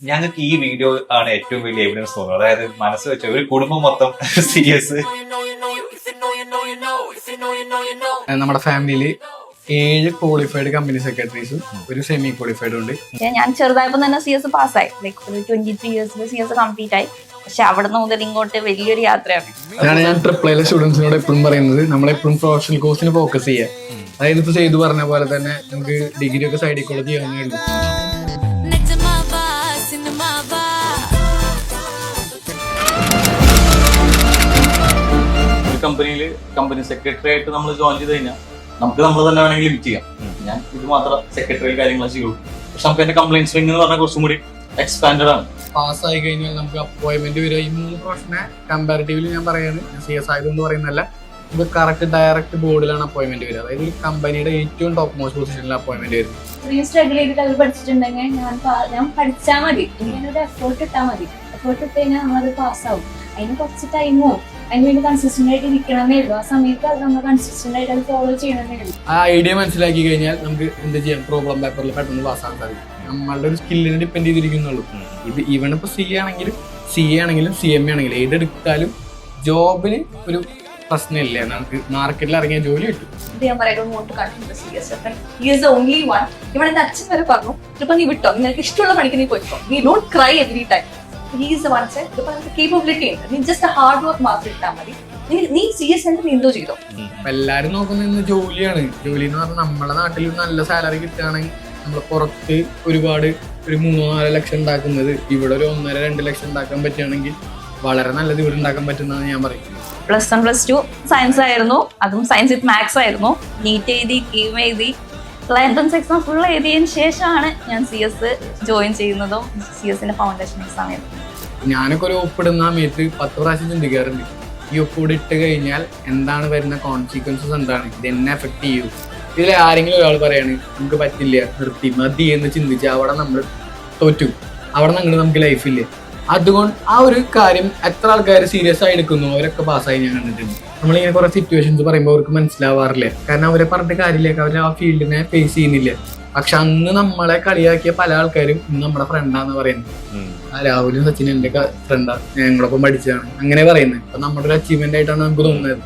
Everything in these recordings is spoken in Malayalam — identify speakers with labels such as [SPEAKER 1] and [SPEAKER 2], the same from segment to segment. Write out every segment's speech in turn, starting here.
[SPEAKER 1] ഞങ്ങൾക്ക് ഈ വീഡിയോ ആണ് ഏറ്റവും വലിയ എവിഡൻസ് തോന്നുന്നത്. അതായത് മനസ്സ് വെച്ച ഒരു കുടുംബം മൊത്തം CS.
[SPEAKER 2] നമ്മുടെ ഫാമിലിയിൽ 7 ക്വാളിഫൈഡ് കമ്പനി സെക്രട്ടറീസും ഒരു സെമി ക്വാളിഫൈഡും ഉണ്ട്.
[SPEAKER 3] ഞാൻ ചെറുതായപ്പോൾ തന്നെ CS പാസ്സായി. ലൈക്ക് ഒരു 23 ഇയേഴ്സിൽ CS കംപ്ലീറ്റ് ആയി. പക്ഷെ അവിടെ നിന്ന് മുതൽ ഇങ്ങോട്ട് വലിയൊരു യാത്രയാണ്.
[SPEAKER 2] അതാണ് ഞാൻ ട്രിപ്പിളിലെ സ്റ്റുഡൻസിനോട് എപ്പോഴും പറയുന്നത്, നമ്മളെപ്പോഴും പ്രൊഫഷണൽ കോഴ്സിന് ഫോക്കസ് ചെയ്യുക. അതായത് ഇപ്പൊ ചെയ്തു പറഞ്ഞ പോലെ തന്നെ നമുക്ക് ഡിഗ്രി ഒക്കെ സൈഡിൽ കൂടെ ചെയ്യാവുന്നേ ഉള്ളൂ.
[SPEAKER 4] കമ്പനിയിൽ കമ്പനി സെക്രട്ടറി ആയിട്ട് നമ്മൾ ജോയിൻ ചെയ്ത് കഴിഞ്ഞാൽ നമുക്ക് നമ്മൾ തന്നെ വേണമെങ്കിൽ ലിമിറ്റ് ചെയ്യാം. ഞാൻ ഇത് മാത്രം സെക്രട്ടറി കാര്യങ്ങൾ ചെയ്യുള്ളൂ. പക്ഷെ നമുക്ക് എന്റെ കംപ്ലൈന്റ് സ്വിംഗ് എന്ന് പറഞ്ഞാൽ കുറച്ചും കൂടി എക്സ്പാൻഡഡ് ആണ്.
[SPEAKER 2] പാസ്സായി കഴിഞ്ഞാൽ നമുക്ക് അപ്പോയിന്റ്മെന്റ് വരിക. ഈ 3 പ്രൊഫഷനെ കമ്പാരിറ്റീവ്ലി ഞാൻ പറയാണ്, CS ആയതുകൊണ്ട് പറയുന്നതല്ല, നമുക്ക് കറക്റ്റ് ഡയറക്റ്റ് ബോർഡിലാണ് അപ്പോയിന്റ്മെന്റ് വരിക. അതായത് ഈ കമ്പനിയുടെ ഏറ്റവും ടോപ്പ് മോസ്റ്റ് പൊസിഷനിൽ അപ്പോയിന്റ്മെന്റ് വരും.
[SPEAKER 3] ഇത്രയും സ്ട്രഗിൾ ചെയ്തിട്ട് അത് പഠിച്ചിട്ടുണ്ടെങ്കിൽ ഞാൻ പഠിച്ചാൽ മതി. ഇങ്ങനൊരു എഫേർട്ട് ഇട്ടാൽ മതി. എഫേർട്ട് ഇട്ട് കഴിഞ്ഞാൽ നമ്മളത് പാസ്സാവും. അതിന് കുറച്ച് ടൈമോ അതിന് വേണ്ടി കൺസിസ്റ്റന്റ് ആയിട്ട് ഇരിക്കണമെന്നേ ഉള്ളൂ. ആ സമയത്ത് അത് നമ്മൾ കൺസിസ്റ്റന്റ് ആയിട്ട് അത് ഫോളോ ചെയ്യണമെന്നേ ഉള്ളൂ.
[SPEAKER 2] ആ ഐഡിയ മനസ്സിലാക്കി കഴിഞ്ഞാൽ നമുക്ക് എന്ത് ചെയ്യാം, പ്രോബ്ലം പേപ്പറിൽ പെട്ടെന്ന് പാസ്സാകാൻ സാധിക്കും. നമ്മളുടെ ഒരു സ്കില്ലിനെ ഡിപ്പെൻഡ് ചെയ്തിരിക്കുന്നുള്ളൂ. ഇത് ഈവൺ ഇപ്പൊ CA ആണെങ്കിലും CMA ആണെങ്കിലും ഏതെടുത്താലും ജോബിന് ഒരു പ്രശ്നമില്ല. നമുക്ക് മാർക്കറ്റിൽ ഇറങ്ങിയ ജോലി കിട്ടും.
[SPEAKER 3] ഇവിടെ എന്റെ അച്ഛൻ വരെ പറഞ്ഞു, ഇപ്പൊ നീ വിട്ടോ, നിനക്ക് ഇഷ്ടമുള്ള പണിക്ക് നീ പോയിക്കോ, നീ don't cry every time. Capability ഉണ്ട്. നീ ജസ്റ്റ് ഹാർഡ് വർക്ക് മാത്രം ഇട്ടാൽ മതി. നീ CS ആയിട്ട് നീ എന്തോ ചെയ്തോ.
[SPEAKER 2] എല്ലാരും നോക്കുന്ന ജോലിയാണ്. ജോലി എന്ന് പറഞ്ഞാൽ നമ്മുടെ നാട്ടിൽ നല്ല സാലറി കിട്ടുകയാണെങ്കിൽ നമ്മൾ പുറത്ത് ഒരുപാട് ഒരു 3-4 ലക്ഷം ഉണ്ടാക്കുന്നത് ഇവിടെ ഒരു 1.5-2 ലക്ഷം ഉണ്ടാക്കാൻ പറ്റുകയാണെങ്കിൽ വളരെ നല്ലത് ഇവിടെ ഉണ്ടാക്കാൻ പറ്റുന്നതാണ് ഞാൻ പറയുന്നത്.
[SPEAKER 3] +1 +2 സയൻസ് ആയിരുന്നു. അതും സയൻസ് വിത്ത് മാത്സ് ആയിരുന്നു. നീറ്റ് എഴുതി, കീം എഴുതി, എൻട്രൻസ് എക്സാം ഫുൾ എഴുതിയതിന് ശേഷമാണ് ഞാൻ CS ജോയിൻ ചെയ്യുന്നതും CS ഫൗണ്ടേഷൻ എക്സാം എഴുതുന്നത്.
[SPEAKER 2] ഞാനൊക്കെ ഒരു ഒപ്പിടുന്ന സമയത്ത് 10 പ്രാവശ്യം ചിന്തിക്കാറുണ്ട്, ഈ ഒപ്പിട് ഇട്ട് കഴിഞ്ഞാൽ എന്താണ് വരുന്ന കോൺസിക്വൻസസ്, എന്താണ് ഇത് എന്നെ എഫക്ട് ചെയ്യൂ. ഇതിൽ ആരെങ്കിലും ഒരാൾ പറയാണ് നമുക്ക് പറ്റില്ല, നിർത്തി മതി എന്ന് ചിന്തിച്ച് അവിടെ നമ്മൾ തോറ്റു. അവിടെ നിന്ന് നമുക്ക് ലൈഫില്ല. അതുകൊണ്ട് ആ ഒരു കാര്യം എത്ര ആൾക്കാർ സീരിയസ് ആയി എടുക്കുന്നു അവരൊക്കെ പാസ്സായി ഞാൻ കണ്ടിട്ടുണ്ട്. നമ്മളിങ്ങനെ കുറെ സിറ്റുവേഷൻസ് പറയുമ്പോൾ അവർക്ക് മനസ്സിലാവാറില്ല. കാരണം അവരെ പറഞ്ഞിട്ട് കാര്യമില്ല, അവർ ആ ഫീൽഡിനെ ഫേസ് ചെയ്യുന്നില്ല. പക്ഷെ അന്ന് നമ്മളെ കളിയാക്കിയ പല ആൾക്കാരും ഇന്ന് നമ്മുടെ ഫ്രണ്ടാന്ന് പറയുന്നത്. രാഹുലും സച്ചിനും എൻ്റെ ഫ്രണ്ടാ, ഞങ്ങളൊപ്പം പഠിച്ചതാണ്, അങ്ങനെ പറയുന്നത്. അപ്പൊ നമ്മുടെ ഒരു അച്ചീവ്മെന്റ് ആയിട്ടാണ് നമുക്ക് തോന്നുന്നത്.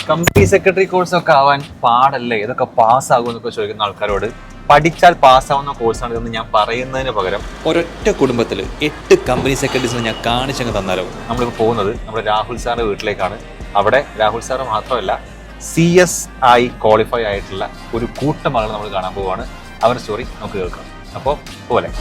[SPEAKER 1] കമ്പനി സെക്രട്ടറി കോഴ്സ് ഒക്കെ ആവാൻ പാടല്ലേ, ഇതൊക്കെ പാസ്സാകും എന്നൊക്കെ ചോദിക്കുന്ന ആൾക്കാരോട് പഠിച്ചാൽ പാസ്സാവുന്ന കോഴ്സാണ് ഇതെന്ന് ഞാൻ പറയുന്നതിന് പകരം ഒരൊറ്റ കുടുംബത്തിൽ 8 കമ്പനി സെക്രട്ടറീസിനെ ഞാൻ കാണിച്ചങ്ങ് തന്നാലോ. നമ്മളിപ്പോൾ പോകുന്നത് നമ്മുടെ രാഹുൽ സാറിന്റെ വീട്ടിലേക്കാണ്. അവിടെ രാഹുൽ സാറ് മാത്രമല്ല CS ആയി ക്വാളിഫൈ ആയിട്ടുള്ള ഒരു കൂട്ടം ആളുകൾ നമ്മൾ കാണാൻ പോവുകയാണ്. അവരുടെ സ്റ്റോറി നമുക്ക് കേൾക്കാം. അപ്പോൾ പോലെ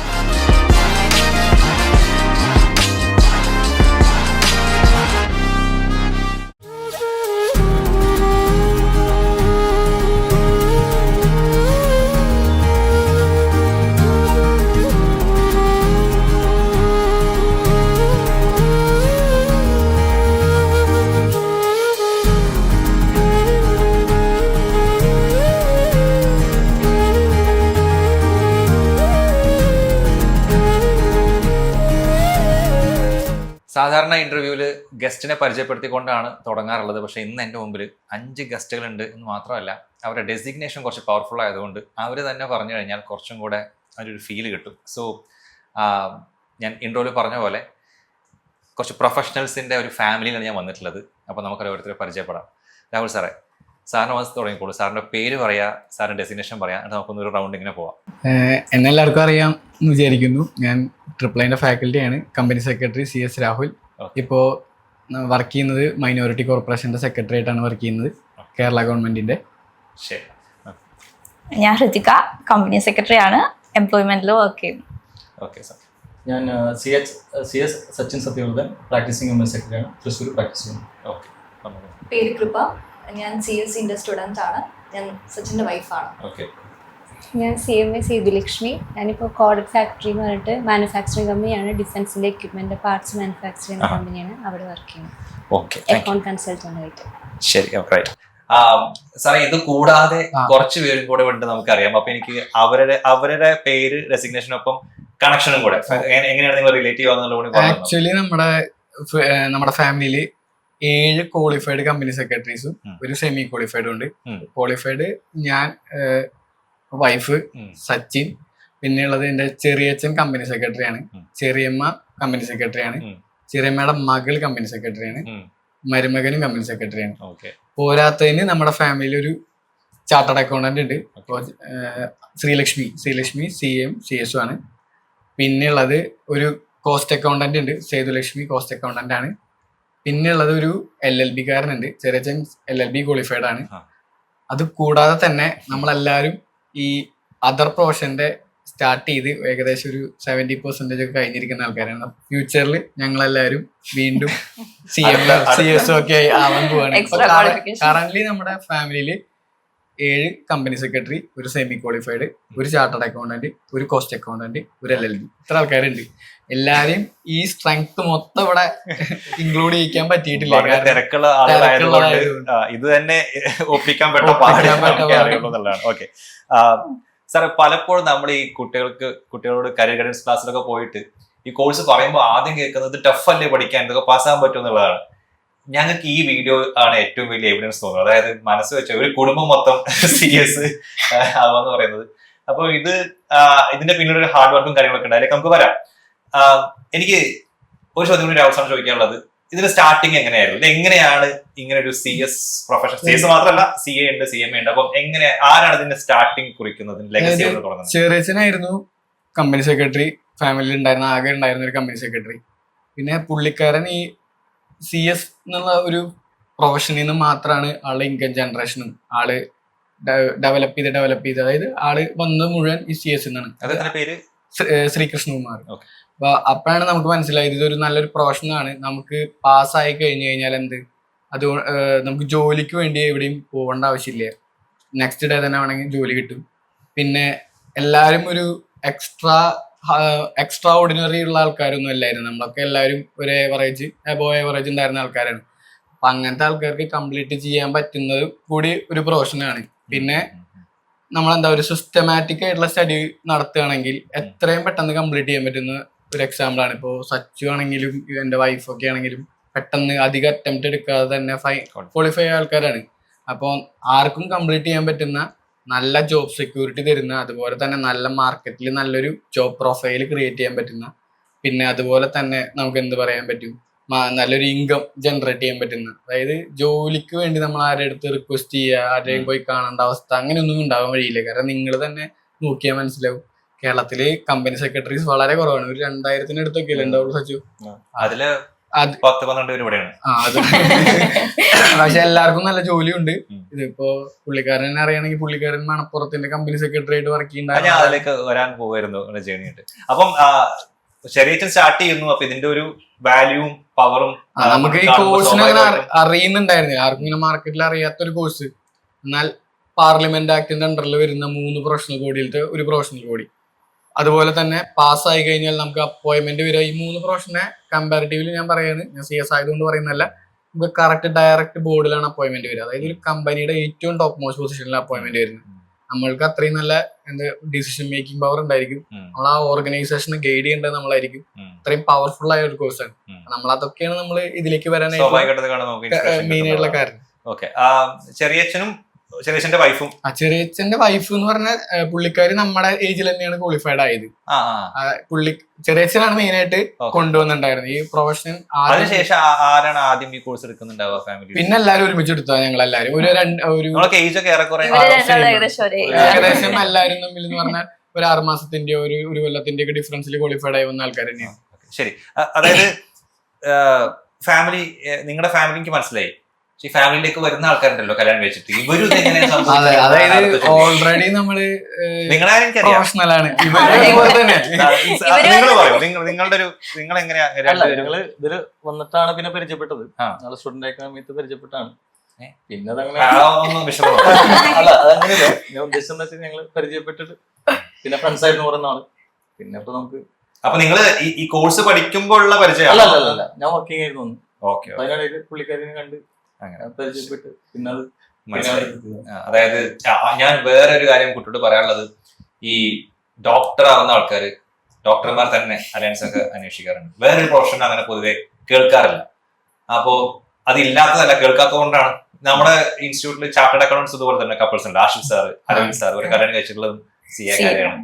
[SPEAKER 1] സാധാരണ ഇന്റർവ്യൂവിൽ ഗസ്റ്റിനെ പരിചയപ്പെടുത്തിക്കൊണ്ടാണ് തുടങ്ങാറുള്ളത്. പക്ഷേ ഇന്ന് എൻ്റെ മുമ്പിൽ 5 ഗസ്റ്റുകളുണ്ട് എന്ന് മാത്രമല്ല അവരുടെ ഡെസിഗ്നേഷൻ കുറച്ച് പവർഫുൾ ആയതുകൊണ്ട് അവർ തന്നെ പറഞ്ഞു കഴിഞ്ഞാൽ കുറച്ചും കൂടെ അതിൻ്റെ ഒരു ഫീൽ കിട്ടും. സോ ഞാൻ ഇൻട്രോയിൽ പറഞ്ഞ പോലെ കുറച്ച് പ്രൊഫഷണൽസിൻ്റെ ഒരു ഫാമിലിയിലാണ് ഞാൻ വന്നിട്ടുള്ളത്. അപ്പോൾ നമുക്ക് ഓരോരുത്തരെ പരിചയപ്പെടാം. രാഹുൽ സാറേ, സാറിന് വന്ന് തുടങ്ങിക്കോളൂ. സാറിൻ്റെ പേര് പറയാ, സാറിൻ്റെ ഡെസിഗ്നേഷൻ പറയാം, എന്നിട്ട് നമുക്കൊന്നൊരു റൗണ്ട് ഇങ്ങനെ പോവാം.
[SPEAKER 2] എന്നെല്ലാവർക്കും അറിയാം എന്ന് വിചാരിക്കുന്നു. ഞാൻ ട്രിപ്പിളിൻ്റെ ഫാക്കൽറ്റിയാണ്, കമ്പനി സെക്രട്ടറി CS രാഹുൽ. ഇപ്പോൾ വർക്ക് ചെയ്യുന്നത് മൈനോറിറ്റി കോർപ്പറേഷൻ്റെ സെക്രട്ടറി ആയിട്ടാണ് വർക്ക് ചെയ്യുന്നത്, കേരള ഗവൺമെന്റിന്റെ.
[SPEAKER 1] ശരി.
[SPEAKER 3] ഞാൻ ഹൃതിക, കമ്പനി സെക്രട്ടറി ആണ്, എംപ്ലോയ്മെന്റിൽ വർക്ക് ചെയ്യുന്നു.
[SPEAKER 1] Okay sir.
[SPEAKER 4] ഞാൻ CS Sachin Sathyavrathan, practising company സെക്രട്ടറിയാണ്, തൃശ്ശൂർ പ്രാക്ടീസ് ചെയ്യുന്നു.
[SPEAKER 1] ഓക്കെ.
[SPEAKER 5] പേര് കൃപ, ഞാൻ CS സ്റ്റുഡൻ്റ് ആണ്, ഞാൻ സച്ചിൻ്റെ വൈഫാണ്.
[SPEAKER 1] ഓക്കെ.
[SPEAKER 5] ഞാൻ CMA സേതുലക്ഷ്മി, ഞാനിപ്പോൾ കോഡറ്റ് ഫാക്ടറി എന്ന് പറഞ്ഞിട്ട് മാനുഫാക്ചറിങ് കമ്പനിയാണ്, ഡിഫൻസിൻ്റെ എക്യുപ്മെൻ്റ് പാർട്സ് മാനുഫാക്ചറിങ് കമ്പനിയാണ്, അവിടെ വർക്ക് ചെയ്യുന്നത്.
[SPEAKER 1] ഓക്കെ.
[SPEAKER 5] അക്കൗണ്ട് കൺസൾട്ടൻ്റ് ആയിട്ട്.
[SPEAKER 1] ശരി. റൈറ്റ്. സാറേ, ഇത് കൂടാതെ കുറച്ച് പേരും കൂടെ ഉണ്ട് നമുക്കറിയാം. അപ്പൊ എനിക്ക് അവരുടെ പേര് ഡെസിഗ്നേഷനൊപ്പം കണക്ഷനും കൂടെ എങ്ങനെയാണ് നിങ്ങൾ റിലേറ്റീവ് ആവുന്നത്?
[SPEAKER 2] ആക്ച്വലി നമ്മുടെ ഫാമിലിയിൽ 7 ക്വാളിഫൈഡ് കമ്പനി സെക്രട്ടറീസും ഒരു സെമി ക്വാളിഫൈഡും ഉണ്ട്. ക്വാളിഫൈഡ് ഞാൻ, വൈഫ്, സച്ചിൻ, പിന്നെയുള്ളത് എൻ്റെ ചെറിയച്ഛൻ കമ്പനി സെക്രട്ടറിയാണ്, ചെറിയമ്മ കമ്പനി സെക്രട്ടറിയാണ്, ചെറിയമ്മയുടെ മകൾ കമ്പനി സെക്രട്ടറിയാണ്, മരുമകനും കമ്പനി സെക്രട്ടറിയാണ്. പോരാത്തതിന് നമ്മുടെ ഫാമിലിയിൽ ഒരു ചാർട്ടേഡ് അക്കൗണ്ടന്റ് ഉണ്ട്. ശ്രീലക്ഷ്മി CS ആണ്. പിന്നെയുള്ളത് ഒരു കോസ്റ്റ് അക്കൗണ്ടന്റ് ഉണ്ട്, സേതുലക്ഷ്മി കോസ്റ്റ് അക്കൗണ്ടന്റ് ആണ്. പിന്നെയുള്ളത് ഒരു LLB കാരനുണ്ട്, ചെറിയച്ഛൻ LLB ക്വാളിഫൈഡ് ആണ്. അത് കൂടാതെ തന്നെ നമ്മളെല്ലാവരും ഈ അതർ പ്രൊഫഷന്റെ സ്റ്റാർട്ട് ചെയ്ത് ഏകദേശം ഒരു 70% ഒക്കെ കഴിഞ്ഞിരിക്കുന്ന ആൾക്കാരാണ്. ഫ്യൂച്ചറിൽ ഞങ്ങളെല്ലാവരും വീണ്ടും CS ഒക്കെ ആവാൻ പോവാണ്. കറന്റ്ലി നമ്മുടെ ഫാമിലിയിൽ 7 കമ്പനി സെക്രട്ടറി, ഒരു സെമി ക്വാളിഫൈഡ്, ഒരു ചാർട്ടേഡ് അക്കൗണ്ടന്റ്, ഒരു കോസ്റ്റ് അക്കൗണ്ടന്റ്, ഒരു LLB. ഇത്ര ആൾക്കാരുണ്ട്. എല്ലാരെയും ഈ സ്ട്രെങ്ത് മൊത്തം ഇവിടെ ഇൻക്ലൂഡ് ചെയ്യിക്കാൻ പറ്റിയിട്ടില്ല.
[SPEAKER 1] തിരക്കുള്ള ആളുകളായതുകൊണ്ട് ഇത് തന്നെ ഒപ്പിക്കാൻ പറ്റുന്നതാണ്. ഓക്കെ സാർ, പലപ്പോഴും നമ്മൾ ഈ കുട്ടികളോട് കരിയർ ഗൈഡൻസ് ക്ലാസ്സിലൊക്കെ പോയിട്ട് ഈ കോഴ്സ് പറയുമ്പോൾ ആദ്യം കേൾക്കുന്നത് ടഫ് അല്ലേ പഠിക്കാൻ, ഇതൊക്കെ പാസ്സാകാൻ പറ്റും എന്നുള്ളതാണ്. ഞങ്ങൾക്ക് ഈ വീഡിയോ ആണ് ഏറ്റവും വലിയ എവിഡൻസ് തോന്നുന്നത്. അതായത് മനസ്സ് വെച്ച ഒരു കുടുംബം മൊത്തം CS ആവാന്ന് പറയുന്നത്. അപ്പൊ ഇതിന്റെ പിന്നീട് ഒരു ഹാർഡ് വർക്കും കാര്യങ്ങളൊക്കെ ഉണ്ട്. അതിലേക്ക് നമുക്ക് വരാം. എനിക്ക് ഒരു ചോദ്യം കൂടി അവസാനം ചോദിക്കാനുള്ളത്, ഇതിന്റെ സ്റ്റാർട്ടിങ് എങ്ങനെയായിരുന്നു? ഇത് എങ്ങനെയാണ് ഇങ്ങനെ ഒരു CS പ്രൊഫഷൻ, CS മാത്രമല്ല CA ഉണ്ട്, CMA ഉണ്ട്. അപ്പം ആരാണ് ഇതിന്റെ സ്റ്റാർട്ടിങ് കുറിക്കുന്നത്?
[SPEAKER 2] ചെറിയച്ഛനായിരുന്നു കമ്പനി സെക്രട്ടറി, ഫാമിലിയിൽ ഉണ്ടായിരുന്ന ആകെ ഉണ്ടായിരുന്ന ഒരു കമ്പനി സെക്രട്ടറി. പിന്നെ പുള്ളിക്കാരൻ ഈ CS എന്നുള്ള ഒരു പ്രൊഫഷനിൽ നിന്ന് മാത്രമാണ് ആളുടെ ഇൻകം ജനറേഷനും ആള് ഡെവലപ്പ് ചെയ്ത് അതായത് ആള് വന്നത് മുഴുവൻ ഈ CS എന്നാണ്.
[SPEAKER 1] പേര്
[SPEAKER 2] ശ്രീകൃഷ്ണകുമാർ. അപ്പൊ അപ്പോഴാണ് നമുക്ക് മനസ്സിലായത് ഇതൊരു നല്ലൊരു പ്രൊഫഷനാണ്. നമുക്ക് പാസ്സായി കഴിഞ്ഞു കഴിഞ്ഞാൽ അത് നമുക്ക് ജോലിക്ക് വേണ്ടി എവിടെയും പോകേണ്ട ആവശ്യമില്ല. നെക്സ്റ്റ് ഡേ തന്നെ വേണമെങ്കിൽ ജോലി കിട്ടും. പിന്നെ എല്ലാവരും ഒരു എക്സ്ട്രാ ഓർഡിനറി ഉള്ള ആൾക്കാരൊന്നും അല്ലായിരുന്നു. നമ്മളൊക്കെ എല്ലാവരും ഒരു എബോ ഏവറേജ് ഉണ്ടായിരുന്ന ആൾക്കാരാണ്. അപ്പൊ അങ്ങനത്തെ ആൾക്കാർക്ക് കംപ്ലീറ്റ് ചെയ്യാൻ പറ്റുന്നത് കൂടി ഒരു പ്രൊഫഷനാണ്. പിന്നെ നമ്മളെന്താ ഒരു സിസ്റ്റമാറ്റിക് ആയിട്ടുള്ള സ്റ്റഡി നടത്തുകയാണെങ്കിൽ എത്രയും പെട്ടെന്ന് കംപ്ലീറ്റ് ചെയ്യാൻ പറ്റുന്ന ഒരു എക്സാമ്പിൾ ആണ്. ഇപ്പോൾ സച്ചു ആണെങ്കിലും എൻ്റെ വൈഫൊക്കെ ആണെങ്കിലും പെട്ടെന്ന് അധികം അറ്റംപ്റ്റ് എടുക്കാതെ തന്നെ ക്വാളിഫൈ ആയ ആൾക്കാരാണ്. അപ്പോൾ ആർക്കും കംപ്ലീറ്റ് ചെയ്യാൻ പറ്റുന്ന, നല്ല ജോബ് സെക്യൂരിറ്റി തരുന്ന, അതുപോലെ തന്നെ നല്ല മാർക്കറ്റിൽ നല്ലൊരു ജോബ് പ്രൊഫൈൽ ക്രിയേറ്റ് ചെയ്യാൻ പറ്റുന്ന, പിന്നെ അതുപോലെ തന്നെ നമുക്ക് എന്ത് പറയാൻ പറ്റും, നല്ലൊരു ഇൻകം ജനറേറ്റ് ചെയ്യാൻ പറ്റുന്ന, അതായത് ജോലിക്ക് വേണ്ടി നമ്മൾ ആരുടെ അടുത്ത് റിക്വസ്റ്റ് ചെയ്യുക, ആരുടെയും പോയി കാണേണ്ട അവസ്ഥ അങ്ങനെയൊന്നും ഉണ്ടാവാൻ വഴിയില്ല. കാരണം നിങ്ങൾ തന്നെ നോക്കിയാൽ മനസ്സിലാവും, കേരളത്തില് കമ്പനി സെക്രട്ടറീസ് വളരെ കുറവാണ്. ഒരു 2000 അടുത്തൊക്കെ ഉണ്ടാവുള്ളൂ സച്ചു.
[SPEAKER 1] അതില് 10-12 പേര് ഇവിടെയാണ്.
[SPEAKER 2] പക്ഷെ എല്ലാവർക്കും നല്ല ജോലിയുണ്ട്. ഇതിപ്പോ പുള്ളിക്കാരനെ അറിയണമെങ്കിൽ പുള്ളിക്കാരൻ മണപ്പുറത്തിന്റെ കമ്പനി സെക്രട്ടറി ആയിട്ട് വർക്ക് ചെയ്യുന്നുണ്ട്.
[SPEAKER 1] ഞാൻ അതിലേക്ക് വരാൻ പോകുമായിരുന്നു ജേണിയായിട്ട്. അപ്പം ശരീരത്തിൽ സ്റ്റാർട്ട് ചെയ്യുന്നു. അപ്പൊ ഇതിന്റെ ഒരു വാല്യൂവും പവറും
[SPEAKER 2] നമുക്ക് ഈ കോഴ്സിനെ അങ്ങനെ അറിയുന്നുണ്ടായിരുന്നില്ല. ആർക്കും ഇങ്ങനെ മാർക്കറ്റിൽ അറിയാത്തൊരു കോഴ്സ്. എന്നാൽ പാർലമെന്റ് ആക്ടിന്റെ അണ്ടറിൽ വരുന്ന 3 പ്രൊഫഷണൽ ബോഡിയിലത്തെ ഒരു പ്രൊഫഷണൽ ബോഡി, അതുപോലെ തന്നെ പാസ്സായി കഴിഞ്ഞാൽ നമുക്ക് അപ്പോയിന്റ്മെന്റ് വരിക. ഈ 3 പ്രൊഫഷനെ കമ്പാരിറ്റീവ്ലി ഞാൻ പറയാണ്, ഞാൻ CS ആയതുകൊണ്ട് പറയുന്നതല്ല, നമുക്ക് കറക്റ്റ് ഡയറക്റ്റ് ബോർഡിലാണ് അപ്പോയിന്റ്മെന്റ് വരിക. അതായത് ഒരു കമ്പനിയുടെ ഏറ്റവും ടോപ്പ് മോസ്റ്റ് പൊസിഷനിലാണ് അപ്പോയിന്റ്മെന്റ് വരുന്നത്. നമ്മൾക്ക് അത്രയും നല്ല ഡിസിഷൻ മേക്കിംഗ് പവർ ഉണ്ടായിരിക്കും. നമ്മൾ ആ ഓർഗനൈസേഷനെ ഗൈഡ് ചെയ്യേണ്ടത് നമ്മളായിരിക്കും. അത്രയും പവർഫുൾ ആയ ഒരു കോഴ്സാണ്. നമ്മൾ അതൊക്കെയാണ് നമ്മൾ ഇതിലേക്ക് വരാനായിട്ട് മെയിൻ ആയിട്ടുള്ള കാരണം.
[SPEAKER 1] ചെറിയച്ഛന്റെ വൈഫും
[SPEAKER 2] ചെറിയച്ഛന്റെ വൈഫ് എന്ന് പറഞ്ഞ പുള്ളിക്കാരി നമ്മുടെ ഏജിൽ തന്നെയാണ് ക്വാളിഫൈഡ് ആയത്. ചെറിയച്ഛനാണ് മെയിൻ ആയിട്ട് കൊണ്ടുവന്നിട്ടുണ്ടായിരുന്നത് ഈ പ്രൊഫഷൻ.
[SPEAKER 1] അതിനുശേഷം ആരാണ് ആദ്യം ഈ കോഴ്സ് എടുക്കുന്നുണ്ടാവുക ഫാമിലി?
[SPEAKER 2] പിന്നെ എല്ലാരും ഒരുമിച്ച് എടുത്താ. ഞങ്ങൾ എല്ലാരും ഏകദേശം എല്ലാരും തമ്മിൽ എന്ന് പറഞ്ഞാൽ ഒരു 6 മാസത്തിന്റെയോ ഒരു കൊല്ലത്തിന്റെ ഒക്കെ ഡിഫറൻസിൽ ക്വാളിഫൈഡ് ആയി വന്ന ആൾക്കാർ തന്നെയാണ്.
[SPEAKER 1] ശരി, അതായത് ഫാമിലി, നിങ്ങളുടെ ഫാമിലി എനിക്ക് മനസ്സിലായി. ഈ ഫാമിലിയിലേക്ക് വരുന്ന ആൾക്കാരുണ്ടല്ലോ കല്യാണം കഴിച്ചിട്ട്, ഇവരും
[SPEAKER 2] അതായത് ഓൾറെഡി നമ്മള് പ്രൊഫഷണലാണ്.
[SPEAKER 1] നിങ്ങൾ എങ്ങനെയാ
[SPEAKER 4] ഞങ്ങള് ഇതില് വന്നിട്ടാണ് പിന്നെ പരിചയപ്പെട്ടത്. ഞങ്ങള് സ്റ്റുഡന്റ് ആയ സമയത്ത് പരിചയപ്പെട്ടാണ്. പിന്നെ അല്ല അതങ്ങനെയല്ല, ഞാൻ ഉദ്ദേശം എന്താ വെച്ചാൽ ഞങ്ങള് പരിചയപ്പെട്ടിട്ട് പിന്നെ ഫ്രണ്ട്സ് ആയിരുന്നു കുറെ നാള്. പിന്നെ ഇപ്പൊ നമുക്ക്
[SPEAKER 1] അപ്പൊ നിങ്ങള് ഈ കോഴ്സ് പഠിക്കുമ്പോൾ ഉള്ള പരിചയം?
[SPEAKER 4] അല്ല, ഞാൻ വർക്കിംഗ് ആയിരുന്നു. അതിനിടയിൽ പുള്ളിക്കാരിനെ കണ്ട് അങ്ങനെ പരിചയപ്പെട്ട് പിന്നെ അത് മനസ്സിലായി.
[SPEAKER 1] അതായത് ഞാൻ വേറൊരു കാര്യം കുട്ടിയോട് പറയാനുള്ളത്, ഈ ഡോക്ടർ ആവുന്ന ആൾക്കാര്, ഡോക്ടർമാർ തന്നെ അലയൻസ് ഒക്കെ അന്വേഷിക്കാറുണ്ട്. വേറൊരു പ്രൊഫഷൻ അങ്ങനെ പൊതുവെ കേൾക്കാറില്ല. അപ്പോ അതില്ലാത്തതല്ല, കേൾക്കാത്തത് കൊണ്ടാണ്. നമ്മുടെ ഇൻസ്റ്റിറ്റ്യൂട്ടിൽ ചാർട്ടേഡ് അക്കൗണ്ടൻസ് ഇതുപോലെ തന്നെ കപ്പിൾസ് ഉണ്ട്. ആഷിഫ് സാർ, അരവിന്ദ് സാർ, ഒരു കല്യാണം കഴിച്ചിട്ടുള്ളതും CA കാര്യമാണ്.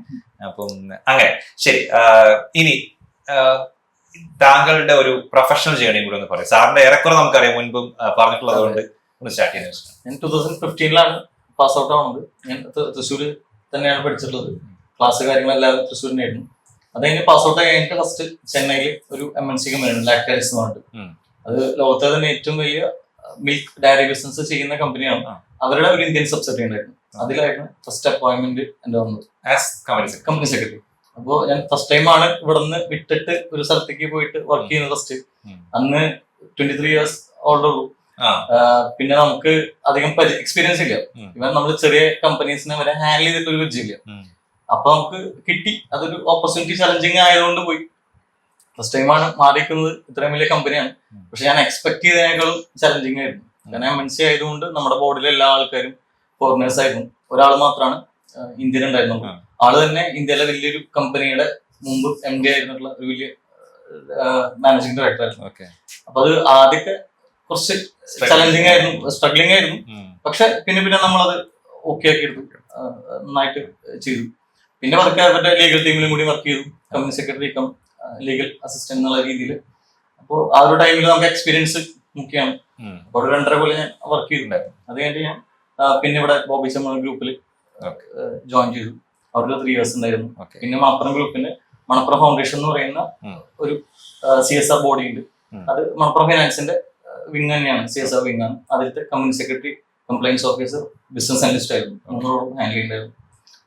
[SPEAKER 1] അപ്പം അങ്ങനെ ശരി. ഇനി താങ്കളുടെ ഒരു പ്രൊഫഷണൽ ജേർണിയും കൂടി ഒന്ന് പറയും. സാറിന്റെ ഏറെക്കുറെ നമുക്കറിയാം, മുൻപും പറഞ്ഞിട്ടുള്ളത് കൊണ്ട് ഒന്ന് സ്റ്റാർട്ട് ചെയ്യുന്നത്.
[SPEAKER 4] ഞാൻ 2015 പാസ് ഔട്ട് ആവുന്നത്. ഞാൻ തൃശ്ശൂർ തന്നെയാണ് പഠിച്ചിട്ടുള്ളത്. ക്ലാസ് കാര്യങ്ങളെല്ലാം തൃശ്ശൂർ തന്നെയായിരുന്നു. അത് കഴിഞ്ഞ് പാസ് ഔട്ട് കഴിഞ്ഞിട്ട് ഫസ്റ്റ് ചെന്നൈയിൽ ഒരു MNC കമ്പനിയാണ് ലാക്ടാരിസ് എന്ന് പറഞ്ഞിട്ട്. അത് ലോകത്തെ തന്നെ ഏറ്റവും വലിയ മിൽക്ക് ഡയറി ബിസിനസ് ചെയ്യുന്ന കമ്പനിയാണ്. അവരുടെ ഒരു ഇന്ത്യൻ സബ്സിഡറി ഉണ്ടായിരുന്നു. അതിലായിരുന്നു ഫസ്റ്റ് അപ്പോയിന്റ്മെന്റ് എന്റെ വന്നത് കമ്പനി സെക്രട്ടറി. അപ്പോൾ ഞാൻ ഫസ്റ്റ് ടൈമാണ് ഇവിടെ നിന്ന് വിട്ടിട്ട് ഒരു സ്ഥലത്തേക്ക് പോയിട്ട് വർക്ക് ചെയ്യുന്നത്. ഫസ്റ്റ് അന്ന് 23 years ഓൾഡ് ഉള്ളൂ. പിന്നെ നമുക്ക് അധികം എക്സ്പീരിയൻസ് ഇല്ല. ഇവൻ നമ്മൾ ചെറിയ കമ്പനീസിനെ വരെ ഹാൻഡിൽ ചെയ്തിട്ട് ഒരു വിജയില്ല. അപ്പൊ നമുക്ക് കിട്ടി. അതൊരു ഓപ്പർച്യൂണിറ്റി ചലഞ്ചിങ് ആയതുകൊണ്ട് പോയി. ഫസ്റ്റ് ടൈമാണ് മാറിയിരിക്കുന്നത്. ഇത്രയും വലിയ കമ്പനിയാണ്. പക്ഷെ ഞാൻ എക്സ്പെക്ട് ചെയ്തതിനേക്കാളും ചലഞ്ചിങ് ആയിരുന്നു. കാരണം MNC ആയതുകൊണ്ട് നമ്മുടെ ബോർഡിലെ എല്ലാ ആൾക്കാരും ഫോറിനേഴ്സ് ആയിരുന്നു. ഒരാൾ മാത്രമാണ് ഇന്ത്യൻ ഉണ്ടായിരുന്നുള്ളൂ. ആള് തന്നെ ഇന്ത്യയിലെ വലിയൊരു കമ്പനിയുടെ മുമ്പ് MD ആയിരുന്നുള്ള ഒരു വലിയ മാനേജിംഗ് ഡയറക്ടർ ആയിരുന്നു. അപ്പൊ അത് ആദ്യമൊക്കെ കുറച്ച് ചലഞ്ചിങ് ആയിരുന്നു, സ്ട്രഗ്ലിംഗ് ആയിരുന്നു. പക്ഷെ പിന്നെ നമ്മളത് ഓക്കെ ആക്കി എടുത്തു, നന്നായിട്ട് ചെയ്തു. പിന്നെ വർക്ക് അവരുടെ ലീഗൽ ടീമിലും കൂടി വർക്ക് ചെയ്തു. Company secretary come legal assistant എന്നുള്ള രീതിയിൽ. അപ്പോൾ ആ ഒരു ടൈമിൽ നമുക്ക് എക്സ്പീരിയൻസ് മുഖ്യമാണ്. അപ്പോൾ 2.5 കൊല്ലം ഞാൻ വർക്ക് ചെയ്തിട്ടുണ്ടായിരുന്നു. അത് കഴിഞ്ഞിട്ട് ഞാൻ പിന്നെ ഇവിടെ ബോബി ചമ്മ ഗ്രൂപ്പിൽ ജോയിൻ ചെയ്തു. അവിടെ 3 years ഉണ്ടായിരുന്നു. പിന്നെ മണപ്പുറം ഗ്രൂപ്പിന്റെ മണപ്പുറം ഫൗണ്ടേഷൻ എന്ന് പറയുന്ന ഒരു CSR ബോഡി ഉണ്ട്. അത് മണപ്പുറം ഫൈനാൻസിന്റെ വിങ് തന്നെയാണ്, CSR വിങ് ആണ്. അതിലത്തെ company secretary, compliance officer, business analyst ആയിരുന്നു. 3 റോളും ഹാൻഡിൽ ചെയ്യുന്നുണ്ടായിരുന്നു.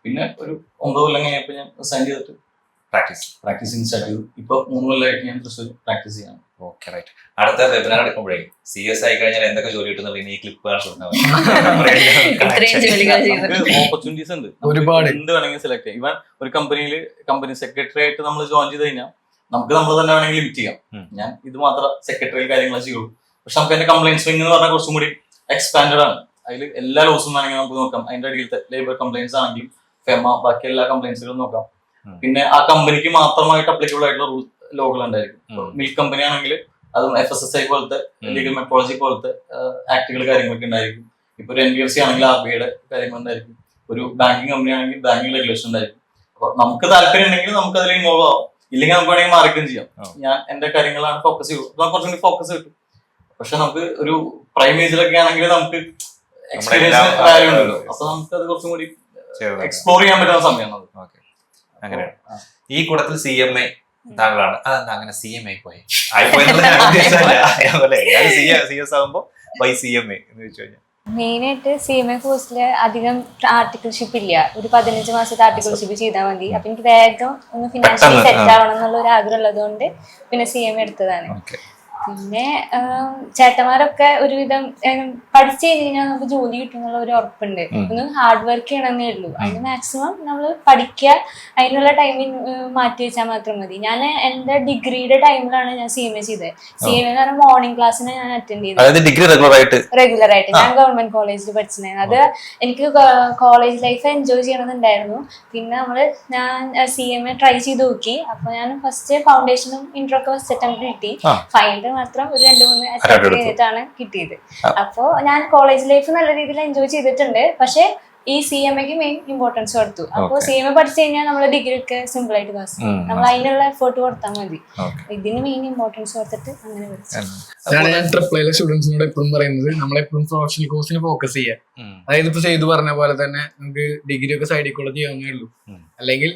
[SPEAKER 4] പിന്നെ ഒരു 9 കൊല്ലം കഴിഞ്ഞപ്പോൾ ഞാൻ റിസൈൻ ചെയ്തിട്ട് പ്രാക്ടീസിങ് സ്റ്റാർട്ട് ചെയ്തു. ഇപ്പൊ 3 കൊല്ലമായിട്ട് ഞാൻ തൃശ്ശൂർ പ്രാക്ടീസ് ചെയ്യാണ്.
[SPEAKER 1] Okay, right. അടുത്ത വെബിനാർ എടുക്കുമ്പോഴേ CS ആയി കഴിഞ്ഞാൽ എന്തൊക്കെ ജോലി കിട്ടുന്നത് ഈ ക്ലിപ്പ്
[SPEAKER 4] ഓപ്പർച്യൂണിറ്റീസ് ഉണ്ട്, ഒരുപാട്. എന്ത് വേണമെങ്കിൽ സെലക്ട് ചെയ്യാം. ഇവൻ ഒരു കമ്പനി സെക്രട്ടറി ആയിട്ട് നമ്മൾ ജോയിൻ ചെയ്ത് കഴിഞ്ഞാൽ നമുക്ക് നമ്മൾ തന്നെ വേണമെങ്കിൽ ലിമിറ്റ് ചെയ്യാം. ഞാൻ ഇത് മാത്രം സെക്രട്ടറി കാര്യങ്ങൾ ചെയ്യുള്ളൂ. പക്ഷെ നമുക്ക് അതിന്റെ കംപ്ലൈൻസ് വിങ് എന്ന് പറഞ്ഞാൽ കുറച്ചും കൂടി എക്സ്പാൻഡഡ് ആണ്. അതിൽ എല്ലാ ലോസും വേണമെങ്കിൽ നമുക്ക് നോക്കാം. അതിന്റെ അടിയിലത്തെ ലേബർ കംപ്ലൈൻസ് ആണെങ്കിലും ഫെമ, ബാക്കി എല്ലാ കംപ്ലൈൻസുകളും നോക്കാം. പിന്നെ ആ കമ്പനിക്ക് മാത്രമായിട്ട് അപ്ലിക്കബിൾ ആയിട്ടുള്ള ലോകൾ ഉണ്ടായിരിക്കും. മിൽക്ക് കമ്പനി ആണെങ്കിൽ അതും FSSI പോലത്തെ ലീഗൽ മെട്രോളജി പോലത്തെ ആക്ടുകൾ കാര്യങ്ങളൊക്കെ ഉണ്ടായിരിക്കും. ഇപ്പൊ ഒരു NBFC ആണെങ്കിൽ RBIയുടെ കാര്യങ്ങൾ ഉണ്ടായിരിക്കും. ഒരു ബാങ്കിങ് കമ്പനി ആണെങ്കിൽ ബാങ്കിങ് റെഗുലേഷൻ ഉണ്ടായിരിക്കും. അപ്പൊ നമുക്ക് താല്പര്യം ഉണ്ടെങ്കിൽ നമുക്ക് അതിൽ ഇൻവോൾവ് ആവാം. ഇല്ലെങ്കിൽ നമുക്ക് വേണമെങ്കിൽ മാറിക്കുകയും ചെയ്യാം. ഞാൻ എന്റെ കാര്യങ്ങളാണ് ഫോക്കസ് ചെയ്യും. കുറച്ചുകൂടി ഫോക്കസ് കിട്ടും. പക്ഷെ നമുക്ക് ഒരു പ്രൈം ഏജിലൊക്കെ ആണെങ്കിൽ നമുക്ക് എക്സ്പീരിയൻസ് വാല്യൂ ഉണ്ടല്ലോ. അപ്പൊ നമുക്ക് അത് കുറച്ചും കൂടി എക്സ്പ്ലോർ ചെയ്യാൻ പറ്റുന്ന സമയമാണ്.
[SPEAKER 1] അങ്ങനെയാണ്. ഈ കൂട്ടത്തിൽ CMA താങ്കളാണ്. അതെന്താ അങ്ങനെ CMA പോയി CS ആകുമ്പോ CMA എന്ന് വെച്ച് കഴിഞ്ഞാൽ
[SPEAKER 5] മെയിനായിട്ട് CMA കോഴ്സില് അധികം ആർട്ടിക്കിൾഷിപ്പ് ഇല്ല. ഒരു 15 മാസത്തെ ആർട്ടിക്കിൾഷിപ്പ് ചെയ്താൽ മതി. അപ്പൊ എനിക്ക് വേഗം ഒന്ന് ഫിനാൻഷ്യലി സെറ്റ് ആവണം എന്നുള്ള ഒരു ആഗ്രഹം ഉള്ളത് കൊണ്ട് പിന്നെ CMA എടുത്തതാണ്. പിന്നെ ചേട്ടന്മാരൊക്കെ ഒരുവിധം പഠിച്ചു കഴിഞ്ഞാൽ നമുക്ക് ജോലി കിട്ടുന്നുള്ള ഒരു ഉറപ്പുണ്ട്. ഒന്ന് ഹാർഡ് വർക്ക് ചെയ്യണമെന്നേ ഉള്ളൂ. അതിന് മാക്സിമം നമ്മൾ പഠിക്കുക, അതിനുള്ള ടൈമിൽ മാറ്റി വെച്ചാൽ മാത്രം മതി. ഞാൻ എന്റെ ഡിഗ്രിയുടെ ടൈമിലാണ് ഞാൻ CMA ചെയ്തത്. CMA എന്ന് പറഞ്ഞാൽ മോർണിംഗ് ക്ലാസ്സിനെ ഞാൻ അറ്റൻഡ് ചെയ്തത് റെഗുലർ ആയിട്ട്. ഞാൻ ഗവൺമെന്റ് കോളേജിൽ പഠിച്ചിട്ടുണ്ടായിരുന്നു. അത് എനിക്ക് കോളേജ് ലൈഫ് എൻജോയ് ചെയ്യണമെന്നുണ്ടായിരുന്നു. പിന്നെ ഞാൻ CMA ട്രൈ ചെയ്ത് നോക്കി. അപ്പൊ ഞാൻ ഫസ്റ്റ് ഫൗണ്ടേഷനും ഇൻട്രോ ഒക്കെ ഫസ്റ്റ് അറ്റംപ്റ്റ് കിട്ടി. ഫൈനൽ മാത്രം ഒരു 2-3 അറ്റംപ്റ്റ് കഴിഞ്ഞിട്ടാണ് കിട്ടിയത്. അപ്പോ ഞാൻ കോളേജ് ലൈഫ് നല്ല രീതിയിൽ എൻജോയ് ചെയ്തിട്ടുണ്ട്. പക്ഷെ ഈ CMAക്ക് മെയിൻ ഇമ്പോർട്ടൻസ് കൊടുത്തു. അപ്പോൾ CMA പഠിച്ചു കഴിഞ്ഞാൽ നമ്മളെ ഡിഗ്രി ഒക്കെ സിമ്പിൾ ആയിട്ട് പാസ് ചെയ്യും. നമ്മൾ അതിനുള്ള എഫേർട്ട് കൊടുത്താൽ മതി. ഇതിന് മെയിൻ ഇമ്പോർട്ടൻസ് കൊടുത്തിട്ട് അങ്ങനെ പഠിച്ചു.
[SPEAKER 2] ഞാൻ ട്രിപ്പിളിലെ സ്റ്റുഡൻസിനോട് എപ്പോഴും പറയുന്നത് നമ്മളെപ്പോഴും പ്രൊഫഷണൽ കോഴ്സിന് ഫോക്കസ് ചെയ്യുക. അതായത് ഇപ്പൊ ചെയ്തു പറഞ്ഞ പോലെ തന്നെ നമുക്ക് ഡിഗ്രി ഒക്കെ സൈഡിൽ കൂടെ ചെയ്യാവുന്നേ ഉള്ളൂ. അല്ലെങ്കിൽ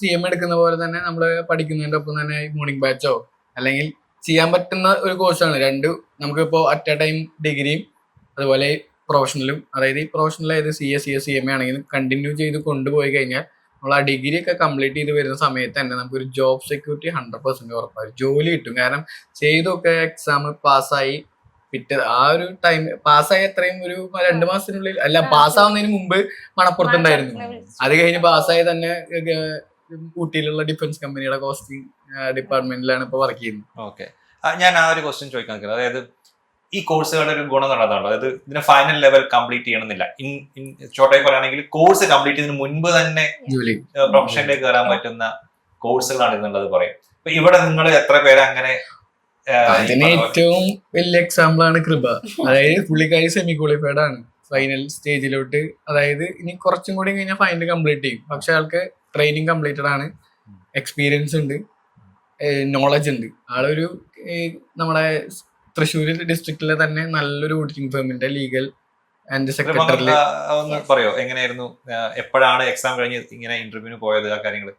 [SPEAKER 2] CMA എടുക്കുന്ന പോലെ തന്നെ നമ്മള് പഠിക്കുന്നതിന്റെ ഒപ്പം തന്നെ മോർണിംഗ് ബാച്ചോ അല്ലെങ്കിൽ ചെയ്യാൻ പറ്റുന്ന ഒരു കോഴ്സാണ്. നമുക്കിപ്പോൾ അറ്റ് എ ടൈം ഡിഗ്രിയും അതുപോലെ പ്രൊഫഷണലും, അതായത് ഈ പ്രൊഫഷണൽ ആയത് CMA ആണെങ്കിലും കണ്ടിന്യൂ ചെയ്ത് കൊണ്ടുപോയി കഴിഞ്ഞാൽ നമ്മൾ ആ ഡിഗ്രി ഒക്കെ കംപ്ലീറ്റ് ചെയ്ത് വരുന്ന സമയത്ത് തന്നെ നമുക്കൊരു ജോബ് സെക്യൂരിറ്റി 100% ഉറപ്പായി ജോലി കിട്ടും. കാരണം ചെയ്തൊക്കെ എക്സാം പാസ്സായി ആ ഒരു ടൈം പാസ്സായി അത്രയും ഒരു 2 മാസത്തിനുള്ളിൽ അല്ല, പാസ്സാവുന്നതിന് മുമ്പ് മണപ്പുറത്തുണ്ടായിരുന്നു. അത് കഴിഞ്ഞ് പാസ്സായി തന്നെ ഊട്ടിയിലുള്ള ഡിഫൻസ് കമ്പനിയുടെ കോസ്റ്റിംഗ് ഡിപ്പാർട്ട്മെന്റിലാണ് ഇപ്പൊ വർക്ക് ചെയ്യുന്നത്.
[SPEAKER 1] ഓക്കെ, ഞാൻ ആ ഒരു ക്വസ്റ്റ്യൻ ചോദിക്കാൻ നിൽക്കുന്നത്, അതായത് ഈ കോഴ്സുകളുടെ ഒരു ഗുണം എന്നുള്ളതാണ്, അതായത് ഇതിന് ഫൈനൽ ലെവൽ കംപ്ലീറ്റ് ചെയ്യണമെന്നില്ല. ഷോർട്ടായി പറയുകയാണെങ്കിൽ കോഴ്സ് കംപ്ലീറ്റ് ചെയ്തതിന് മുൻപ് തന്നെ പ്രൊഫഷനിലേക്ക് കയറാൻ പറ്റുന്ന കോഴ്സുകളാണ് എന്നുള്ളത് പറയും. അപ്പൊ ഇവിടെ നിങ്ങൾ എത്ര പേര് അങ്ങനെ?
[SPEAKER 2] അതിന് ഏറ്റവും വലിയ എക്സാമ്പിൾ ആണ് കൃപ. അതായത് പുള്ളിക്കാരി സെമി ക്വാളിഫൈഡ് ആണ്. ഫൈനൽ സ്റ്റേജിലോട്ട്. അതായത് ഇനി കുറച്ചും കൂടി കഴിഞ്ഞാൽ ഫൈനൽ കംപ്ലീറ്റ് ചെയ്യും. പക്ഷെ ആൾക്ക് ട്രെയിനിങ് കംപ്ലീറ്റഡ് ആണ്, എക്സ്പീരിയൻസ് ഉണ്ട്, നോളജ് ഉണ്ട്. ആളൊരു നമ്മുടെ തൃശ്ശൂർ ഡിസ്ട്രിക്റ്റിലെ തന്നെ നല്ലൊരു ഓഡിറ്റിംഗ് ഫേമിന്റെ ലീഗൽ ആൻഡ് സെക്രട്ടറി.
[SPEAKER 1] ഒന്ന് പറയോ എങ്ങനെയായിരുന്നു, എപ്പോഴാണ് എക്സാം കഴിഞ്ഞ് ഇങ്ങനെ ഇന്റർവ്യൂവിന് പോയത്, ആ കാര്യങ്ങൾ?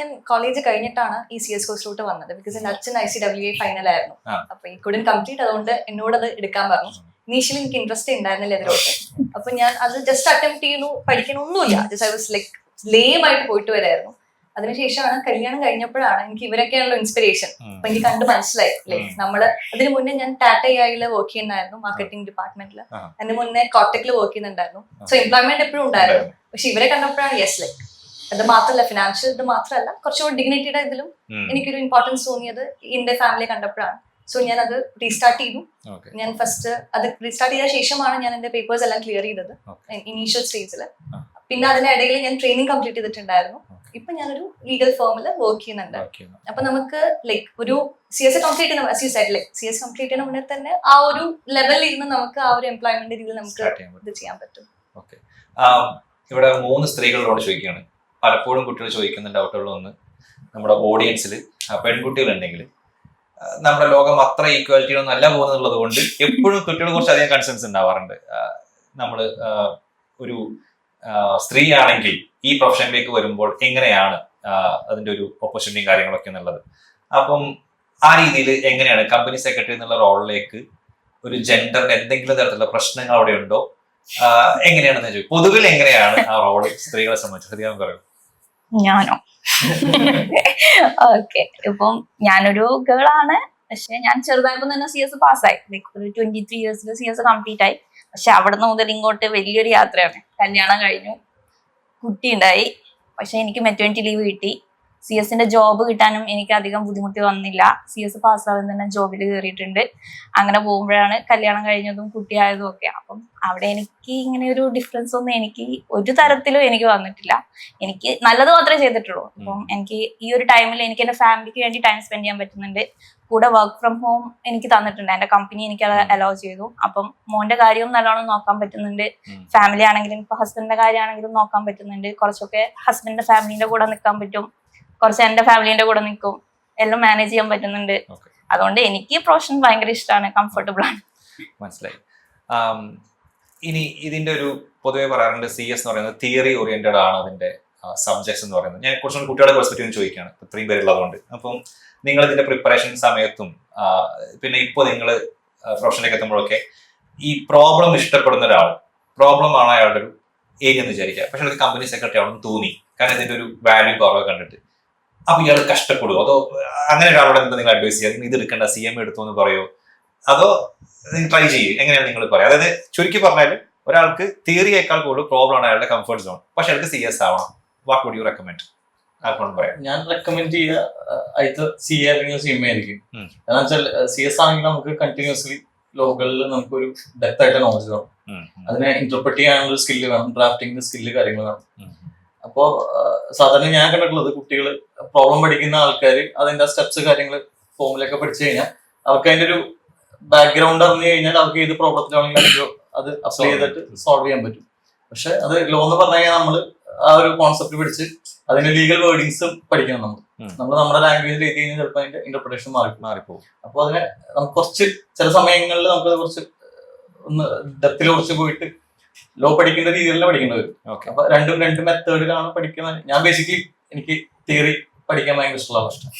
[SPEAKER 6] ഞാൻ കോളേജ് കഴിഞ്ഞിട്ടാണ് ഈ CS കോഴ്സിലോട്ട് വന്നത്. ബിക്കോസ് എന്റെ അച്ഛൻ ICWA ഫൈനൽ ആയിരുന്നു. അപ്പൊ ഈ കുഡൻ കംപ്ലീറ്റ്, അതുകൊണ്ട് എന്നോട് അത് എടുക്കാൻ പറഞ്ഞു. ഇനീഷ്യലി എനിക്ക് ഇൻട്രസ്റ്റ് ഉണ്ടായിരുന്നില്ല ഇതിലോട്ട്. അപ്പൊ ഞാൻ അത് ജസ്റ്റ് അറ്റംപ്റ്റ് ചെയ്യുന്നു, പഠിക്കണമൊന്നുമില്ല, ജസ്റ്റ് ഐ വാസ് ലൈക്ക് ലേം ആയിട്ട് പോയിട്ട് വരായിരുന്നു. അതിനുശേഷമാണ് കല്യാണം കഴിഞ്ഞപ്പോഴാണ് എനിക്ക് ഇവരൊക്കെയാണല്ലോ ഇൻസ്പിറേഷൻ. അപ്പൊ എനിക്ക് കണ്ട് മനസ്സിലായി ലൈക്ക് നമ്മള് അതിന് മുന്നേ ഞാൻ ടാറ്റയില് വർക്ക് ചെയ്യുന്നായിരുന്നു, മാർക്കറ്റിംഗ് ഡിപ്പാർട്ട്മെന്റിൽ. അതിന് മുന്നേ കോട്ടക്കിൽ വർക്ക് ചെയ്യുന്നുണ്ടായിരുന്നു. സോ എംപ്ലോയ്മെന്റ് എപ്പോഴും ഉണ്ടായിരുന്നു. പക്ഷെ ഇവരെ കണ്ടപ്പോഴാണ് യെസ് ലൈക്ക് അത് മാത്രമല്ല, ഫിനാൻഷ്യൽ ഇത് മാത്രമല്ല, കുറച്ചുകൂടി ഡിഗ്നിറ്റിയുടെ ഇതിലും എനിക്കൊരു ഇമ്പോർട്ടൻസ് തോന്നിയത് എന്റെ ഫാമിലിയെ കണ്ടപ്പോഴാണ്. സോ ഞാൻ അത് റീസ്റ്റാർട്ട് ചെയ്തു. ഞാൻ ഫസ്റ്റ് അത് റീസ്റ്റാർട്ട് ചെയ്ത ശേഷമാണ് ഞാൻ എന്റെ പേപ്പേഴ്സ് എല്ലാം ക്ലിയർ ചെയ്തത് ഇനീഷ്യൽ സ്റ്റേജില്. പിന്നെ അതിനിടയിൽ ഞാൻ ട്രെയിനിങ് കംപ്ലീറ്റ് ചെയ്തിട്ടുണ്ടായിരുന്നു. ഇപ്പൊ ഞാനൊരു ലീഗൽ ഫേമിൽ വർക്ക് ചെയ്യുന്നുണ്ട്. അപ്പൊ നമുക്ക് ലൈക്ക് ഒരു CS കംപ്ലീറ്റ് ചെയ്യുന്ന CS കംപ്ലീറ്റ് ചെയ്യുന്ന മുന്നേ തന്നെ ആ ഒരു ലെവലിൽ ഇരുന്ന് നമുക്ക് ആ ഒരു എംപ്ലോയ്മെന്റ് രീതിയിൽ നമുക്ക് ഇത് ചെയ്യാൻ പറ്റും.
[SPEAKER 1] ഇവിടെ 3 സ്ത്രീകളോട് ചോദിക്കുകയാണ്. പലപ്പോഴും കുട്ടികൾ ചോദിക്കുന്ന ഡൗട്ടുകളൊന്ന്, നമ്മുടെ ഓഡിയൻസിൽ പെൺകുട്ടികളുണ്ടെങ്കിൽ നമ്മുടെ ലോകം അത്ര ഈക്വാലിറ്റിയൊന്നും അല്ല പോകുന്നുള്ളത് കൊണ്ട് എപ്പോഴും കുട്ടികൾ കുറച്ചധികം കൺസേൺസ് ഉണ്ടാവാറുണ്ട്. നമ്മൾ ഒരു സ്ത്രീ ആണെങ്കിൽ ഈ പ്രൊഫഷനിലേക്ക് വരുമ്പോൾ എങ്ങനെയാണ് അതിന്റെ ഒരു ഓപ്പർച്യൂണിറ്റിയും കാര്യങ്ങളൊക്കെ എന്നുള്ളത്. അപ്പം ആ രീതിയിൽ എങ്ങനെയാണ് കമ്പനി സെക്രട്ടറി എന്നുള്ള റോളിലേക്ക് ഒരു ജെൻഡറിന് എന്തെങ്കിലും തരത്തിലുള്ള പ്രശ്നങ്ങൾ അവിടെ ഉണ്ടോ, എങ്ങനെയാണെന്ന് ചോദിക്കും. പൊതുവിൽ എങ്ങനെയാണ് ആ റോള് സ്ത്രീകളെ സംബന്ധിച്ച് ഹൃദയം പറയും?
[SPEAKER 7] ഞാനോ? ഓക്കെ, ഇപ്പം ഞാനൊരു ഗേൾ ആണ്. പക്ഷെ ഞാൻ ചെറുതായപ്പോൾ തന്നെ CS പാസ്സായി. ലൈക്ക് ഒരു 23 ഇയേഴ്സിൽ CS കംപ്ലീറ്റ് ആയി. പക്ഷെ അവിടെ നിന്ന് മുതൽ ഇങ്ങോട്ട് വലിയൊരു യാത്രയാണ്. കല്യാണം കഴിഞ്ഞു, കുട്ടി ഉണ്ടായി. പക്ഷെ എനിക്ക് മെറ്റേണിറ്റി ലീവ് കിട്ടി. CS ജോബ് കിട്ടാനും എനിക്ക് അധികം ബുദ്ധിമുട്ട് വന്നില്ല. CS പാസ്സാവാൻ തന്നെ ജോബിൽ കയറിയിട്ടുണ്ട്. അങ്ങനെ പോകുമ്പോഴാണ് കല്യാണം കഴിഞ്ഞതും കുട്ടിയായതും ഒക്കെ. അപ്പം അവിടെ എനിക്ക് ഇങ്ങനെ ഒരു ഡിഫറൻസ് ഒന്നും എനിക്ക് ഒരു തരത്തിലും എനിക്ക് വന്നിട്ടില്ല. എനിക്ക് നല്ലത് മാത്രമേ ചെയ്തിട്ടുള്ളൂ. അപ്പം എനിക്ക് ഈ ഒരു ടൈമിൽ എനിക്ക് എന്റെ ഫാമിലിക്ക് വേണ്ടി ടൈം സ്പെൻഡ് ചെയ്യാൻ പറ്റുന്നുണ്ട്. കൂടെ വർക്ക് ഫ്രം ഹോം എനിക്ക് തന്നിട്ടുണ്ട്, എന്റെ കമ്പനി എനിക്ക് അത് അലോ ചെയ്തു. അപ്പം മോന്റെ കാര്യവും നല്ലോണം നോക്കാൻ പറ്റുന്നുണ്ട്. ഫാമിലി ആണെങ്കിലും ഇപ്പൊ ഹസ്ബൻഡിന്റെ കാര്യമാണെങ്കിലും നോക്കാൻ പറ്റുന്നുണ്ട്. കുറച്ചൊക്കെ ഹസ്ബൻഡിന്റെ ഫാമിലിന്റെ കൂടെ നിൽക്കാൻ പറ്റും, കുറച്ച് എന്റെ ഫാമിലിന്റെ കൂടെ നിൽക്കും, എല്ലാം മാനേജ് ചെയ്യാൻ പറ്റുന്നുണ്ട്. അതുകൊണ്ട് എനിക്ക് പ്രൊഫഷൻ ഭയങ്കര ഇഷ്ടമാണ്, കംഫർട്ടബിൾ ആണ്.
[SPEAKER 1] മനസ്സിലായി. ഇനി ഇതിന്റെ ഒരു പൊതുവെ പറയാറുണ്ട് CS എന്ന് പറയുന്നത് തിയറി ഓറിയന്റഡ് ആണ് അതിന്റെ സബ്ജക്ട്സ് എന്ന് പറയുന്നത്. ഞാൻ കുറച്ചുകൂടി കുട്ടികളുടെ പെർസ്പെക്റ്റീവ് ചോദിക്കുകയാണ്, ഇത്രയും പേരുള്ളതുകൊണ്ട്. അപ്പം നിങ്ങൾ ഇതിന്റെ പ്രിപ്പറേഷൻ സമയത്തും പിന്നെ ഇപ്പോൾ നിങ്ങൾ പ്രൊഫഷനിലേക്ക് എത്തുമ്പോഴൊക്കെ ഈ പ്രോബ്ലം ഇഷ്ടപ്പെടുന്ന ഒരാൾ, പ്രോബ്ലം ആണ് അയാളുടെ ഒരു ഏരിയ എന്ന് വിചാരിക്കുക. പക്ഷെ അത് കമ്പനി സെക്രട്ടറി ആണെന്ന് തോന്നി, കാരണം ഇതിന്റെ ഒരു വാല്യൂ കുറവ് കണ്ടിട്ട്. അപ്പൊ ഇയാൾ കഷ്ടപ്പെടുമോ? അതോ അങ്ങനെ ഒരാളോട് എന്താ നിങ്ങൾ അഡ്വൈസ് ചെയ്യുക? നിങ്ങൾ ഇത് എടുക്കേണ്ട, CM എടുത്തു എന്ന് പറയോ, അതോ നിങ്ങൾ ട്രൈ ചെയ്യും? എങ്ങനെയാണ് നിങ്ങൾ പറയുക? അതായത് ചുരുക്കി പറഞ്ഞാൽ ഒരാൾക്ക് തിയറിയേക്കാൾ കൂടുതൽ പ്രോബ്ലം ആണ് അയാളുടെ കംഫർട്ട് സോൺ, പക്ഷെ അയാൾക്ക് CS ആവണം. What would you recommend?
[SPEAKER 4] ഞാൻ റെക്കമെൻഡ് ചെയ്യുക ആയിട്ട് CA അല്ലെങ്കിൽ CMA ആയിരിക്കും. കാരണം വെച്ചാൽ CS ആണെങ്കിൽ നമുക്ക് കണ്ടിന്യൂസ്ലി ലോകളിൽ നമുക്കൊരു ഡെപ്ത് ആയിട്ട് നോളജ് വേണം. അതിനെ ഇന്റർപ്രറ്റ് ചെയ്യാനുള്ള സ്കില്ല് വേണം, ഡ്രാഫ്റ്റിംഗ് സ്കില്ല് കാര്യങ്ങൾ വേണം. അപ്പോ സാധാരണ ഞാൻ കണ്ടിട്ടുള്ളത് കുട്ടികൾ പ്രോബ്ലം പഠിക്കുന്ന ആൾക്കാർ അതിന്റെ സ്റ്റെപ്സ് കാര്യങ്ങൾ ഫോമിലൊക്കെ പഠിച്ചു കഴിഞ്ഞാൽ അവർക്ക് അതിന്റെ ഒരു ബാക്ക്ഗ്രൗണ്ട് അറിഞ്ഞു കഴിഞ്ഞാൽ അവർക്ക് ഏത് പ്രോബ്ലത്തിലാണെങ്കിലും അത് അപ്ലൈ ചെയ്തിട്ട് സോൾവ് ചെയ്യാൻ പറ്റും. പക്ഷെ അത് ലോ എന്ന് പറഞ്ഞു കഴിഞ്ഞാൽ നമ്മൾ ആ ഒരു കോൺസെപ്റ്റ് പിടിച്ച് അതിന്റെ ലീഗൽ വേർഡിങ്സ് പഠിക്കണം. നമ്മൾ നമ്മുടെ ലാംഗ്വേജിൽ എഴുതി കഴിഞ്ഞാൽ ചിലപ്പോൾ അതിന്റെ ഇന്റർപ്രിട്ടേഷൻ മാറിപ്പോകും. അപ്പോൾ അതിനെ നമുക്ക് കുറച്ച് ചില സമയങ്ങളിൽ നമുക്ക് കുറച്ച് ഒന്ന് ഡെപ്തിൽ കുറച്ച് പോയിട്ട് ലോ പഠിക്കുന്ന രീതിയിലാണ് പഠിക്കേണ്ടി വരും. അപ്പൊ രണ്ട് മെത്തേഡിലാണ് പഠിക്കുന്നത്. ഞാൻ ബേസിക്കലി എനിക്ക് തിയറി പഠിക്കാൻ ഭയങ്കര ഇഷ്ടമുള്ള പ്രശ്നം.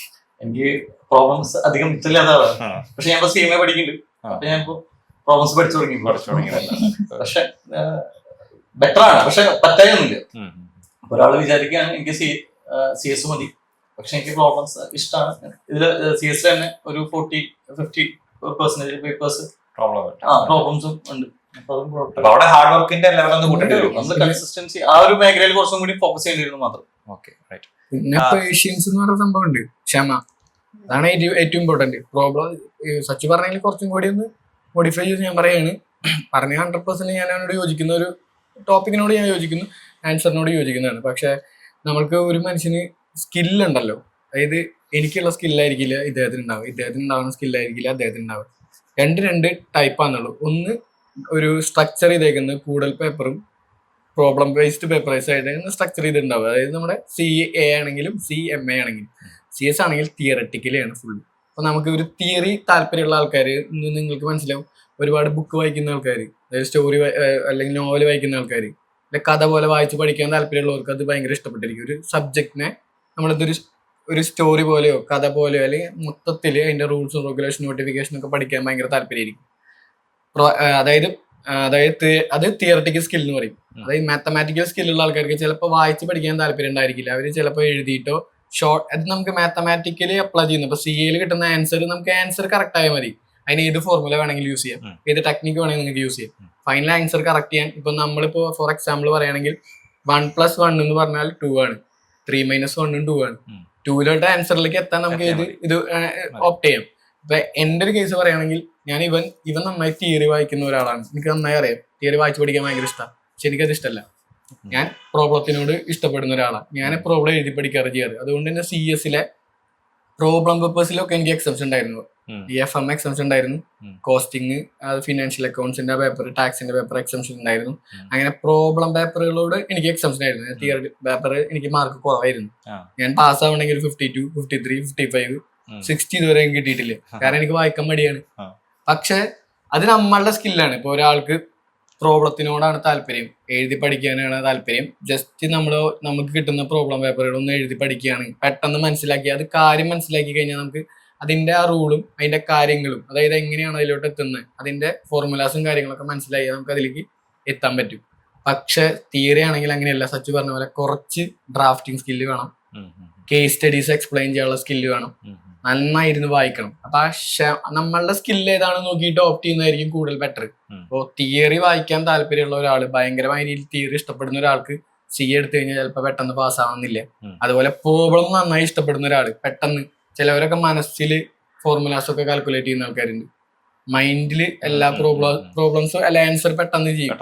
[SPEAKER 4] എനിക്ക് പ്രോബ്ലംസ് അധികം ഇല്ലാതാണ്. പക്ഷെ ഞാൻ CMA പഠിക്കുന്നുണ്ട്. അപ്പൊ ഞാൻ ഇപ്പൊ പ്രോബ്ലംസ് പഠിച്ചു തുടങ്ങി. പക്ഷെ ബെറ്റർ ആണ്, പക്ഷെ പറ്റായൊന്നുമില്ല. ഒരാൾ വിചാരിക്കുകയാണ് എനിക്ക് CS മതി, പക്ഷെ എനിക്ക് പ്രോബ്ലംസ് ഇഷ്ടമാണ്. ഇതില് CS തന്നെ ഒരു 40-50% പേപ്പേഴ്സ് പ്രോബ്ലംസും ഉണ്ട്.
[SPEAKER 1] ഹാർഡ് വർക്കിന്റെ ലെവൽ ഒന്ന് കൂട്ടേണ്ടി വരും.
[SPEAKER 4] നമ്മൾ കൺസിസ്റ്റൻസി ആ ഒരു മേഖലയിൽ കുറച്ചും കൂടി ഫോക്കസ് ചെയ്യേണ്ടി വരുന്നു മാത്രം.
[SPEAKER 2] പിന്നെ പേഷ്യൻസ് എന്ന് പറയുന്ന സംഭവം ഉണ്ട്, ക്ഷമ. അതാണ് ഏറ്റവും ഇമ്പോർട്ടന്റ്. പ്രോബ്ലം സച്ച് പറഞ്ഞെങ്കിൽ കുറച്ചും കൂടി ഒന്ന് മോഡിഫൈ ചെയ്ത് ഞാൻ പറയാണ്. പറഞ്ഞ 100% ഞാൻ അവനോട് യോജിക്കുന്ന ഒരു ടോപ്പിക്കിനോട് ഞാൻ യോജിക്കുന്നു, ആൻസറിനോട് യോജിക്കുന്നതാണ്. പക്ഷെ നമ്മൾക്ക് ഒരു മനുഷ്യന് സ്കില്ലുണ്ടല്ലോ, അതായത് എനിക്കുള്ള സ്കില്ലായിരിക്കില്ല ഇദ്ദേഹത്തിന് ഉണ്ടാവുക, ഇദ്ദേഹത്തിന് ഉണ്ടാവുന്ന സ്കില്ലായിരിക്കില്ല അദ്ദേഹത്തിന് ഉണ്ടാവുക. രണ്ട് ടൈപ്പാണെന്നുള്ളൂ. ഒന്ന് ഒരു സ്ട്രക്ചർ ചെയ്തേക്കുന്നത് കൂടുതൽ പേപ്പറും പ്രോബ്ലം ബേസ്ഡ് പേപ്പറൈസ് ആയിട്ട് സ്ട്രക്ചർ ചെയ്തിട്ടുണ്ടാവുക. അതായത് നമ്മുടെ CA ആണെങ്കിലും CMA ആണെങ്കിലും CS ആണെങ്കിൽ തിയററ്റിക്കലി ആണ് ഫുള്ള്. അപ്പൊ നമുക്ക് ഒരു തിയറി താല്പര്യമുള്ള ആൾക്കാർ നിങ്ങൾക്ക് മനസ്സിലാവും, ഒരുപാട് ബുക്ക് വായിക്കുന്ന ആൾക്കാർ, അതായത് സ്റ്റോറി അല്ലെങ്കിൽ നോവൽ വായിക്കുന്ന ആൾക്കാർ, അല്ലെ കഥ പോലെ വായിച്ച് പഠിക്കാൻ താല്പര്യമുള്ളവർക്ക് അത് ഭയങ്കര ഇഷ്ടപ്പെട്ടിരിക്കും. ഒരു സബ്ജക്റ്റിനെ ഒരു സ്റ്റോറി പോലെയോ കഥ പോലെയോ അല്ലെങ്കിൽ മൊത്തത്തിൽ അതിന്റെ റൂൾസും റെഗുലേഷൻ നോട്ടിഫിക്കേഷനും ഒക്കെ പഠിക്കാൻ ഭയങ്കര താല്പര്യമായിരിക്കും. അത് തിയററ്റിക്കൽ സ്കിൽ എന്ന് പറയും. അതായത് മാത്തമാറ്റിക്കൽ സ്കില്ലുള്ള ആൾക്കാർക്ക് ചിലപ്പോൾ വായിച്ച് പഠിക്കാൻ താല്പര്യം ഉണ്ടായിരിക്കില്ല. അവർ ചിലപ്പോൾ എഴുതിയിട്ടോ അത് നമുക്ക് മാത്തമാറ്റിക്കലി അപ്ലൈ ചെയ്യുന്നു. ഇപ്പൊ CA കിട്ടുന്ന ആൻസർ നമുക്ക് ആൻസർ കറക്റ്റ് ആയാൽ മതി. അതിന് ഏത് ഫോർമുല വേണമെങ്കിലും യൂസ് ചെയ്യാം, ഏത് ടെക്നിക്ക് വേണമെങ്കിൽ നിങ്ങൾക്ക് യൂസ് ചെയ്യാം. ഫൈനൽ ആൻസർ കറക്റ്റ് ചെയ്യാൻ ഇപ്പൊ നമ്മളിപ്പോ ഫോർ എക്സാമ്പിൾ പറയുകയാണെങ്കിൽ 1+1 എന്ന് പറഞ്ഞാൽ 2 ആണ്, 3 - 1 2 ആണ്. 2 ആൻസറിലേക്ക് എത്താൻ നമുക്ക് ഇത് ഓപ്റ്റ് ചെയ്യാം. ഇപ്പൊ എന്റെ ഒരു കേസ് പറയുകയാണെങ്കിൽ ഞാൻ ഇവൻ നന്നായി തിയറി വായിക്കുന്ന ഒരാളാണ്. എനിക്ക് നന്നായി അറിയാം തിയറി വായിച്ച് പഠിക്കാൻ ഭയങ്കര ഇഷ്ടമാണ്. പക്ഷെ എനിക്കത് ഇഷ്ടമല്ല. ഞാൻ പ്രോബ്ലത്തിനോട് ഇഷ്ടപ്പെടുന്ന ഒരാളാണ്. ഞാൻ പ്രോബ്ലം എഴുതി പഠിക്കാറ് ചെയ്യാറ്. അതുകൊണ്ട് തന്നെ CS പ്രോബ്ലം പേപ്പേഴ്സിലൊക്കെ എനിക്ക് എക്സംഷൻ ഉണ്ടായിരുന്നു. FM എക്സംഷൻ ഉണ്ടായിരുന്നു, കോസ്റ്റിംഗ്, ഫിനാൻഷ്യൽ അക്കൗണ്ട്സിന്റെ പേപ്പർ, ടാക്സിന്റെ പേപ്പർ എക്സംഷൻ ഉണ്ടായിരുന്നു. അങ്ങനെ പ്രോബ്ലം പേപ്പറുകളോട് എനിക്ക് എക്സംഷൻ ആയിരുന്നു. തിയറി പേപ്പർ എനിക്ക് മാർക്ക് കുറവായിരുന്നു. ഞാൻ പാസ് ആവണമെങ്കിൽ 52, 53, 55, 60 ഇതുവരെ എനിക്ക് കിട്ടിയിട്ടില്ല. കാരണം എനിക്ക് വായിക്കാൻ മടിയാണ്. പക്ഷെ അത് നമ്മളുടെ സ്കില്ലാണ്. ഇപ്പൊ ഒരാൾക്ക് പ്രോബ്ലത്തിനോടാണ് താല്പര്യം, എഴുതി പഠിക്കാനാണ് താല്പര്യം, ജസ്റ്റ് നമുക്ക് കിട്ടുന്ന പ്രോബ്ലം പേപ്പറുകളൊന്നും എഴുതി പഠിക്കുകയാണ്, പെട്ടെന്ന് മനസ്സിലാക്കി അത് കാര്യം മനസ്സിലാക്കി കഴിഞ്ഞാൽ നമുക്ക് അതിന്റെ ആ റൂളും അതിന്റെ കാര്യങ്ങളും, അതായത് എങ്ങനെയാണ് അതിലോട്ട് എത്തുന്നത്, അതിന്റെ ഫോർമുലാസും കാര്യങ്ങളൊക്കെ മനസ്സിലാക്കി നമുക്ക് അതിലേക്ക് എത്താൻ പറ്റും. പക്ഷെ തിയറി ആണെങ്കിൽ അങ്ങനെയല്ല. സച്ചു പറഞ്ഞ പോലെ കുറച്ച് ഡ്രാഫ്റ്റിംഗ് സ്കില്ല് വേണം, കേസ് സ്റ്റഡീസ് എക്സ്പ്ലെയിൻ ചെയ്യാനുള്ള സ്കില്ല് വേണം, നന്നായിരുന്നു വായിക്കണം. അപ്പൊ നമ്മളുടെ സ്കില്ല് ഏതാണെന്ന് നോക്കിയിട്ട് ഓപ്റ്റ് ചെയ്യുന്നതായിരിക്കും കൂടുതൽ ബെറ്റർ. ഇപ്പോ തിയറി വായിക്കാൻ താല്പര്യമുള്ള ഒരാൾ, ഭയങ്കരമായി തിയറി ഇഷ്ടപ്പെടുന്ന ഒരാൾക്ക് CA എടുത്തു കഴിഞ്ഞാൽ ചിലപ്പോൾ പെട്ടെന്ന് പാസ്സാവുന്നില്ല. അതുപോലെ പ്രോബ്ലം നന്നായി ഇഷ്ടപ്പെടുന്ന ഒരാൾ പെട്ടെന്ന്, ചിലവരൊക്കെ മനസ്സിൽ ഫോർമുലാസ് ഒക്കെ കാൽക്കുലേറ്റ് ചെയ്യുന്ന ആൾക്കാരുണ്ട്, മൈൻഡിൽ എല്ലാ പ്രോബ്ലംസും അല്ല ആൻസർ പെട്ടെന്ന് ചെയ്യും.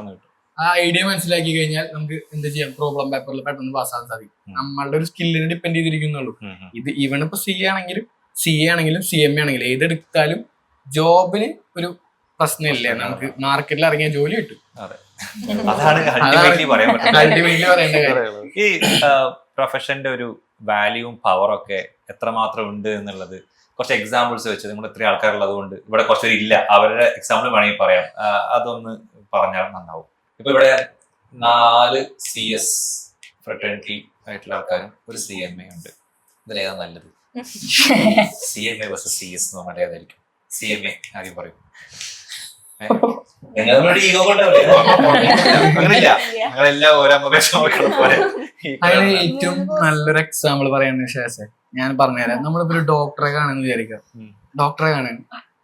[SPEAKER 2] ആ ഐഡിയ മനസ്സിലാക്കി കഴിഞ്ഞാൽ നമുക്ക് എന്ത് ചെയ്യാം, പ്രോബ്ലം പേപ്പറിൽ പെട്ടെന്ന് പാസ്സാകാൻ സാധിക്കും. നമ്മളുടെ ഒരു സ്കില്ലിനെ ഡിപ്പെൻഡ് ചെയ്തിരിക്കുന്നുള്ളൂ. ഇത് ഇവണിപ്പോ CA ആണെങ്കിലും CMA ആണെങ്കിലും ഏതെടുത്താലും ജോബിന് ഒരു പ്രശ്നമില്ല. നമുക്ക് മാർക്കറ്റിൽ ഇറങ്ങിയ ജോലി കിട്ടും.
[SPEAKER 1] അതാണ് അൾട്ടിമേറ്റ്ലി
[SPEAKER 2] പറയേണ്ട കാര്യം.
[SPEAKER 1] ഈ പ്രൊഫഷന്റെ ഒരു വാല്യൂവും പവറും ഒക്കെ എത്രമാത്രം ഉണ്ട് എന്നുള്ളത് കുറച്ച് എക്സാമ്പിൾസ് വെച്ച്, നിങ്ങൾ ഇത്രയും ആൾക്കാരുള്ളത് കൊണ്ട് ഇവിടെ കുറച്ചൊരു ഇല്ല, അവരുടെ എക്സാമ്പിൾ വേണമെങ്കിൽ പറയാം. അതൊന്ന് പറഞ്ഞാൽ നന്നാവും. ഇപ്പൊ ഇവിടെ 4 CS ഫ്രട്ടേണിറ്റി ആയിട്ടുള്ള ആൾക്കാരും ഒരു CMA ഉണ്ട്. ഇതിലേതാ നല്ലത്? CMA വേഴ്സസ് CS എന്ന് പറഞ്ഞാൽ ഏതായിരിക്കും? CMA ആദ്യം പറയും.
[SPEAKER 2] അതിന് ഏറ്റവും നല്ലൊരു എക്സാമ്പിൾ പറയാന്ന് ശേഷം ഞാൻ പറഞ്ഞുതരാം. നമ്മളിപ്പോ ഒരു ഡോക്ടറെ കാണുന്നു വിചാരിക്കാം. ഡോക്ടറെ കാണാൻ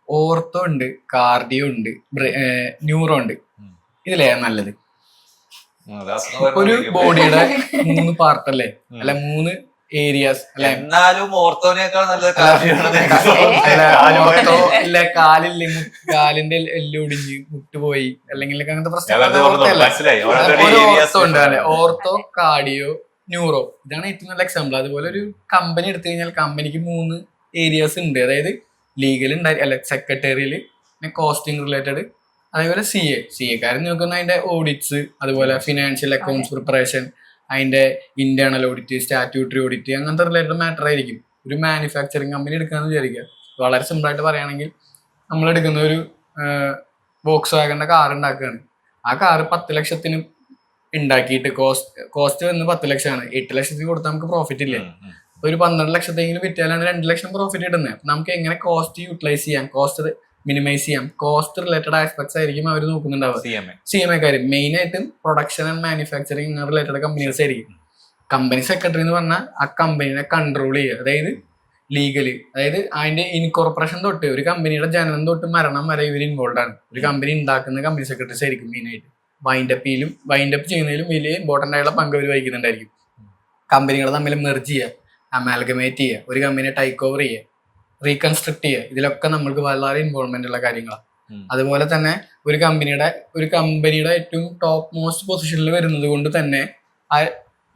[SPEAKER 2] ഓർത്തോ ഉണ്ട്, കാർഡിയോ ഉണ്ട്, ന്യൂറോ ഉണ്ട്. ഇതിലേതാ നല്ലത്? ഒരു ബോഡിയുടെ 3 പാർട്ടല്ലേ, അല്ല 3 ഏരിയാസ് അല്ലെ?
[SPEAKER 1] എന്നാലും ഓർത്തോനേക്കാൾ നല്ലത്
[SPEAKER 2] ഓർത്തോ ഇല്ല, കാലിന്റെ എല്ലൊടിഞ്ഞ് മുട്ടുപോയി അല്ലെങ്കിൽ അങ്ങനത്തെ പ്രശ്നം. ഓർത്തോ ഉണ്ട് അല്ലെ, ഓർത്തോ, കാർഡിയോ, ന്യൂറോ. ഇതാണ് ഏറ്റവും നല്ല എക്സാമ്പിൾ. അതുപോലെ ഒരു കമ്പനി എടുത്തു കഴിഞ്ഞാൽ കമ്പനിക്ക് 3 ഏരിയാസ് ഉണ്ട്. അതായത് ലീഗൽ ഉണ്ടായി, അല്ല സെക്രട്ടറിയൽ, പിന്നെ കോസ്റ്റിംഗ് റിലേറ്റഡ്, അതേപോലെ CA കാരൻ നോക്കുന്ന അതിന്റെ ഓഡിറ്റ്സ്, അതുപോലെ ഫിനാൻഷ്യൽ അക്കൗണ്ട്സ് പ്രിപ്പറേഷൻ, അതിന്റെ ഇന്റേണൽ ഓഡിറ്റ്, സ്റ്റാറ്റ്യൂട്ടറി ഓഡിറ്റ്, അങ്ങനത്തെ റിലേറ്റഡ് മാറ്റർ ആയിരിക്കും. ഒരു മാനുഫാക്ചറിങ് കമ്പനി എടുക്കാന്ന് വിചാരിക്കുക. വളരെ സിമ്പിൾ ആയിട്ട് പറയുകയാണെങ്കിൽ നമ്മൾ എടുക്കുന്ന ഒരു വോക്സ് വാഗന്റെ കാർ ഉണ്ടാക്കുകയാണ്. ആ കാറ് 10 ലക്ഷത്തിന് ഉണ്ടാക്കിയിട്ട് കോസ്റ്റ് വന്ന് 10 ലക്ഷമാണ്. 8 ലക്ഷത്തിന് കൊടുത്താൽ നമുക്ക് പ്രോഫിറ്റ് ഇല്ല. ഒരു 12 ലക്ഷത്തെങ്കിലും വിറ്റാലാണ് 2 ലക്ഷം പ്രോഫിറ്റ് കിട്ടുന്നത്. നമുക്ക് എങ്ങനെ കോസ്റ്റ് യൂട്ടിലൈസ് ചെയ്യാം, കോസ്റ്റ് മിനിമൈസ് ചെയ്യാം, കോസ്റ്റ് റിലേറ്റഡ് ആസ്പെക്ട്സ് ആയിരിക്കും അവർ നോക്കുന്നുണ്ടാവുക. CMA കാര്യം മെയിൻ ആയിട്ടും production and manufacturing related companies ആയിരിക്കും. കമ്പനി സെക്രട്ടറി എന്ന് പറഞ്ഞാൽ ആ കമ്പനിനെ കൺട്രോൾ ചെയ്യുക, അതായത് ലീഗല്, അതായത് അതിന്റെ ഇൻകോർപ്പറേഷൻ തൊട്ട് ഒരു കമ്പനിയുടെ ജനനം തൊട്ട് മരണം വരെ ഇവർ ഇൻവോൾവ് ആണ്. ഒരു കമ്പനി ഉണ്ടാക്കുന്ന കമ്പനി സെക്രട്ടറീസ് ആയിരിക്കും മെയിൻ ആയിട്ട്. വൈൻഡപ്പ് ചെയ്യുന്നതിലും വലിയ ഇമ്പോർട്ടന്റ് ആയിട്ടുള്ള പങ്ക് അവർ വഹിക്കുന്നുണ്ടായിരിക്കും. കമ്പനികൾ തമ്മിൽ മെർജ് ചെയ്യുക, അമാൽഗമേറ്റ് ചെയ്യുക, ഒരു കമ്പനിയെ ടേക്ക് ഓവർ ചെയ്യുക, റീകൺസ്ട്രക്ട് ചെയ്യുക, ഇതിലൊക്കെ നമ്മൾക്ക് വളരെ ഇൻവോൾവ്മെന്റ് ഉള്ള കാര്യങ്ങളാണ്. അതുപോലെ തന്നെ ഒരു കമ്പനിയുടെ ഏറ്റവും ടോപ്പ് മോസ്റ്റ് പൊസിഷനിൽ വരുന്നത് കൊണ്ട് തന്നെ ആ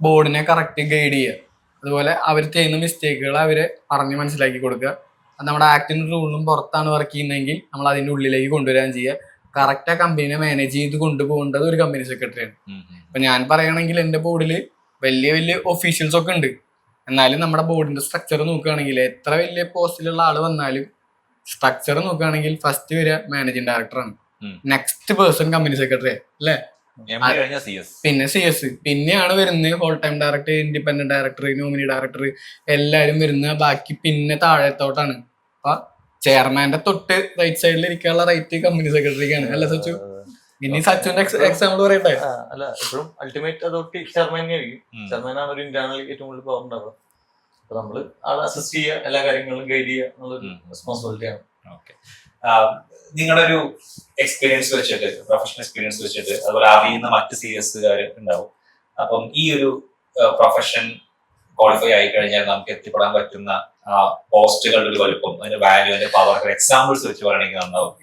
[SPEAKER 2] ബോർഡിനെ കറക്റ്റ് ഗൈഡ് ചെയ്യുക. അതുപോലെ അവർ ചെയ്യുന്ന മിസ്റ്റേക്കുകൾ അവരെ പറഞ്ഞ് മനസ്സിലാക്കി കൊടുക്കുക. അത് നമ്മുടെ ആക്ടിനും റൂളിനും പുറത്താണ് വർക്ക് ചെയ്യുന്നതെങ്കിൽ നമ്മൾ അതിൻ്റെ ഉള്ളിലേക്ക് കൊണ്ടുവരാൻ ചെയ്യുക. കറക്റ്റ് ആ കമ്പനിനെ മാനേജ് ചെയ്ത് കൊണ്ടുപോകേണ്ടത് ഒരു കമ്പനി സെക്രട്ടറിയാണ്. ഇപ്പൊ ഞാൻ പറയുകയാണെങ്കിൽ എന്റെ ബോർഡിൽ വലിയ വലിയ ഒഫീഷ്യൽസ് ഒക്കെ ഉണ്ട്. എന്നാലും നമ്മുടെ ബോർഡിന്റെ സ്ട്രക്ചർ നോക്കുകയാണെങ്കിൽ എത്ര വലിയ പോസ്റ്റിലുള്ള ആള് വന്നാലും സ്ട്രക്ചർ നോക്കുകയാണെങ്കിൽ ഫസ്റ്റ് വരിക മാനേജിംഗ് ഡയറക്ടറാണ്, നെക്സ്റ്റ് പേഴ്സൺ കമ്പനി സെക്രട്ടറി അല്ലേ, പിന്നെ CS, പിന്നെയാണ് വരുന്നത് whole time director, independent director, nominee director, എല്ലാരും വരുന്ന ബാക്കി പിന്നെ താഴത്തോട്ടാണ്. അപ്പൊ ചെയർമാന്റെ തൊട്ട് റൈറ്റ് സൈഡിൽ ഇരിക്കാനുള്ള റൈറ്റ് കമ്പനി സെക്രട്ടറിക്കാണ് അല്ല സച്ചു? ഇനി സച്ചുവിന്റെ എക്സാമ്പിൾ പറയട്ടെ.
[SPEAKER 4] അല്ല എപ്പോഴും അൾട്ടിമേറ്റ് അതോറിറ്റി ചെയർമാൻ ആയിരിക്കും. ചെയർമാനാണ് ഒരു ഇന്റേണലി ഏറ്റവും കൂടുതൽ പവർ ഉണ്ടാവുക. അപ്പൊ നമ്മള് ആളെ അസിസ്റ്റ് ചെയ്യുക, എല്ലാ കാര്യങ്ങളും ഗൈഡ് ചെയ്യുക എന്നുള്ളൊരു റെസ്പോൺസിബിലിറ്റി ആണ്.
[SPEAKER 1] നിങ്ങളുടെ ഒരു എക്സ്പീരിയൻസ് വെച്ചിട്ട്, പ്രൊഫഷണൽ എക്സ്പീരിയൻസ് വെച്ചിട്ട്, അതുപോലെ അറിയുന്ന മറ്റ് CS ഉണ്ടാവും. അപ്പം ഈ ഒരു പ്രൊഫഷൻ ക്വാളിഫൈ ആയി കഴിഞ്ഞാൽ നമുക്ക് എത്തിപ്പെടാൻ പറ്റുന്ന പോസ്റ്റുകളുടെ ഒരു വലുപ്പം, അതിന്റെ വാല്യൂ, അതിന്റെ പവർ, എക്സാമ്പിൾസ് വെച്ച് പറയണമെങ്കിൽ നന്നാവും.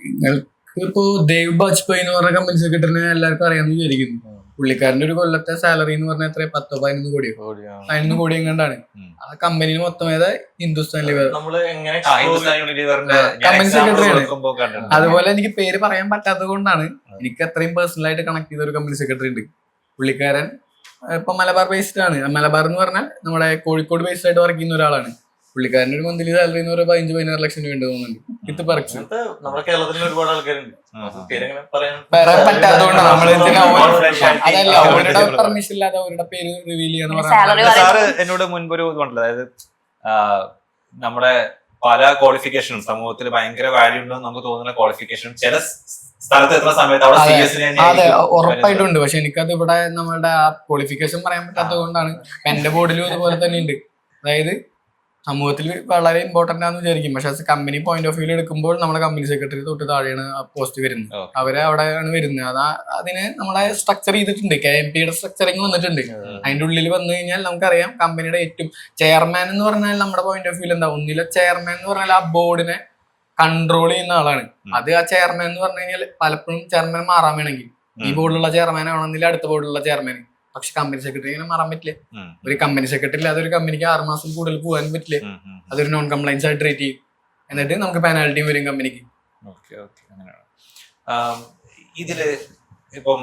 [SPEAKER 2] ഇപ്പോ ദേവ് ബാജ്പേയി എന്ന് പറഞ്ഞ കമ്പനി സെക്രട്ടറിനെ എല്ലാവർക്കും അറിയാമെന്ന് വിചാരിക്കുന്നു. പുള്ളിക്കാരന്റെ ഒരു കൊല്ലത്തെ സാലറി എന്ന് പറഞ്ഞാൽ എത്ര, 10-11 കോടിയോ 11 കോടി എങ്ങാണ്ടാണ്. ആ കമ്പനി മൊത്തം ഏതാ ഹിന്ദുസ്ഥാൻ ലിവർ കമ്പനി സെക്രട്ടറിയാണ്. അതുപോലെ എനിക്ക് പേര് പറയാൻ പറ്റാത്തത് കൊണ്ടാണ് എനിക്ക് അത്രയും പേഴ്സണൽ ആയിട്ട് കണക്ട് ചെയ്ത ഒരു കമ്പനി സെക്രട്ടറി ഉണ്ട്. പുള്ളിക്കാരൻ ഇപ്പൊ മലബാർ ബേസ്ഡ് ആണ്. മലബാർ എന്ന് പറഞ്ഞാൽ നമ്മുടെ കോഴിക്കോട് ബേസ്ഡ് ആയിട്ട് വർക്ക് ചെയ്യുന്ന ഒരാളാണ്. പുള്ളിക്കാരന്റെ ഒരു മന്ത്ലി സാലറി എന്ന് പറയുമ്പോൾ 15-16 ലക്ഷം രൂപ ഉണ്ട് തോന്നുന്നുണ്ട്. വിത്ത് പെർക്സ്.
[SPEAKER 4] നമ്മുടെ കേരളത്തിൽ ഒരുപാട് ആൾക്കാരുണ്ട്.
[SPEAKER 2] പറയാൻ പറ്റാത്തതുകൊണ്ടാണ് നമ്മൾ അതല്ല അവരുടെ പെർമിഷൻ ഇല്ലാതെ അവരുടെ പേര് റിവീൽ
[SPEAKER 1] സാറ് എന്നോട് മുൻപൊരു ഇതുണ്ടല്ലോ, അതായത് നമ്മുടെ പല ക്വാളിഫിക്കേഷനും സമൂഹത്തിൽ ഭയങ്കര വാല്യൂ ഉണ്ടെന്ന് നമുക്ക് തോന്നുന്ന ക്വാളിഫിക്കേഷനും ചില സ്ഥലത്ത് എത്തുന്ന സമയത്ത്
[SPEAKER 2] അതെ ഉറപ്പായിട്ടുണ്ട്. പക്ഷെ എനിക്കത് ഇവിടെ നമ്മളുടെ ആ ക്വാളിഫിക്കേഷൻ പറയാൻ പറ്റാത്തത് കൊണ്ടാണ്. എന്റെ ബോർഡിലും ഇതുപോലെ തന്നെ ഉണ്ട്. അതായത് സമൂഹത്തിൽ വളരെ ഇമ്പോർട്ടന്റ് ആണെന്ന് വിചാരിക്കും, പക്ഷെ കമ്പനി പോയിന്റ് ഓഫ് വ്യൂ എടുക്കുമ്പോൾ നമ്മുടെ കമ്പനി സെക്രട്ടറി തൊട്ട് താഴെയാണ് ആ പോസ്റ്റ് വരുന്നത്. അവരെ അവിടെയാണ് വരുന്നത്. അതിന് നമ്മളെ സ്ട്രക്ചർ ചെയ്തിട്ടുണ്ട്. KMPയുടെ സ്ട്രക്ചറിങ് വന്നിട്ടുണ്ട്. അതിന്റെ ഉള്ളിൽ വന്നു കഴിഞ്ഞാൽ നമുക്കറിയാം കമ്പനിയുടെ ഏറ്റവും ചെയർമാൻ എന്ന് പറഞ്ഞാൽ നമ്മുടെ പോയിന്റ് ഓഫ് വ്യൂ എന്താ, ഒന്നിലെ ചെയർമാൻ എന്ന് പറഞ്ഞാൽ ആ ബോർഡിനെ കൺട്രോൾ ചെയ്യുന്ന ആളാണ്. അത് ആ ചെയർമാൻ എന്ന് പറഞ്ഞു കഴിഞ്ഞാൽ പലപ്പോഴും ചെയർമാൻ മാറാൻ വേണമെങ്കിൽ ഈ ബോർഡിലുള്ള ചെയർമാൻ ആണെന്നില്ല അടുത്ത ബോർഡിലുള്ള ചെയർമാൻ. പക്ഷെ കമ്പനി സെക്രട്ടറി ഇങ്ങനെ മാറാൻ പറ്റില്ല. ഒരു കമ്പനി സെക്രട്ടറി ഇല്ലാതെ ഒരു കമ്പനിക്ക് 6 മാസം കൂടുതൽ പോകാൻ പറ്റില്ല. അതൊരു നോൺ കംപ്ലൈൻസ് ആയിട്ട് ട്രീറ്റ് ചെയ്യും. എന്നിട്ട് നമുക്ക് പെനാൽറ്റിയും വരും കമ്പനിക്ക്.
[SPEAKER 1] ഇതില് ഇപ്പം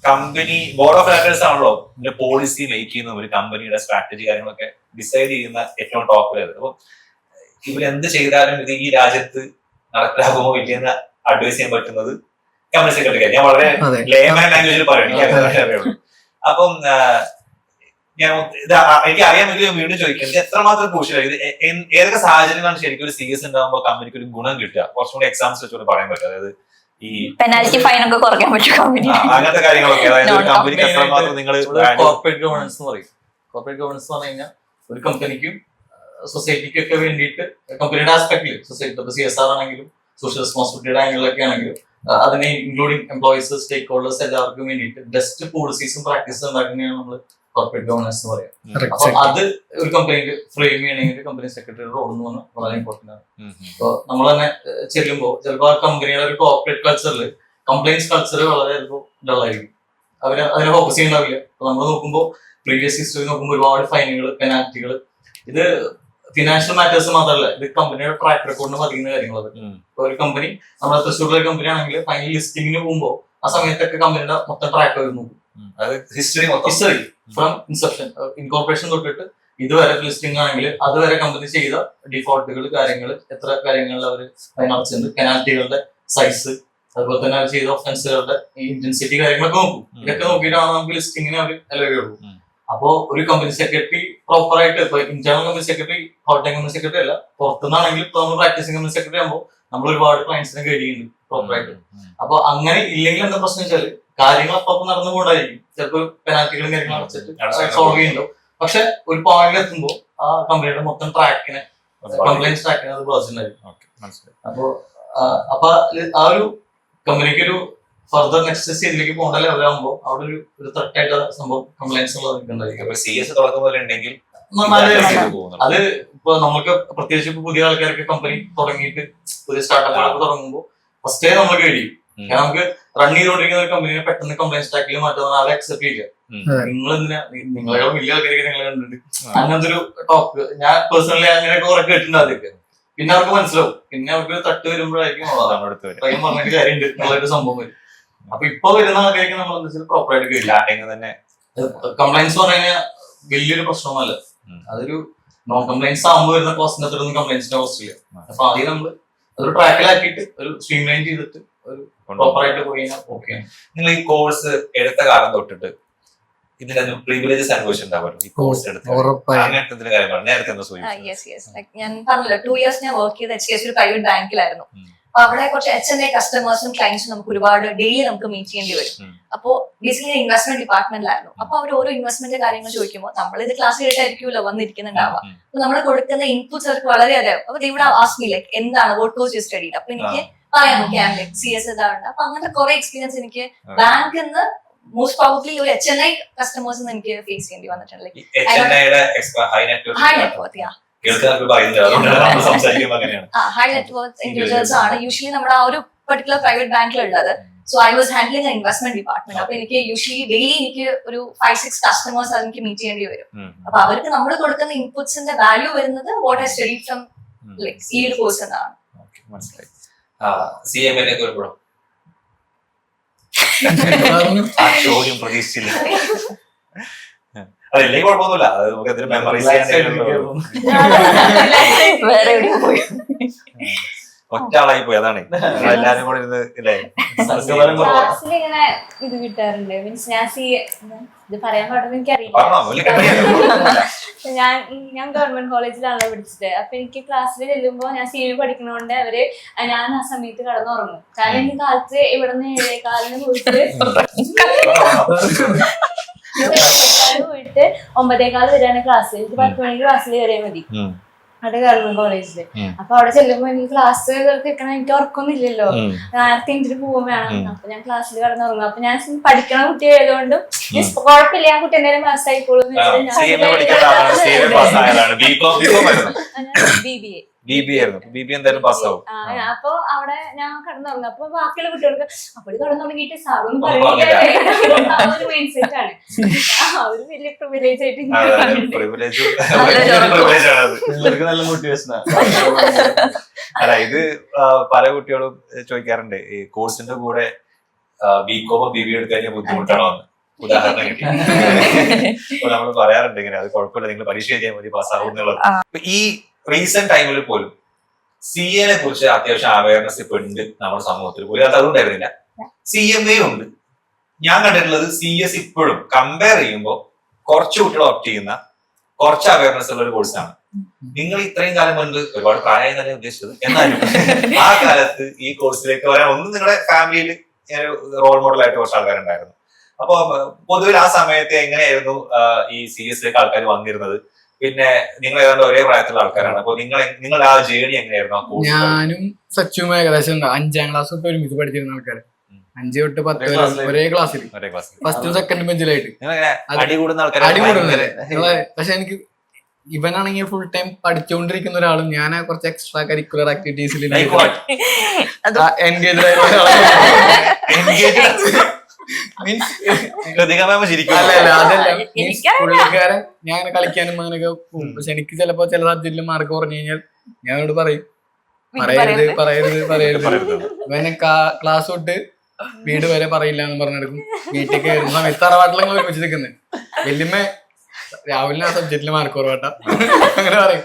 [SPEAKER 1] കമ്പനി ബോർഡ് ഓഫ് ഡയറക്ടേഴ്സ് ആണല്ലോ ഇതിന്റെ പോളിസി മേക്ക് ചെയ്യുന്ന, ഒരു കമ്പനിയുടെ സ്ട്രാറ്റജി കാര്യങ്ങളൊക്കെ ഡിസൈഡ് ചെയ്യുന്ന ഏറ്റവും ടോപ്പിലായത്. അപ്പം ഇവരെന്ത് ചെയ്താലും ഇത് ഈ രാജ്യത്ത് നടപ്പിലാകുമോ ഇല്ലെന്ന് അഡ്വൈസ് ചെയ്യാൻ പറ്റുന്നത് കമ്പനി സെക്രട്ടറിക്കാണ്. ഞാൻ വളരെ ലേമാൻ ലാംഗ്വേജിൽ പറയുള്ളൂ. അപ്പം എനിക്ക് അറിയാമെങ്കിൽ വീണ്ടും ചോദിക്കുന്നത് എത്രമാത്രം ക്രൂഷ്യലാണ് ഇത്, ഏതൊക്കെ സാഹചര്യങ്ങളാണ് ശരിക്കും ഒരു CS ഉണ്ടാകുമ്പോൾ കമ്പനിക്ക് ഒരു ഗുണം കിട്ടുക, കുറച്ചും കൂടി എക്സാമ്പിൾസ് വെച്ചോണ്ട് പറയാൻ പറ്റും. അതായത് ഈ
[SPEAKER 7] പെനാൽറ്റി ഫൈൻ ഒക്കെ കുറയ്ക്കാൻ പറ്റും,
[SPEAKER 1] അങ്ങനത്തെ കാര്യങ്ങളൊക്കെ. അതായത് ഒരു കമ്പനിക്ക് എത്രമാത്രം നിങ്ങൾ
[SPEAKER 4] കോർപ്പറേറ്റ് ഗവേണൻസ് എന്ന് പറയും. കോർപ്പറേറ്റ് ഗവേണൻസ് എന്ന് പറഞ്ഞു കഴിഞ്ഞാൽ ഒരു കമ്പനിക്കും സൊസൈറ്റിക്കും ഒക്കെ വേണ്ടിയിട്ട് കമ്പനിയുടെ ആസ്പെക്ടില് സൊസൈറ്റി ഇപ്പൊ CSR ആണെങ്കിലും സോഷ്യൽ റെസ്പോൺസിബിലിറ്റിയുടെ ആംഗിളിലൊക്കെ ആണെങ്കിലും അതിനെ ഇൻക്ലൂഡിംഗ് എംപ്ലോയീസ്, സ്റ്റേക്ക് ഹോൾഡേഴ്സ് എല്ലാവർക്കും വേണ്ടിയിട്ട് ബെസ്റ്റ് പോളിസീസും പ്രാക്ടീസും ഉണ്ടാക്കുന്നതാണ് നമ്മൾ കോർപ്പറേറ്റ് ഗവേണൻസ് എന്ന് പറയാം. അപ്പൊ അത് ഒരു കമ്പനിക്ക് ഫ്രെയിം ചെയ്യണമെങ്കിൽ കമ്പനി സെക്രട്ടറിയുടെ റോൾ എന്ന് പറഞ്ഞാൽ വളരെ ഇമ്പോർട്ടന്റ് ആണ്. അപ്പൊ നമ്മൾ തന്നെ ചെല്ലുമ്പോൾ ചിലപ്പോൾ ആ കമ്പനിയുടെ ഒരു കോർപ്പറേറ്റ് കൾച്ചറിൽ കംപ്ലൈൻസ് കൾച്ചർ വളരെ ഡള്ളായിരിക്കും. അതിനെ ഫോക്കസ് ചെയ്യുന്നില്ല. അപ്പൊ നമ്മൾ നോക്കുമ്പോൾ പ്രീവിയസ് ഹിസ്റ്ററി നോക്കുമ്പോൾ ഒരുപാട് ഫൈനുകൾ, പെനാൽറ്റികൾ, ഇത് ഫിനാൻഷ്യൽ മാറ്റേഴ്സ് മാത്രമല്ല, ഇത് കമ്പനിയുടെ ട്രാക്ക് റെക്കോർഡിന് മതിക്കുന്ന കാര്യങ്ങളത്. ഇപ്പൊ ഒരു കമ്പനി നമ്മുടെ തൃശ്ശൂരിലെ കമ്പനി ആണെങ്കിൽ ഫൈനൽ ലിസ്റ്റിംഗിന് പോകുമ്പോൾ ആ സമയത്തൊക്കെ കമ്പനിയുടെ മൊത്തം ട്രാക്ക് വരുന്നു. ഹിസ്റ്ററി ഫ്രം ഇൻസെപ്ഷൻ ഇൻകോർപ്പറേഷൻ തൊട്ടിട്ട് ഇതുവരെ ലിസ്റ്റിംഗ് ആണെങ്കിൽ അതുവരെ കമ്പനി ചെയ്ത ഡിഫോൾട്ടുകൾ, കാര്യങ്ങൾ, എത്ര കാര്യങ്ങളിൽ അവർ അതിനടച്ചുണ്ട്, പെനാൽറ്റികളുടെ സൈസ്, അതുപോലെ തന്നെ അവർ ചെയ്ത ഒഫൻസുകളുടെ ഇന്റൻസിറ്റി കാര്യങ്ങളൊക്കെ നോക്കും. ഇതൊക്കെ നോക്കിയിട്ടാണ് നമുക്ക് ലിസ്റ്റിംഗിന് അവർ അലവുകയുള്ളൂ. അപ്പോ ഒരു കമ്പനി സെക്രട്ടറി പ്രോപ്പർ ആയിട്ട് ഇപ്പൊ internal company secretary, whole time company secretary അല്ല, പുറത്തുനിന്നാണെങ്കിൽ ഇപ്പൊ നമ്മൾ പ്രാക്ടീസിംഗ് കമ്പനി സെക്രട്ടറി ആകുമ്പോൾ നമ്മൾ ഒരുപാട് ക്ലയൻസിനെ ഗൈഡ് ചെയ്യുന്നുണ്ട് പ്രോപ്പർ ആയിട്ട്. അപ്പൊ അങ്ങനെ ഇല്ലെങ്കിൽ എന്താ പ്രശ്നം വെച്ചാൽ കാര്യങ്ങൾ അപ്പം നടന്നുകൊണ്ടായിരിക്കും. ചിലപ്പോൾ പെനാൽറ്റികളും കാര്യങ്ങളും അടച്ചിട്ട് സോൾവ് ചെയ്യുന്നുണ്ടോ, പക്ഷെ ഒരു പോയിന്റിൽ എത്തുമ്പോൾ ആ കമ്പനിയുടെ മൊത്തം ട്രാക്കിനെ, കംപ്ലൈൻസ് ട്രാക്കിനെ അത് ബാധിച്ചിട്ടുണ്ടായിരിക്കും. അപ്പൊ ആ ഒരു കമ്പനിക്ക് ഒരു ഫർദർ നെക്സ്റ്റ് സ്റ്റേജിലേക്ക് പോകേണ്ട ലെവലാകുമ്പോൾ അവിടെ ഒരു ത്രട്ടായിട്ട് സംഭവം കംപ്ലൈൻസ് അത് ഇപ്പൊ നമുക്ക് പ്രത്യേകിച്ച് ഇപ്പൊ പുതിയ ആൾക്കാർക്ക് കമ്പനി തുടങ്ങിയിട്ട് പുതിയ സ്റ്റാർട്ടപ്പ് തുടങ്ങുമ്പോൾ ഫസ്റ്റേ നമ്മൾ കഴിയും. കാരണം നമുക്ക് റൺ ചെയ്തുകൊണ്ടിരിക്കുന്ന ഒരു കമ്പനിയെ പെട്ടെന്ന് കംപ്ലൈൻസ് ട്രാക്കിൽ മാറ്റുന്ന അവരെ അക്സെപ്റ്റ് ചെയ്യുക. നിങ്ങളെ വലിയ ആൾക്കാരൊക്കെ നിങ്ങൾ കണ്ടിട്ടുണ്ട് അങ്ങനത്തെ ഒരു ടോക്ക്. ഞാൻ പേഴ്സണലി അങ്ങനെയൊക്കെ കുറെ കേട്ടിട്ടുണ്ട്. അതൊക്കെ പിന്നെ അവർക്ക് മനസ്സിലാവും. പിന്നെ അവർക്ക് തട്ട് വരുമ്പോഴായിരിക്കും
[SPEAKER 1] അടുത്ത് വരും.
[SPEAKER 4] പയ്യൻ പറഞ്ഞിട്ട് കാര്യമുണ്ട് എന്നുള്ളൊരു സംഭവം വരും. അപ്പൊ ഇപ്പൊ വരുന്ന ആൾക്കാർക്ക് നമ്മൾ എന്താ വെച്ചാൽ പ്രോപ്പറായിട്ട് കഴിയില്ല.
[SPEAKER 1] സ്റ്റാർട്ടിങ് തന്നെ
[SPEAKER 4] കംപ്ലൈൻസ് പറഞ്ഞു കഴിഞ്ഞാൽ വലിയൊരു പ്രശ്നമൊന്നുമല്ല. അതൊരു നോൺ കംപ്ലൈൻസ് ആകുമ്പോൾ വരുന്ന കോസ്റ്റിന് അത്രയൊന്നും കംപ്ലൈൻസിന്റെ കോസ്റ്റ് ഇല്ല. അപ്പൊ ആദ്യം നമ്മള് അതൊരു ട്രാക്കിലാക്കിയിട്ട് ഒരു സ്ട്രീം ലൈൻ ചെയ്തിട്ട് ഒരു പ്രോപ്പറായിട്ട് പോയി കഴിഞ്ഞാൽ ഓക്കെ.
[SPEAKER 1] നിങ്ങൾ ഈ കോഴ്സ് എടുത്ത കാലം തൊട്ടിട്ട് ഇതിന്റെ പ്രിവിലേജസ് അനുഭവിച്ചിട്ടുണ്ടാവുമല്ലോ ഈ കോഴ്സ് എടുത്ത് അങ്ങനത്തെ എന്തെങ്കിലും കാര്യമാണ് നേരത്തെ എന്താ സൂചിപ്പിച്ചത്?
[SPEAKER 6] യെസ് യെസ് ലൈക് ഞാൻ പറഞ്ഞല്ലോ 2 years ഞാൻ വർക്ക് ചെയ്ത HDFC ഒരു പ്രൈവറ്റ് ബാങ്കിലായിരുന്നു. അപ്പൊ അവിടെ കുറച്ച് HNA കസ്റ്റമേഴ്സും ക്ലയൻസും നമുക്ക് ഒരുപാട് ഡെയിലി നമുക്ക് മീറ്റ് ചെയ്യേണ്ടി വരും. അപ്പോ ബേസിക്കലി ഇൻവെസ്റ്റ്മെന്റ് ഡിപ്പാർട്ട്മെന്റിലായിരുന്നു. അപ്പൊ അവർ ഓരോ ഇൻവെസ്റ്റ്മെന്റ് കാര്യങ്ങൾ ചോദിക്കുമ്പോൾ നമ്മളിത് ക്ലാസ് കേട്ടായിരിക്കുമല്ലോ വന്നിരിക്കുന്നുണ്ടാവുക. അപ്പൊ നമ്മൾ കൊടുക്കുന്ന ഇൻപുട്സ് അവർക്ക് വളരെ അധികം. അപ്പൊ ഇവിടെ ആസ്മി ലൈക്ക് എന്താണ് വോട്ട് കോഴ്സ് യു സ്റ്റഡീഡ്. അപ്പൊ എനിക്ക് പറയാൻ നോക്കിയാൽ ലൈക് CS ഇതാണ്. അപ്പൊ അങ്ങനത്തെ കുറെ എക്സ്പീരിയൻസ് എനിക്ക് ബാങ്കിൽ നിന്ന് മോസ്റ്റ് പ്രോബബ്ലി ഒരു HNI കസ്റ്റമേഴ്സ് എനിക്ക് ഫേസ് ചെയ്യേണ്ടി വന്നിട്ടുണ്ട്. High net worth high net worth individuals ആണ് യൂഷ്വലി നമ്മുടെ ആ ഒരു പെർട്ടിക്കുലർ പ്രൈവറ്റ് ബാങ്കിലുള്ളത്. So I was handling investment department. അപ്പൊ എനിക്ക് യൂഷ്വലി ഡെയിലി എനിക്ക് ഒരു 5-6 കസ്റ്റമേഴ്സ് എനിക്ക് മീറ്റ് ചെയ്യേണ്ടി വരും. അപ്പൊ അവർക്ക് നമ്മൾ കൊടുക്കുന്ന ഇൻപുട്സിന്റെ വാല്യൂ വരുന്നത് what I study from like ഈ ഒരു കോഴ്സ് എന്നാണ്.
[SPEAKER 1] മനസ്സിലായി. CMA വരുമ്പോഴോ ആ ചോദ്യം പ്രതീക്ഷിച്ചില്ല. അതല്ലെങ്കിൽ കുഴപ്പമൊന്നുമില്ല, അത് നമുക്ക് എന്തെങ്കിലും മെമ്മറൈസ് ചെയ്യാൻ
[SPEAKER 7] വേറെ എവിടെയും പോയി.
[SPEAKER 1] ഒറ്റ ആളായി പോയി. അതാണ് എല്ലാരും കൂടെ ഇരുന്ന് അല്ലേ
[SPEAKER 5] ക്ലാസ്സിൽ ഇങ്ങനെ ഇത് കിട്ടാറുണ്ട്. മീൻസ് ഞാൻ ഇത് പറയാൻ പാടുന്ന എനിക്കറിയില്ല. ഞാൻ ഗവൺമെന്റ് കോളേജിലാണല്ലോ പഠിച്ചത്. അപ്പൊ എനിക്ക് ക്ലാസ്സിൽ ചെല്ലുമ്പോ ഞാൻ CMA പഠിക്കണോണ്ട് ഞാൻ ആ സമയത്ത് കടന്നുറങ്ങും. കാരണം എനിക്ക് കാലത്ത് ഇവിടെ നിന്ന് 7:15 പോയിട്ട് 9:15 വരെയാണ് ക്ലാസ്. എനിക്ക് 10 മണിക്ക് ക്ലാസ്സിൽ കയറിയാൽ മതി അവിടെ ഗവൺമെന്റ് കോളേജില്. അപ്പൊ അവിടെ ചെല്ലുമ്പോ എനിക്ക് ക്ലാസ് കേൾക്കണം, എനിക്ക് ഉറക്കൊന്നുമില്ലല്ലോ, നേരത്തെ എന്തിനു പോകാൻ വേണം. അപ്പൊ ഞാൻ ക്ലാസ്സിൽ കടന്നുറങ്ങും. അപ്പൊ ഞാൻ പഠിക്കണ കുട്ടി ആയതുകൊണ്ടും കുഴപ്പമില്ല, ആ കുട്ടി എന്തായാലും പാസ്സായിക്കോളും
[SPEAKER 1] BBA ആയിരുന്നു. BBA എന്തായാലും പാസ്സാവും.
[SPEAKER 5] അപ്പൊ അവിടെ ഞാൻ കടന്നുറങ്ങും. അപ്പൊ ബാക്കിയുള്ള കുട്ടികൾക്ക് അപ്പോൾ കടന്നുറങ്ങിയിട്ട് സാറൊന്നും ഒരു മൈൻഡ് സെറ്റ് ആണ്. അവര് വലിയ പ്രിവിലേജ് ആയിട്ട്
[SPEAKER 4] നല്ല മോട്ടിവേഷൻ.
[SPEAKER 1] അല്ല, ഇത് പല കുട്ടികളും ചോദിക്കാറുണ്ട് ഈ കോഴ്സിന്റെ കൂടെ BCom BBA എടുത്തു കഴിഞ്ഞാൽ ബുദ്ധിമുട്ടാണോ എന്ന്. ഉദാഹരണം കിട്ടി. അപ്പൊ നമ്മൾ പറയാറുണ്ട് ഇങ്ങനെ, അത് കുഴപ്പമില്ല, നിങ്ങൾ പരീക്ഷ എഴുതിയാൽ മതി, പാസ്സാവും എന്നുള്ളത്. ഈ റീസെന്റ് ടൈമിൽ പോലും CA നെ കുറിച്ച് അത്യാവശ്യം അവയർനെസ് ഇപ്പൊ ഉണ്ട് നമ്മുടെ സമൂഹത്തിൽ. ഒരു കാലത്ത് അതുകൊണ്ടായിരുന്നില്ല. CMA ഉണ്ട്. ഞാൻ കണ്ടിട്ടുള്ളത് CS ഇപ്പോഴും കമ്പയർ ചെയ്യുമ്പോൾ കുറച്ച് കുട്ടികൾ ഓപ്റ്റ് ചെയ്യുന്ന കുറച്ച് അവയർനെസ് ഉള്ള ഒരു കോഴ്സാണ്. നിങ്ങൾ ഇത്രയും കാലം കൊണ്ട് ഒരുപാട് പ്രായം തന്നെ ഉദ്ദേശിച്ചത്, എന്നാലും ആ കാലത്ത് ഈ കോഴ്സിലേക്ക് വരാൻ ഒന്നും നിങ്ങളുടെ ഫാമിലിയിൽ റോൾ മോഡൽ ആയിട്ട് കുറച്ച് ആൾക്കാരുണ്ടായിരുന്നു. അപ്പൊ പൊതുവിൽ ആ സമയത്ത് എങ്ങനെയായിരുന്നു ഈ CS ആൾക്കാർ വന്നിരുന്നത്? പിന്നെ നിങ്ങൾ ഏതാണ്ട് ഒരേ പ്രായത്തിലുള്ള ആൾക്കാരാണ്. അപ്പൊ നിങ്ങളുടെ ആ ജേണി എങ്ങനെയായിരുന്നു?
[SPEAKER 2] ഞാനും സച്ചും ഏകദേശം 5ാം ക്ലാസ് തൊട്ട് ഒരുമിച്ച് പഠിച്ചിരുന്ന ആൾക്കാര്. 5 തൊട്ട് 10 വരെ ഒരേ ക്ലാസ്സിൽ, ഫസ്റ്റും സെക്കൻഡും ബെഞ്ചിലായിട്ട് അടി കൂടുന്ന. പക്ഷെ എനിക്ക് ഇവനാണെങ്കിൽ ഫുൾ ടൈം പഠിച്ചുകൊണ്ടിരിക്കുന്ന ഒരാളും ഞാൻ കുറച്ച് എക്സ്ട്രാ കരിക്കുലർ ആക്ടിവിറ്റീസിൽ എൻഗേജ് ആയ പുള്ളിക്കാരൻ ഞാൻ അങ്ങനെ കളിക്കാനും അങ്ങനെയൊക്കെ പോകും. പക്ഷെ എനിക്ക് ചിലപ്പോ ചില സബ്ജക്റ്റിൽ മാർക്ക് കുറഞ്ഞു കഴിഞ്ഞാൽ ഞാനോട് പറയും പറയരുത്. ഇവനെ ക്ലാസ് തൊട്ട് വീട് വരെ പറയില്ല എന്ന് പറഞ്ഞെടുക്കും. വീട്ടിൽ കയറുന്ന സമയത്ത് തറവാട്ടിലങ്ങൾ ഒരുമിച്ച് നിൽക്കുന്നത്. വല്യമ്മ രാവിലെ ആ സബ്ജക്റ്റിൽ മാർക്ക് കുറവാട്ട അങ്ങനെ പറയും.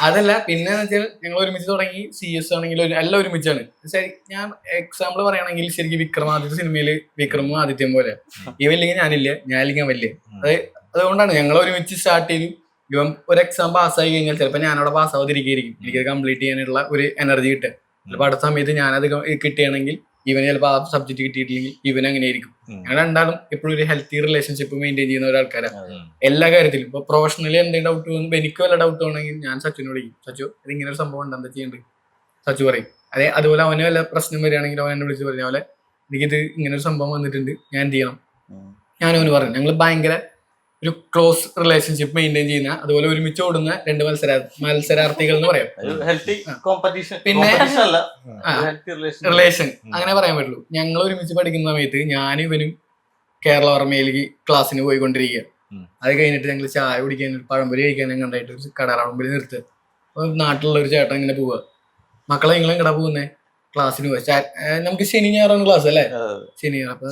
[SPEAKER 2] അതല്ല, പിന്നെ വെച്ചാൽ ഞങ്ങൾ ഒരുമിച്ച് തുടങ്ങി. CS ആണെങ്കിലും എല്ലാം ഒരുമിച്ചാണ്. ശരി, ഞാൻ എക്സാമ്പിൾ പറയുകയാണെങ്കിൽ ശരിക്കും വിക്രമാദിത്യ സിനിമയില് വിക്രമും ആദിത്യം പോലെ ഇവല്ലെങ്കിൽ ഞാനില്ല, ഞാനില്ലെങ്കിൽ വലിയ. അതുകൊണ്ടാണ് ഞങ്ങൾ ഒരുമിച്ച് സ്റ്റാർട്ട് ചെയ്തു. ഇവൻ ഒരു എക്സാം പാസ്സായി കഴിഞ്ഞാൽ ചിലപ്പോൾ ഞാനവിടെ പാസ്സാവാതിരിക്കും. എനിക്കത് കംപ്ലീറ്റ് ചെയ്യാനുള്ള ഒരു എനർജി കിട്ടുക. ചിലപ്പോൾ അടുത്ത സമയത്ത് ഞാനത് കിട്ടുകയാണെങ്കിൽ ഇവന് ചിലപ്പോൾ ആ സബ്ജക്ട് കിട്ടിയിട്ടില്ലെങ്കിൽ ഇവൻ അങ്ങനെ ആയിരിക്കും. ഞങ്ങൾ രണ്ടാളും എപ്പോഴും ഒരു ഹെൽത്തി റിലേഷൻഷിപ്പ് മെയിൻറ്റെയിൻ ചെയ്യുന്ന ഒരാൾക്കാരാണ് എല്ലാ കാര്യത്തിലും. ഇപ്പൊ പ്രൊഫഷണലി എന്തെങ്കിലും ഡൗട്ട് തോന്നുമ്പോൾ എനിക്ക് വല്ല ഡൗട്ട് ആണെങ്കിൽ ഞാൻ സച്ചുവിനോട് വിളിക്കും. സച്ചു, ഇത് ഇങ്ങനെ ഒരു സംഭവം ഉണ്ട്, എന്താ ചെയ്യേണ്ടത്? സച്ചു പറയും. അതുപോലെ അവന് വല്ല പ്രശ്നം വരികയാണെങ്കിൽ അവൻ എന്നെ വിളിച്ച് പറഞ്ഞ പോലെ എനിക്കിത് ഇങ്ങനെ ഒരു സംഭവം വന്നിട്ടുണ്ട്, ഞാൻ എന്ത് ചെയ്യണം? ഞാനവന് പറഞ്ഞു. ഞങ്ങൾ ഭയങ്കര ഒരു ക്ലോസ് റിലേഷൻഷിപ്പ് മെയിൻറ്റെയിൻ ചെയ്യുന്ന, അതുപോലെ ഒരുമിച്ച് ഓടുന്ന 2 മത്സരാർത്ഥികൾ എന്ന് പറയാം. പിന്നെ റിലേഷൻ അങ്ങനെ പറയാൻ പറ്റുള്ളൂ. ഞങ്ങൾ ഒരുമിച്ച് പഠിക്കുന്ന സമയത്ത് ഞാനും ഇവനും കേരള വർമ്മയിലേക്ക് ക്ലാസ്സിന് പോയിക്കൊണ്ടിരിക്കുക. അത് കഴിഞ്ഞിട്ട് ഞങ്ങൾ ചായ കുടിക്കാൻ, പഴംപൊരി കഴിക്കാൻ ഞങ്ങൾ ഉണ്ടായിട്ട് ഒരു കടറാവുമ്പിൽ നിർത്തുക. നാട്ടിലുള്ള ഒരു ചേട്ടൻ ഇങ്ങനെ പോവാ, മക്കളെ നിങ്ങൾ എങ്ങടാ പോകുന്നേ, ക്ലാസ്സിന് പോവാ. നമുക്ക് ശനി ഞായറാണ് ക്ലാസ് അല്ലേ, ശനി ഞായർ. അപ്പൊ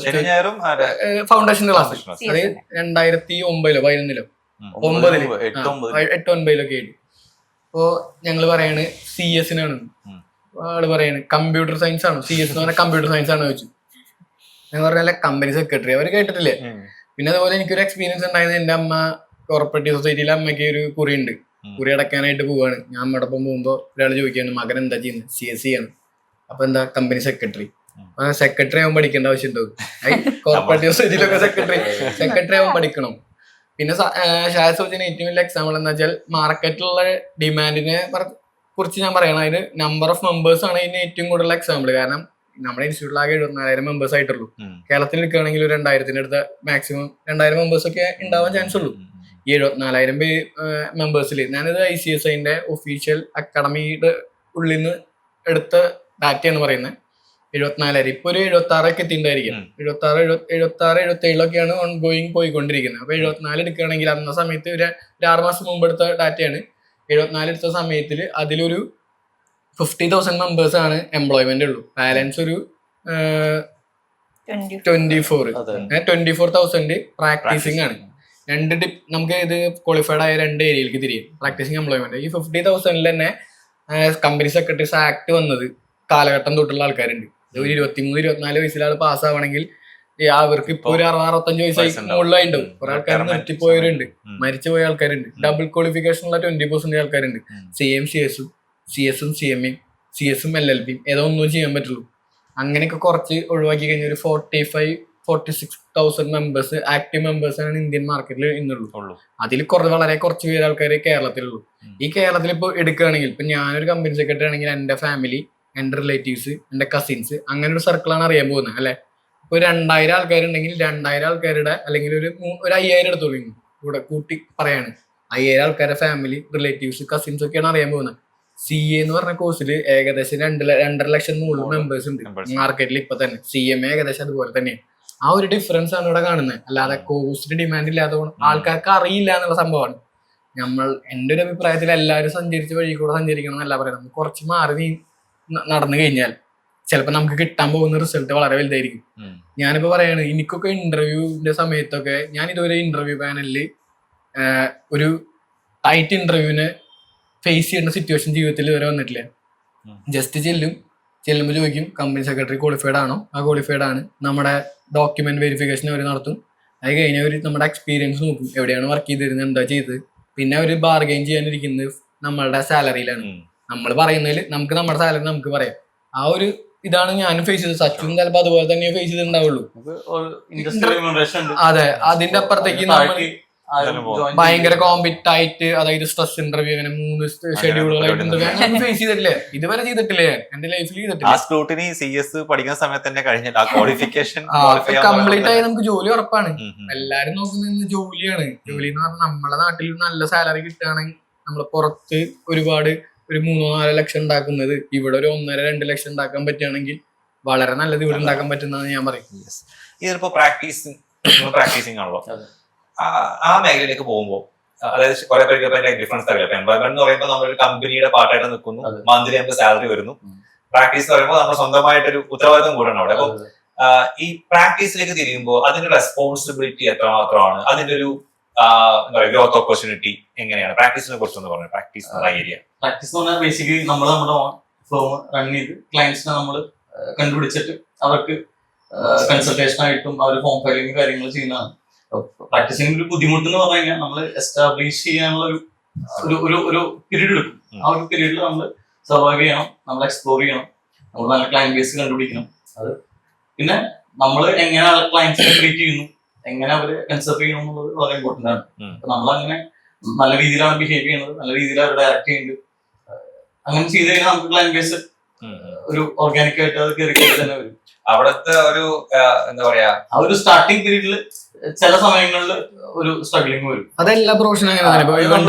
[SPEAKER 2] ഫൗണ്ടേഷൻ ക്ലാസ് അത് 2009-11 8-9 അപ്പോ ഞങ്ങള് പറയാണ് CS നാണ്. ആള് പറയാണ് കമ്പ്യൂട്ടർ സയൻസ് ആണോ, CS എന്ന് പറഞ്ഞാൽ കമ്പ്യൂട്ടർ സയൻസ് ആണോ ചോദിച്ചു. ഞാൻ പറഞ്ഞാൽ കമ്പനി സെക്രട്ടറി, അവർ കേട്ടിട്ടില്ലേ. പിന്നെ അതുപോലെ എനിക്കൊരു എക്സ്പീരിയൻസ് ഉണ്ടായത്, എന്റെ അമ്മ കോർപ്പറേറ്റീവ് സൊസൈറ്റിയിലെ അമ്മയ്ക്ക് ഒരു കുറി ഉണ്ട്, കുറി അടക്കാനായിട്ട് പോവാണ്. ഞാൻ അമ്മയോടൊപ്പം പോകുമ്പോൾ ഒരാൾ ചോദിക്കുകയാണ് മകൻ എന്താ ചെയ്യുന്നത്, CSE ആണ്. അപ്പൊ എന്താ, കമ്പനി സെക്രട്ടറി. സെക്രട്ടറി ആവാൻ പഠിക്കേണ്ട ആവശ്യം ഉണ്ടാവും, കോർപ്പറേറ്റീവ് സൊസൈറ്റിയിലൊക്കെ സെക്രട്ടറി ആവാൻ പഠിക്കണം. പിന്നെ ഷായദ് സോച്ചിന് ഏറ്റവും വലിയ എക്സാമ്പിൾ എന്താ വെച്ചാൽ മാർക്കറ്റിലുള്ള ഡിമാൻഡിനെ കുറിച്ച് ഞാൻ പറയണം. അതിന് നമ്പർ ഓഫ് മെമ്പേഴ്സ് ആണ് ഇതിന് ഏറ്റവും കൂടുതൽ എക്സാമ്പിൾ. കാരണം നമ്മുടെ ഇൻസ്റ്റിറ്റ്യൂട്ടിലാകെ 74,000 മെമ്പേഴ്സ് ആയിട്ടുള്ളൂ. കേരളത്തിൽ എടുക്കുകയാണെങ്കിൽ ഒരു 2,000 അടുത്ത മാക്സിമം 2,000 മെമ്പേഴ്സ് ഒക്കെ ഉണ്ടാവാൻ ചാൻസ് ഉള്ളൂ. ഈ 74,000 മെമ്പേഴ്സിൽ ഞാനിത് ICSIന്റെ ഒഫീഷ്യൽ അക്കാഡമിയുടെ ഉള്ളിൽ നിന്ന് എടുത്ത ഡാറ്റയാണ് പറയുന്നത്. 74,000 ഇപ്പൊ ഒരു 76 എത്തിണ്ടായിരിക്കും. 77 ഓൺ ഗോയിങ് പോയിക്കൊണ്ടിരിക്കുന്നത്. അപ്പൊ 74 എടുക്കുകയാണെങ്കിൽ അന്ന സമയത്ത് ഒരു 6 മാസം മുമ്പ് എടുത്ത ഡാറ്റയാണ്. 74 എടുത്ത സമയത്തിൽ അതിലൊരു 50,000 മെമ്പേഴ്സ് ആണ് എംപ്ലോയ്മെന്റ് ഉള്ളൂ. ബാലൻസ് ഒരു 24,000 പ്രാക്ടീസിങ് ആണ്. നമുക്ക് ഇത് ക്വാളിഫൈഡ് ആയ 2 ഏരിയയിലേക്ക് തിരിയും, പ്രാക്ടീസിങ് എംപ്ലോയ്മെന്റ്. ഈ 50,000 തന്നെ കമ്പനി സെക്രട്ടറീസ് ആക്ട് വന്നത് കാലഘട്ടം തൊട്ടുള്ള ആൾക്കാരുണ്ട്. ഒരു 23-24 വയസ്സിൽ ആൾ പാസ്സാവണമെങ്കിൽ അവർക്ക് ഇപ്പൊ ഒരു 60-65 വയസ്സായി മുകളിലായിട്ടുണ്ടാവും. കുറെ ആൾക്കാർ നിർത്തിപ്പോയവരുണ്ട്, മരിച്ചുപോയ ആൾക്കാരുണ്ട്. ഡബിൾ ക്വാളിഫിക്കേഷൻ ഉള്ള 20% ആൾക്കാരുണ്ട്. CS-ഉം CMA-യും LLB-യും ഏതോ ഒന്നും ചെയ്യാൻ പറ്റുള്ളൂ. അങ്ങനെയൊക്കെ കുറച്ച് ഒഴിവാക്കി കഴിഞ്ഞാൽ ഒരു 45,000-46,000 മെമ്പേഴ്സ് ആക്റ്റീവ് മെമ്പേഴ്സ് ആണ് ഇന്ത്യൻ മാർക്കറ്റിൽ ഇന്നുള്ളൂ. അതിൽ വളരെ കുറച്ച് പേര് ആൾക്കാർ കേരളത്തിലുള്ളൂ. ഈ കേരളത്തിൽ ഇപ്പോൾ എടുക്കുകയാണെങ്കിൽ ഇപ്പൊ ഞാനൊരു കമ്പനി സെക്രട്ടറി ആണെങ്കിൽ എന്റെ ഫാമിലി, എന്റെ റിലേറ്റീവ്സ്, എന്റെ കസിൻസ്, അങ്ങനെ ഒരു സർക്കിളാണ് അറിയാൻ പോകുന്നത് അല്ലെ. ഇപ്പൊ 2,000 ആൾക്കാരുണ്ടെങ്കിൽ 2,000 ആൾക്കാരുടെ അല്ലെങ്കിൽ ഒരു 5,000 എടുത്തോളൂ, കൂടെ കൂട്ടി പറയാണ് 5,000 ആൾക്കാരുടെ ഫാമിലി, റിലേറ്റീവ്സ്, കസിൻസ് ഒക്കെയാണ് അറിയാൻ പോകുന്നത്. CA എന്ന് പറഞ്ഞ കോഴ്സിൽ ഏകദേശം 2.5 ലക്ഷം മെമ്പേഴ്സ് ഉണ്ട് മാർക്കറ്റിൽ ഇപ്പൊ തന്നെ. CMA ഏകദേശം അതുപോലെ തന്നെയാണ്. ആ ഒരു ഡിഫറൻസ് ആണ് ഇവിടെ കാണുന്നത്. അല്ലാതെ കോഴ്സിന് ഡിമാൻഡ് ഇല്ലാത്തതുകൊണ്ട് ആൾക്കാർക്ക് അറിയില്ല എന്നുള്ള സംഭവമാണ്. എന്റെ ഒരു അഭിപ്രായത്തിൽ എല്ലാവരും സഞ്ചരിച്ച വഴി കൂടെ സഞ്ചരിക്കണം എന്നല്ല പറയുന്നത്. കുറച്ച് മാറി നടന്നു കഴിഞ്ഞാൽ ചിലപ്പോൾ നമുക്ക് കിട്ടാൻ പോകുന്ന റിസൾട്ട് വളരെ വലുതായിരിക്കും. ഞാനിപ്പോ പറയാണ്, എനിക്കൊക്കെ ഇന്റർവ്യൂവിന്റെ സമയത്തൊക്കെ ഞാൻ ഇതുവരെ ഇന്റർവ്യൂ പാനലിൽ ഒരു ടൈറ്റ് ഇന്റർവ്യൂവിനെ ഫേസ് ചെയ്യേണ്ട സിറ്റുവേഷൻ ജീവിതത്തിൽ ഇതുവരെ വന്നിട്ടില്ല. ജസ്റ്റ് ചെല്ലുമ്പോൾ ചോദിക്കും കമ്പനി സെക്രട്ടറി ക്വാളിഫൈഡ് ആണോ, ആ ക്വാളിഫൈഡ് ആണ്. നമ്മുടെ ഡോക്യുമെന്റ് വെരിഫിക്കേഷൻ അവർ നടത്തും. അത് കഴിഞ്ഞ് അവർ നമ്മുടെ എക്സ്പീരിയൻസ് നോക്കും, എവിടെയാണ് വർക്ക് ചെയ്തിരുന്നത്, എന്താ ചെയ്തത്. പിന്നെ അവർ ബാർഗെയിൻ ചെയ്യാനിരിക്കുന്നത് നമ്മളുടെ സാലറിയിലാണ്. നമ്മൾ പറയുന്നതിൽ നമുക്ക് നമ്മുടെ സാലറി നമുക്ക് പറയാം. ആ ഒരു ഇതാണ് ഞാനും ഫേസ് ചെയ്തത്. സച്ചും ചിലപ്പോൾ അതുപോലെ തന്നെ ഫേസ് ചെയ്തിട്ടുണ്ടാവുള്ളൂ. അതെ, അതിന്റെ അപ്പുറത്തേക്ക് നമ്മൾ ഭയങ്കര കോമ്പറ്റായിട്ട്, അതായത് സ്ട്രെസ് ഇന്റർവ്യൂ, അങ്ങനെ 3 ഷെഡ്യൂളുകളായിട്ട് ഇന്റർവ്യൂ അങ്ങനെ ഫേസ് ചെയ്തിട്ടില്ലേ. ഇതുവരെ ചെയ്തിട്ടില്ലേ, എന്റെ ലൈഫിൽ ചെയ്തിട്ടില്ല.
[SPEAKER 1] CS പഠിക്കുന്ന സമയത്ത് തന്നെ കഴിഞ്ഞിട്ട് ആ ക്വാളിഫിക്കേഷൻ
[SPEAKER 2] കംപ്ലീറ്റ് ആയി നമുക്ക് ജോലി ഉറപ്പാണ്. എല്ലാരും നോക്കുന്നത് ജോലിയാണ്. ജോലി എന്ന് പറഞ്ഞാൽ നമ്മളെ നാട്ടിൽ നല്ല സാലറി കിട്ടുകയാണെങ്കിൽ നമ്മൾ പുറത്ത് ഒരുപാട് ഒരു 3-4 ലക്ഷം ഉണ്ടാക്കുന്നത് ഇവിടെ ഒരു 1.5-2 ലക്ഷം ഉണ്ടാക്കാൻ പറ്റുകയാണെങ്കിൽ വളരെ നല്ലത് ഇവിടെ ഉണ്ടാക്കാൻ പറ്റുന്നതാണ് ഞാൻ പറയും.
[SPEAKER 1] ഇതിപ്പോ പ്രാക്ടീസിങ് ആണല്ലോ, ആ മേഖലയിലേക്ക് പോകുമ്പോൾ അതായത് കുറെ പേർക്ക് ഡിഫറൻസ് അറിയാം. എംപ്ലോയ്മെന്റ് എന്ന് പറയുമ്പോൾ നമ്മളൊരു കമ്പനിയുടെ പാർട്ടായിട്ട് നിൽക്കുന്നു, മന്ത്ലി നമുക്ക് സാലറി വരുന്നു. പ്രാക്ടീസ് എന്ന് പറയുമ്പോൾ നമ്മൾ സ്വന്തമായിട്ടൊരു ഉത്തരവാദിത്വം കൂടെയാണ് അവിടെ. അപ്പൊ ഈ പ്രാക്ടീസിലേക്ക് തിരിയുമ്പോൾ അതിന്റെ റെസ്പോൺസിബിലിറ്റി എത്രമാത്രമാണ്, അതിന്റെ ഒരു എന്താ പറയുക ഗ്രോത്ത് ഓപ്പർച്യൂണിറ്റി എങ്ങനെയാണ്? പ്രാക്ടീസിനെ കുറിച്ചൊന്ന് പറഞ്ഞു. പ്രാക്ടീസ് ഏരിയ
[SPEAKER 4] പ്രാക്ടീസ് എന്ന് പറഞ്ഞാൽ ബേസിക്കലി നമ്മൾ നമ്മുടെ ഫേം റൺ ചെയ്ത് ക്ലയൻസിനെ നമ്മൾ കണ്ടുപിടിച്ചിട്ട് അവർക്ക് കൺസൾട്ടേഷൻ ആയിട്ടും അവർ ഫോം ഫയലിംഗ് കാര്യങ്ങൾ ചെയ്യുന്നതാണ്. പ്രാക്ടീസിംഗ് ഒരു ബുദ്ധിമുട്ട് എന്ന് പറഞ്ഞു കഴിഞ്ഞാൽ നമ്മൾ എസ്റ്റാബ്ലിഷ് ചെയ്യാനുള്ള ഒരു പീരീഡ് എടുക്കും. ആ ഒരു പീരീഡിൽ നമ്മൾ സർവൈവ് ചെയ്യണം, നമ്മൾ എക്സ്പ്ലോർ ചെയ്യണം, നമ്മൾ നല്ല ക്ലയന്റ് ബേസ് കണ്ടുപിടിക്കണം. അത് പിന്നെ നമ്മൾ എങ്ങനെ ക്ലയൻസിനെ ട്രീറ്റ് ചെയ്യുന്നു, എങ്ങനെ അവര് കൺസിഡർ ചെയ്യണം എന്നുള്ളത് വളരെ ഇമ്പോർട്ടന്റ് ആണ്. അപ്പൊ നമ്മളങ്ങനെ നല്ല രീതിയിലാണ് ബിഹേവ് ചെയ്യുന്നത്, നല്ല രീതിയിൽ അവർ ഡയറക്ട് ചെയ്യുന്നുണ്ട്. അങ്ങനെ ചെയ്ത് കഴിഞ്ഞാൽ നമുക്ക് ക്ലയന്റ് ബേസ് ഒരു ഓർഗാനിക് ആയിട്ട് അത് കയറി തന്നെ വരും.
[SPEAKER 1] അവിടുത്തെ ഒരു എന്താ പറയാ
[SPEAKER 4] ആ ഒരു സ്റ്റാർട്ടിങ് പീരീഡിൽ ചില സമയങ്ങളിൽ ഒരു സ്ട്രഗ്ലിംഗ് വരും.
[SPEAKER 2] അതെല്ലാ പ്രൊഫഷനും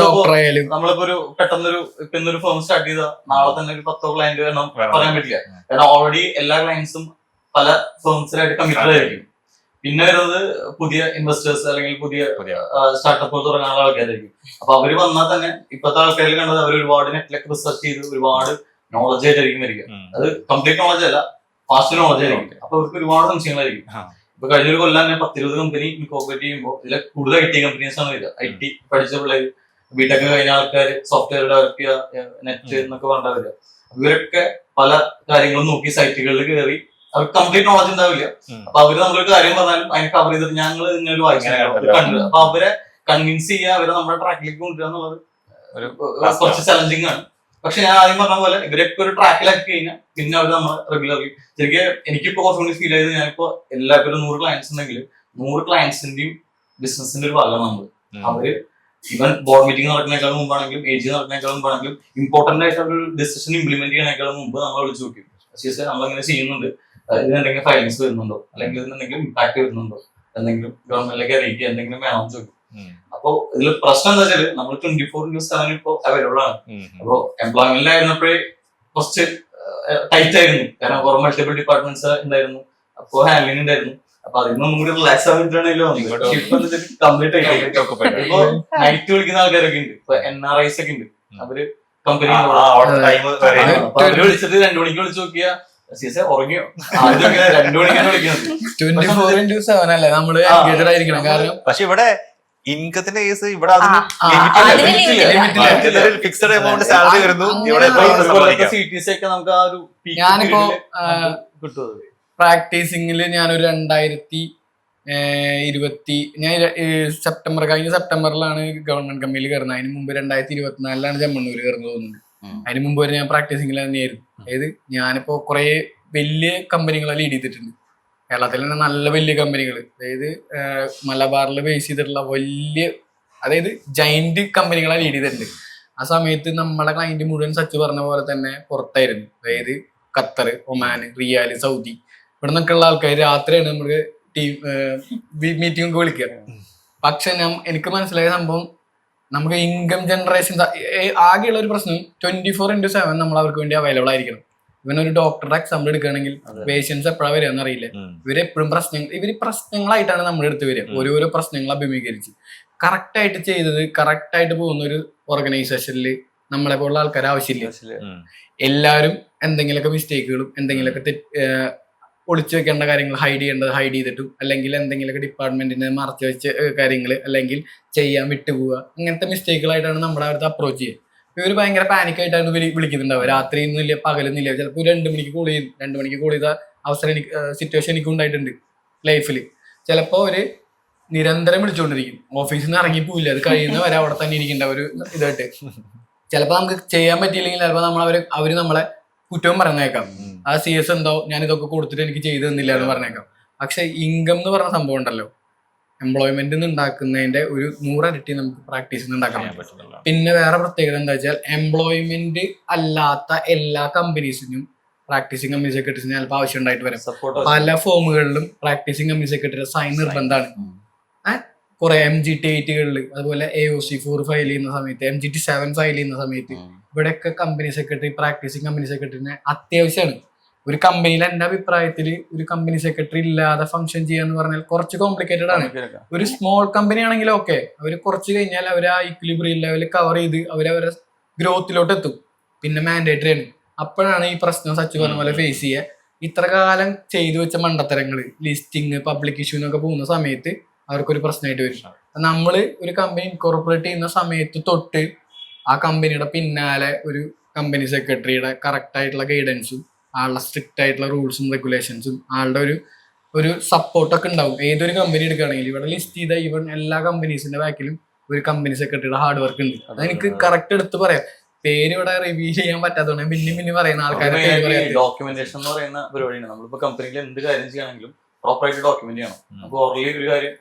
[SPEAKER 4] നമ്മളിപ്പോ ഒരു പെട്ടെന്നൊരു ഇന്നൊരു ഫേം സ്റ്റാർട്ട് ചെയ്താൽ നാളെ തന്നെ ഒരു 10 ക്ലയന്റ് വേണം പറയാൻ പറ്റില്ല. കാരണം ഓൾറെഡി എല്ലാ ക്ലയൻസും പല ഫേംസിലായിട്ട് കമ്മിറ്റഡ് ആയിരിക്കും. പിന്നെ വരുന്നത് പുതിയ ഇൻവെസ്റ്റേഴ്സ് അല്ലെങ്കിൽ പുതിയ സ്റ്റാർട്ടപ്പുകൾ തുടങ്ങാനുള്ള ആൾക്കാരായിരിക്കും. അപ്പൊ അവര് വന്നാൽ തന്നെ ഇപ്പോഴത്തെ ആൾക്കാരിൽ കണ്ടത് അവർ ഒരുപാട് നെറ്റിലൊക്കെ റിസർച്ച് ചെയ്ത് ഒരുപാട് നോളജ് ആയിട്ടായിരിക്കും വരിക. അത് കംപ്ലീറ്റ് നോളജ് അല്ല, ഫാസ്റ്റ് നോളജ് ആയിരിക്കും. അപ്പൊ അവർക്ക് ഒരുപാട് സംശയങ്ങളായിരിക്കും. ഇപ്പൊ കഴിഞ്ഞൊരു കൊല്ലം തന്നെ 10-20 കമ്പനി ഇൻകോർപ്പറേറ്റ് ചെയ്യുമ്പോൾ ഇതിലെ കൂടുതൽ IT കമ്പനീസ് ആണ് വരിക. IT പഠിച്ച പിള്ളേർ, ബിടെക് കഴിഞ്ഞ ആൾക്കാർ, സോഫ്റ്റ്വെയർ ഡെവലപ്പ് ചെയ്യുക, നെറ്റ് എന്നൊക്കെ പറഞ്ഞാൽ വരിക. ഇവരൊക്കെ പല കാര്യങ്ങളും നോക്കി സൈറ്റുകളിൽ കയറി അവർക്ക് കംപ്ലീറ്റ് നോളജ് ഉണ്ടാവില്ല. അപ്പൊ അവര് നമ്മളൊരു കാര്യം പറഞ്ഞാലും അതിനെ കവർ ചെയ്തിട്ട് ഞങ്ങൾ ഇങ്ങനെ വായിച്ചു കണ്ടു. അപ്പൊ അവരെ കൺവിൻസ് ചെയ്യുക, അവരെ നമ്മുടെ ട്രാക്കിലേക്ക് കൊണ്ടുവരിക എന്നുള്ളത് കുറച്ച് ചലഞ്ചിങ് ആണ്. പക്ഷെ ഞാൻ ആദ്യം പറഞ്ഞ പോലെ ഇവരൊക്കെ ഒരു ട്രാക്കിലാക്കി കഴിഞ്ഞാൽ പിന്നെ അവർ നമ്മളെ റെഗുലർലി ശരിക്കും എനിക്കിപ്പോ കുറച്ചുകൂടി ഫീൽ ചെയ്ത് ഞാനിപ്പോ എല്ലാവരും 100 ക്ലയൻസ് ഉണ്ടെങ്കിൽ 100 ക്ലയൻസിന്റെയും ബിസിനസിന്റെ ഒരു ഭാഗമാണ് നമ്മൾ. അവര് ഈവൻ ബോർഡ് മീറ്റിംഗ് നടക്കുന്നതിനേക്കാളും മുമ്പാണെങ്കിലും AG നടക്കുന്നതിനേക്കാളും മുമ്പാണെങ്കിലും ഇമ്പോർട്ടന്റ് ആയിട്ടുള്ള ഒരു ഡിസിഷൻ ഇംപ്ലിമെന്റ് ചെയ്യുന്നതിനേക്കാളും മുമ്പ് നമ്മൾ വിളിച്ചു നോക്കും. നമ്മളെങ്ങനെ ചെയ്യുന്നുണ്ട്, ഇതിനെന്തെങ്കിലും ഫൈലിങ്സ് വരുന്നുണ്ടോ, അല്ലെങ്കിൽ ഇതിനെന്തെങ്കിലും ഇമ്പാക്ട് വരുന്നുണ്ടോ, എന്തെങ്കിലും ഗവൺമെന്റിലേക്ക് അറിയിക്കുക, എന്തെങ്കിലും വേണമെന്ന് ചോദിക്കും. അപ്പൊ ഇതിൽ പ്രശ്നം എന്താ വെച്ചാല് നമ്മൾ 24/7 ഇപ്പൊ അവൈലബിൾ ആണ്. അപ്പൊ എംപ്ലോയ്മെന്റിലായിരുന്നപ്പോഴേ കുറച്ച് ടൈറ്റ് ആയിരുന്നു, കാരണം കുറെ മൾട്ടിപ്പിൾ ഡിപ്പാർട്ട്മെന്റ്സ് ഉണ്ടായിരുന്നു, അപ്പൊ ഹാൻഡ്ലിംഗ് ഉണ്ടായിരുന്നു. അപ്പൊ അതിനൊന്നും കൂടി റിലാക്സ് ആയിട്ടാണല്ലോ കംപ്ലീറ്റ് ആയിട്ട്. ഇപ്പൊ നൈറ്റ് വിളിക്കുന്ന ആൾക്കാരൊക്കെ ഉണ്ട്, ഇപ്പൊ NRIs ഒക്കെ ഉണ്ട്. അവര് കമ്പനി അവര് വിളിച്ചിട്ട് 2 മണിക്ക് വിളിച്ചു നോക്കിയാ ഉറങ്ങിയോ, 2 മണിക്കാണ് വിളിക്കുന്നത്.
[SPEAKER 2] 24/7 അല്ലേ നമ്മള് engaged ആയിരിക്കണം. കാരണം
[SPEAKER 1] പക്ഷെ ഇവിടെ ഇൻകത്തിന്റെ കേസ് ഇവിടെ ഫിക്സഡ് എമൗണ്ട് സാലറി വരുന്നു.
[SPEAKER 4] CTC ഒക്കെ നമുക്ക് ആ ഒരു
[SPEAKER 2] ഞാനിപ്പോ
[SPEAKER 4] കിട്ടും.
[SPEAKER 2] പ്രാക്ടീസിംഗില് ഞാനൊരു 2020 ഞാൻ കഴിഞ്ഞ സെപ്റ്റംബറിലാണ് ഗവൺമെന്റ് കമ്പനിയിൽ കയറുന്നത്. അതിന് മുമ്പ് 2024 ചെമ്മണ്ണൂര് കയറുന്നത് തോന്നുന്നുണ്ട്. അതിന് മുമ്പ് വരെ ഞാൻ പ്രാക്ടീസിംഗിൽ തന്നെയായിരുന്നു. അതായത് ഞാനിപ്പോ കുറെ വലിയ കമ്പനികളെ ലീഡ് ചെയ്തിട്ടുണ്ട്. കേരളത്തിൽ തന്നെ നല്ല വലിയ കമ്പനികൾ, അതായത് മലബാറിൽ ബേസ് ചെയ്തിട്ടുള്ള വലിയ, അതായത് ജൈന്റ് കമ്പനികളെ ലീഡ് ചെയ്തിട്ടുണ്ട്. ആ സമയത്ത് നമ്മളെ ക്ലയന്റ് മുഴുവൻ സച്ച് പറഞ്ഞ പോലെ തന്നെ പുറത്തായിരുന്നു. അതായത് ഖത്തർ, ഒമാൻ, റിയാൽ, സൗദി, ഇവിടെ നിന്നൊക്കെ ഉള്ള ആൾക്കാർ രാത്രിയാണ് നമുക്ക് ടീം മീറ്റിംഗ് ഒക്കെ വിളിക്കുക. പക്ഷെ എനിക്ക് മനസ്സിലായ സംഭവം, നമുക്ക് ഇൻകം ജനറേഷൻ ആകെയുള്ള ഒരു പ്രശ്നം 24/7 നമ്മൾ അവർക്ക് വേണ്ടി അവൈലബിൾ ആയിരിക്കണം. ഇവനൊരു ഡോക്ടറുടെ എക്സാമ്പിൾ എടുക്കുകയാണെങ്കിൽ പേഷ്യൻസ് എപ്പോഴാണ് വരിക എന്നറിയില്ല. ഇവരെപ്പോഴും പ്രശ്നങ്ങളായിട്ടാണ് നമ്മുടെ അടുത്ത് വരിക. ഓരോരോ പ്രശ്നങ്ങൾ അഭിമുഖീകരിച്ച് കറക്റ്റായിട്ട് ചെയ്തത് കറക്റ്റായിട്ട് പോകുന്ന ഒരു ഓർഗനൈസേഷനിൽ നമ്മളെ പോലുള്ള ആൾക്കാർ ആവശ്യമില്ല. എല്ലാവരും എന്തെങ്കിലുമൊക്കെ മിസ്റ്റേക്കുകളും എന്തെങ്കിലുമൊക്കെ ഒളിച്ചു വെക്കേണ്ട കാര്യങ്ങൾ ഹൈഡ് ചെയ്യേണ്ടത് ഹൈഡ് ചെയ്തിട്ടും, അല്ലെങ്കിൽ എന്തെങ്കിലുമൊക്കെ ഡിപ്പാർട്ട്മെന്റിനെ മറച്ചു വെച്ച കാര്യങ്ങൾ, അല്ലെങ്കിൽ ചെയ്യാൻ വിട്ടുപോവുക, ഇങ്ങനത്തെ മിസ്റ്റേക്കുകളായിട്ടാണ് നമ്മുടെ അടുത്ത് അപ്രോച്ച് ചെയ്യുക. ഇവർ ഭയങ്കര പാനിക്കായിട്ടാണ് വിളിക്കുന്നുണ്ടാവുക. രാത്രി ഒന്നുമില്ല, പകലൊന്നുമില്ല. ചിലപ്പോൾ 2 മണിക്ക് കോൾ ചെയ്യും. 2 മണിക്ക് കോൾ ചെയ്ത അവസരം സിറ്റുവേഷൻ എനിക്കും ഉണ്ടായിട്ടുണ്ട് ലൈഫിൽ. ചിലപ്പോൾ അവര് നിരന്തരം വിളിച്ചുകൊണ്ടിരിക്കും. ഓഫീസിൽ നിന്ന് ഇറങ്ങിപ്പോയില്ല, അത് കഴിയുന്ന വരെ അവിടെ തന്നെ ഇരിക്കേണ്ട ഒരു ഇതായിട്ട്. ചിലപ്പോൾ നമുക്ക് ചെയ്യാൻ പറ്റിയില്ലെങ്കിൽ ചിലപ്പോൾ അവര് നമ്മളെ കുറ്റവും പറഞ്ഞേക്കാം. ആ CS എന്തോ ഞാൻ ഇതൊക്കെ കൊടുത്തിട്ട് എനിക്ക് ചെയ്തു തന്നില്ല എന്ന് പറഞ്ഞേക്കാം. പക്ഷെ ഇൻകം എന്ന് പറഞ്ഞ സംഭവം ഉണ്ടല്ലോ, എംപ്ലോയ്മെന്റ് ഉണ്ടാക്കുന്നതിന്റെ ഒരു 100 ഇരട്ടി നമുക്ക് പ്രാക്ടീസിൽ ഉണ്ടാക്കാൻ പറ്റും. പിന്നെ വേറെ പ്രത്യേകത എന്താ വെച്ചാൽ, എംപ്ലോയ്മെന്റ് അല്ലാത്ത എല്ലാ കമ്പനീസിനും പ്രാക്ടീസിങ് കമ്പനി സെക്രട്ടറിസിന് ചിലപ്പോൾ ആവശ്യം ഉണ്ടായിട്ട് വരാം. പല ഫോമുകളിലും പ്രാക്ടീസിങ് കമ്പനി സെക്രട്ടറി സൈൻ നിർബന്ധമാണ്. കുറെ MGT8കളിൽ, അതുപോലെ AOC4 ഫയൽ ചെയ്യുന്ന സമയത്ത്, MGT7 ഫയൽ ചെയ്യുന്ന സമയത്ത്, ഇവിടെയൊക്കെ കമ്പനി സെക്രട്ടറി, പ്രാക്ടീസിങ് കമ്പനി സെക്രട്ടറിനെ അത്യാവശ്യമാണ്. ഒരു കമ്പനിയിൽ എന്റെ അഭിപ്രായത്തിൽ ഒരു കമ്പനി സെക്രട്ടറി ഇല്ലാതെ ഫംഗ്ഷൻ ചെയ്യാന്ന് പറഞ്ഞാൽ കുറച്ച് കോംപ്ലിക്കേറ്റഡ് ആണ്. ഒരു സ്മോൾ കമ്പനി ആണെങ്കിൽ ഓക്കെ, അവർ കുറച്ച് കഴിഞ്ഞാൽ അവർ ആ ഇക്വിലിബ്രിയം ലെവൽ കവർ ചെയ്ത് അവരവരെ ഗ്രോത്തിലോട്ട് എത്തും. പിന്നെ മാൻഡേറ്ററി ആണ്. അപ്പോഴാണ് ഈ പ്രശ്നം സച്ച് പറഞ്ഞ പോലെ ഫേസ് ചെയ്യുക. ഇത്ര കാലം ചെയ്തു വെച്ച മണ്ടത്തരങ്ങൾ, ലിസ്റ്റിംഗ്, പബ്ലിക് ഇഷ്യൂ എന്നൊക്കെ പോകുന്ന സമയത്ത് അവർക്കൊരു പ്രശ്നമായിട്ട് വരും. നമ്മള് ഒരു കമ്പനി ഇൻകോർപ്പറേറ്റ് ചെയ്യുന്ന സമയത്ത് തൊട്ട് ആ കമ്പനിയുടെ പിന്നാലെ ഒരു കമ്പനി സെക്രട്ടറിയുടെ കറക്റ്റ് ആയിട്ടുള്ള ഗൈഡൻസും ആളുടെ സ്ട്രിക്റ്റ് ആയിട്ടുള്ള റൂൾസും റെഗുലേഷൻസും ആളുടെ ഒരു സപ്പോർട്ടൊക്കെ ഉണ്ടാവും. ഏതൊരു കമ്പനി എടുക്കുകയാണെങ്കിൽ ഇവിടെ ലിസ്റ്റ് ചെയ്ത ഈവൻ എല്ലാ കമ്പനീസിന്റെ ബാക്കിലും ഒരു കമ്പനി സെക്രട്ടറിയുടെ ഹാർഡ് വർക്ക് ഉണ്ട്. അതെനിക്ക് കറക്റ്റ് എടുത്ത് പറയാം. പേര് ഇവിടെ റിവീൽ ചെയ്യാൻ പറ്റാത്തതുകൊണ്ട് പിന്നെ പറയുന്ന ആൾക്കാരെ
[SPEAKER 4] ഡോക്യുമെന്റേഷൻ എന്ന് പറയുന്ന പരിപാടിയാണ്. നമ്മളിപ്പോ കമ്പനിയിൽ എന്ത് കാര്യം ചെയ്യണമെങ്കിലും പ്രോപ്പറായിട്ട് ഡോക്യുമെന്റ് ചെയ്യണം. അപ്പൊ ഓർലി ഒരു കാര്യം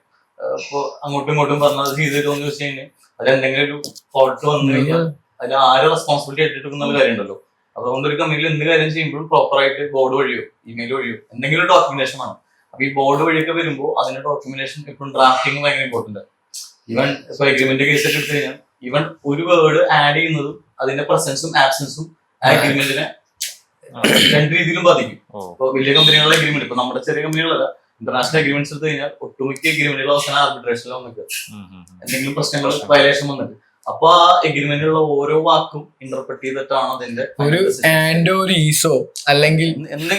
[SPEAKER 4] ഇപ്പൊ അങ്ങോട്ടും ഇങ്ങോട്ടും പറഞ്ഞത് ചെയ്തിട്ട് എന്ന് വെച്ച് കഴിഞ്ഞാൽ അതിലെന്തെങ്കിലും ഒരു ഫോൾട്ട് വന്നു കഴിഞ്ഞാൽ അതിൽ ആരും റെസ്പോൺസിബിലിറ്റി എടുത്തിട്ടുള്ള കാര്യം ഉണ്ടല്ലോ. അതുകൊണ്ട് ഒരു കമ്പനിയിൽ എന്ത് കാര്യം ചെയ്യുമ്പോഴും പ്രോപ്പറായിട്ട് ബോർഡ് വഴിയോ ഇമെയിൽ വഴിയോ എന്തെങ്കിലും ഡോക്യുമെന്റേഷൻ വേണം. അപ്പൊ ഈ ബോർഡ് വഴിയൊക്കെ വരുമ്പോൾ അതിന്റെ ഡോക്യുമെന്റേഷൻ ഇപ്പം ഡ്രാഫ്റ്റിംഗ് ഭയങ്കര ഇമ്പോർട്ടന്റ്. ഈവൻ ഇപ്പൊ എഗ്രിമെന്റ് കേസ് ഒക്കെ എടുത്തു കഴിഞ്ഞാൽ ഈവൻ ഒരു വേർഡ് ആഡ് ചെയ്യുന്നതും അതിന്റെ പ്രസൻസും ആബ്സെൻസും അഗ്രിമെന്റിനെ 2 രീതിയിലും ബാധിക്കും. ഇപ്പൊ വലിയ കമ്പനികളുടെ അഗ്രിമെന്റ്, ഇപ്പൊ നമ്മുടെ ചെറിയ കമ്പനികളല്ല, ഇന്റർനാഷണൽ അഗ്രിമെന്റ്സ് എടുത്ത് കഴിഞ്ഞാൽ ഒട്ടുമിക്ക അഗ്രിമെന്റുകൾ അവസാനം ആർബിട്രേഷനിൽ വന്നിട്ട് എന്തെങ്കിലും പ്രശ്നങ്ങൾ വയലേഷൻ വന്നിട്ട് അപ്പൊ ആ എഗ്രിമെന്റിലുള്ള ഓരോ വാക്കും ഇന്റർപ്രറ്റ് ചെയ്തിട്ടാണ് അതിന്റെ
[SPEAKER 2] ഒരു ആൻഡോ ഒരു ഈസോ അല്ലെങ്കിൽ
[SPEAKER 4] എന്ത്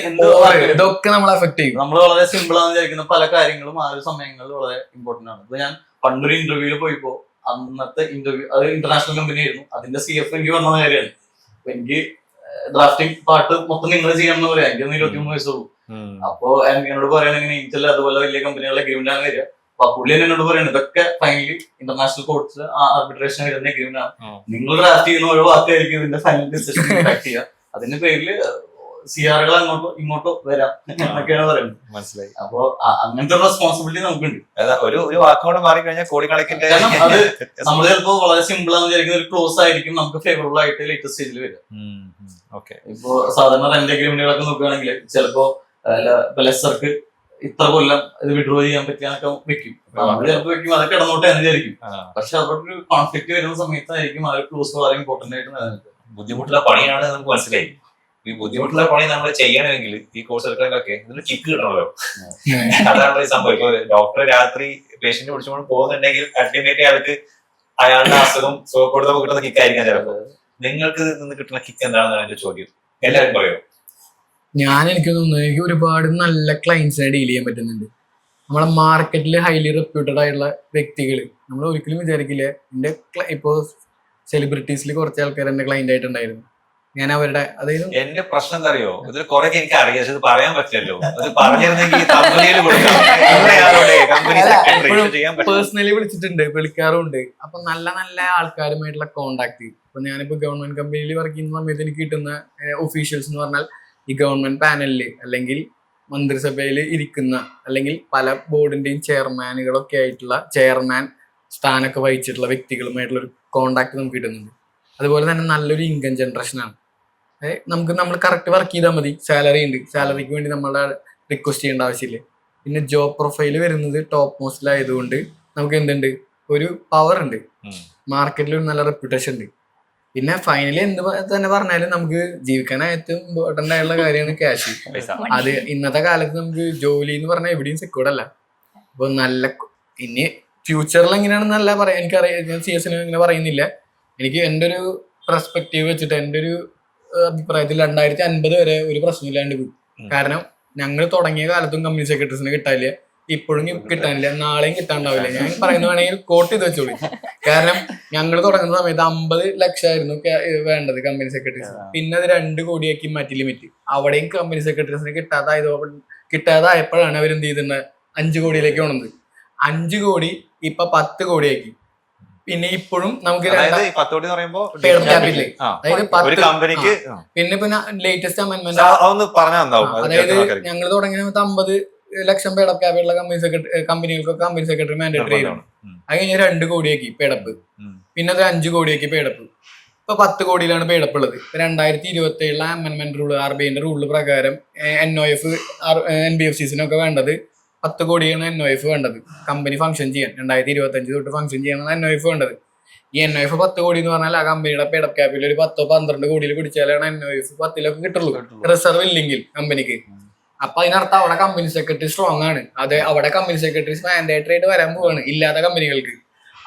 [SPEAKER 2] ഇതൊക്കെ നമ്മളെ എഫക്ട് ചെയ്യും.
[SPEAKER 4] നമ്മൾ വളരെ സിമ്പിൾ ആണെന്ന് വിചാരിക്കുന്ന പല കാര്യങ്ങളും ആ ഒരു സമയങ്ങളിൽ വളരെ ഇമ്പോർട്ടന്റ് ആണ്. ഇപ്പൊ ഞാൻ പണ്ടൊരു ഇന്റർവ്യൂവിൽ പോയപ്പോ അന്നത്തെ ഇന്റർവ്യൂ അത് ഇന്റർനാഷണൽ കമ്പനി ആയിരുന്നു. അതിന്റെ CF എനിക്ക് പറഞ്ഞ കാര്യമാണ്. അപ്പൊ എനിക്ക് ഡ്രാഫ്റ്റിംഗ് പാർട്ട് മൊത്തം നിങ്ങൾ ചെയ്യണമെന്ന് പറയാം. എനിക്ക് 23 വയസ്സുള്ളൂ. അപ്പൊ എന്നോട് പറയണെങ്കിൽ ഇന്റൽ അതുപോലെ വലിയ കമ്പനികളുടെ അഗ്രിമെന്റ് ആണ് വരിക. അപ്പൊ പുള്ളി എന്നോട് പറയുന്നത് ഇതൊക്കെ ഫൈനലി ഇന്റർനാഷണൽ കോർട്സിൽ ആർബിട്രേഷൻ വരുന്ന അഗ്രിമെന്റ് ആണ്. നിങ്ങൾ ഡ്രാഫ്റ്റ് ചെയ്യുന്ന ഓരോ വാക്കായിരിക്കും ഇതിന്റെ ഫൈനൽ ഡിസിഷൻ ഇമ്പാക്ട് ചെയ്യുക. അതിന്റെ പേരിൽ CRകൾ അങ്ങോട്ടോ ഇങ്ങോട്ടോ വരാം എന്നൊക്കെയാണ് പറയുന്നത്.
[SPEAKER 1] മനസ്സിലായി.
[SPEAKER 4] അപ്പൊ അങ്ങനത്തെ റെസ്പോൺസിബിലിറ്റി നമുക്കുണ്ട്.
[SPEAKER 1] ഒരു വാക്കോടെ മാറിക്കഴിഞ്ഞാൽ കോടിക്കണക്കിന്റെ
[SPEAKER 4] കാരണം അത് നമ്മൾ ചിലപ്പോ വളരെ സിമ്പിൾ ആണെന്ന് വിചാരിക്കുന്ന ഒരു ക്ലോസ് ആയിരിക്കും നമുക്ക് ഫേവറബിൾ ആയിട്ട് ലേറ്റസ്റ്റ് സ്റ്റേജിൽ വരിക. ഇപ്പൊ സാധാരണ റെന്റ് അഗ്രിമെന്റുകളൊക്കെ നോക്കുകയാണെങ്കിൽ ചിലപ്പോ ലെസർക്ക് ഇത്ര കൊല്ലം ഇത് വിഡ്രോ ചെയ്യാൻ പറ്റിയാന്നൊക്കെ വെക്കും. നമ്മൾ ചിലപ്പോൾ വെക്കും അതൊക്കെ ഇടന്നോട്ടെ എന്ന് വിചാരിക്കും. പക്ഷെ അവിടെ ഒരു കോൺഫ്ലിക്ട് വരുന്ന സമയത്തായിരിക്കും ആ ഒരു ക്ലോസ് വളരെ ഇമ്പോർട്ടന്റ് ആയിട്ട് നിലനിൽക്കുക.
[SPEAKER 1] ബുദ്ധിമുട്ടുള്ള പണിയാണ് നമുക്ക് മനസ്സിലായി. ഈ ബുദ്ധിമുട്ടുള്ള പണി നമ്മൾ ചെയ്യണമെങ്കിൽ ഈ കോഴ്സ് എടുക്കാനൊക്കെ ഇതിന് കിക്ക് കിട്ടണമല്ലോ. അതാണ് ഈ സംഭവം. ഇപ്പൊ ഡോക്ടർ രാത്രി പേഷ്യന്റ് പിടിച്ചുകൊണ്ട് പോകുന്നുണ്ടെങ്കിൽ അൾട്ടിമേറ്റ് അയാളുടെ അസുഖം സുഖപ്പെടുത്തുമ്പോൾ കിട്ടുന്ന കിക്കായിരിക്കാം ചിലപ്പോൾ. നിങ്ങൾക്ക് നിന്ന് കിട്ടുന്ന കിക്ക് എന്താണെന്നാണ് എന്റെ ചോദ്യം. എല്ലാവരും പറയോ?
[SPEAKER 2] എനിക്ക് തോന്നുന്നു എനിക്ക് ഒരുപാട് നല്ല ക്ലയൻസിനെ ഡീൽ ചെയ്യാൻ പറ്റുന്നുണ്ട്. നമ്മളെ മാർക്കറ്റിൽ ഹൈലി റെപ്യൂട്ടഡ് ആയിട്ടുള്ള വ്യക്തികൾ നമ്മൾ ഒരിക്കലും വിചാരിക്കില്ല. എൻ്റെ ഇപ്പോൾ സെലിബ്രിറ്റീസിൽ കുറച്ച് ആൾക്കാർ എൻ്റെ ക്ലയന്റ് ആയിട്ടുണ്ടായിരുന്നു. ഞാൻ അവരുടെ അതായത്
[SPEAKER 1] എന്റെ പ്രശ്നം എന്താ അറിയോ, ഇതിൽ കുറെ എനിക്ക് അറിയാം, പക്ഷെ ഇത് പറയാൻ പറ്റില്ലല്ലോ. അത് പറഞ്ഞിരുന്നെങ്കിൽ കമ്പനിയിൽ
[SPEAKER 2] പേഴ്സണലി വിളിച്ചിട്ടുണ്ട്, വിളിക്കാറുണ്ട്. അപ്പൊ നല്ല നല്ല ആൾക്കാരുമായിട്ടുള്ള കോണ്ടാക്ട്. ഇപ്പൊ ഞാനിപ്പോ ഗവൺമെന്റ് കമ്പനിയിൽ വർക്ക് ചെയ്യുന്ന സമയത്ത് എനിക്ക് കിട്ടുന്ന ഒഫീഷ്യൽസ് എന്ന് പറഞ്ഞാൽ ഈ ഗവൺമെന്റ് പാനലില് അല്ലെങ്കിൽ മന്ത്രിസഭയിൽ ഇരിക്കുന്ന അല്ലെങ്കിൽ പല ബോർഡിന്റെയും ചെയർമാനുകളൊക്കെ ആയിട്ടുള്ള ചെയർമാൻ സ്ഥാനമൊക്കെ വഹിച്ചിട്ടുള്ള വ്യക്തികളുമായിട്ടുള്ള ഒരു കോണ്ടാക്ട് നമുക്ക് കിട്ടുന്നുണ്ട്. അതുപോലെ തന്നെ നല്ലൊരു ഇൻകം ജനറേഷനാണ്. നമ്മൾ കറക്റ്റ് വർക്ക് ചെയ്താൽ മതി. സാലറി ഉണ്ട്, സാലറിക്ക് വേണ്ടി നമ്മളെ റിക്വസ്റ്റ് ചെയ്യേണ്ട ആവശ്യമില്ല. പിന്നെ ജോബ് പ്രൊഫൈല് വരുന്നത് ടോപ്പ് മോസ്റ്റിലായതുകൊണ്ട് നമുക്ക് എന്തുണ്ട്, ഒരു പവർ ഉണ്ട്, മാർക്കറ്റിൽ ഒരു നല്ല റെപ്യൂട്ടേഷൻ ഉണ്ട്. പിന്നെ ഫൈനലി എന്ത് തന്നെ പറഞ്ഞാലും നമുക്ക് ജീവിക്കാൻ ഏറ്റവും ഇമ്പോർട്ടന്റ് ആയിട്ടുള്ള കാര്യമാണ് ക്യാഷ്. അത് ഇന്നത്തെ കാലത്ത് നമുക്ക് ജോലി എന്ന് പറഞ്ഞാൽ എവിടെയും സെക്യൂർഡ് അല്ല. അപ്പൊ നല്ല ഇനി ഫ്യൂച്ചറിൽ എങ്ങനെയാണെന്നല്ല പറയാം, എനിക്കറിയാം. ഞാൻ CS ഇങ്ങനെ പറയുന്നില്ല. എനിക്ക് എൻ്റെ ഒരു പെർസ്പെക്റ്റീവ് വെച്ചിട്ട് എൻ്റെ ഒരു അഭിപ്രായത്തിൽ 2050 വരെ ഒരു പ്രശ്നമില്ലാണ്ട് പോയി. കാരണം ഞങ്ങൾ തുടങ്ങിയ കാലത്തും കമ്പനി സെക്രട്ടറീസിനെ കിട്ടാനില്ല, ഇപ്പോഴും കിട്ടാനില്ല, നാളെയും കിട്ടാണ്ടാവില്ല. ഞാൻ പറയുന്നത് വേണമെങ്കിൽ കോട്ട് ചെയ്ത് വെച്ചോളൂ. കാരണം ഞങ്ങൾ തുടങ്ങുന്ന സമയത്ത് 50 ലക്ഷമായിരുന്നു വേണ്ടത് കമ്പനി സെക്രട്ടറീസ്. പിന്നെ അത് 2 കോടിയാക്കി മാറ്റി ലിമിറ്റ്. അവിടെയും കമ്പനി സെക്രട്ടറീസിനെ കിട്ടാതായപ്പോഴാണ് അവരെന്ത് ചെയ്തിട്ടുണ്ട്, 5 കോടിയിലേക്ക് വന്നത്. 5 കോടി ഇപ്പൊ 10 കോടിയാക്കി. പിന്നെ ഇപ്പോഴും നമുക്ക് അതായത് പിന്നെ ലേറ്റസ്റ്റ് അമെന്റ്മെന്റ് അതായത് ഞങ്ങൾ തുടങ്ങിയ 50 ലക്ഷം പേഡപ്പ് ക്യാപിറ്റലുള്ള കമ്പനികൾക്കൊക്കെ കമ്പനി സെക്രട്ടറി മാൻഡേറ്ററി ആയിരുന്നു. അത് കഴിഞ്ഞ 2 കോടിയാക്കി പേഡപ്പ്. പിന്നെ അത് 5 കോടിയാക്കി പേഡപ്പ്. ഇപ്പൊ 10 കോടിയിലാണ് പേഡപ്പ് ഉള്ളത്. 2027 അമെന്റ്മെന്റ് റൂള് RBIന്റെ റൂള് പ്രകാരം NOF NBFCസിനൊക്കെ വേണ്ടത് 10 കോടിയാണ് NOF വേണ്ടത് കമ്പനി ഫംഗ്ഷൻ ചെയ്യാൻ. 2025 തൊട്ട് ഫംഗ്ഷൻ ചെയ്യാനാണ് NOF വേണ്ടത്. ഈ NOF 10 കോടി എന്ന് പറഞ്ഞാൽ ആ കമ്പനിയുടെ പേഡപ്പ് ക്യാപിറ്റൽ ഒരു 10-12 കോടിയിൽ പിടിച്ചാലാണ് NOF 10 കിട്ടുള്ളൂ, റിസർവ് ഇല്ലെങ്കിൽ കമ്പനിക്ക്. അപ്പൊ അതിനർത്ഥം അവിടെ കമ്പനി സെക്രട്ടറി സ്ട്രോങ് ആണ്. അത് അവിടെ കമ്പനി സെക്രട്ടറീസ് മാൻഡേറ്ററി ആയിട്ട് വരാൻ പോവാണ് ഇല്ലാത്ത കമ്പനികൾക്ക്.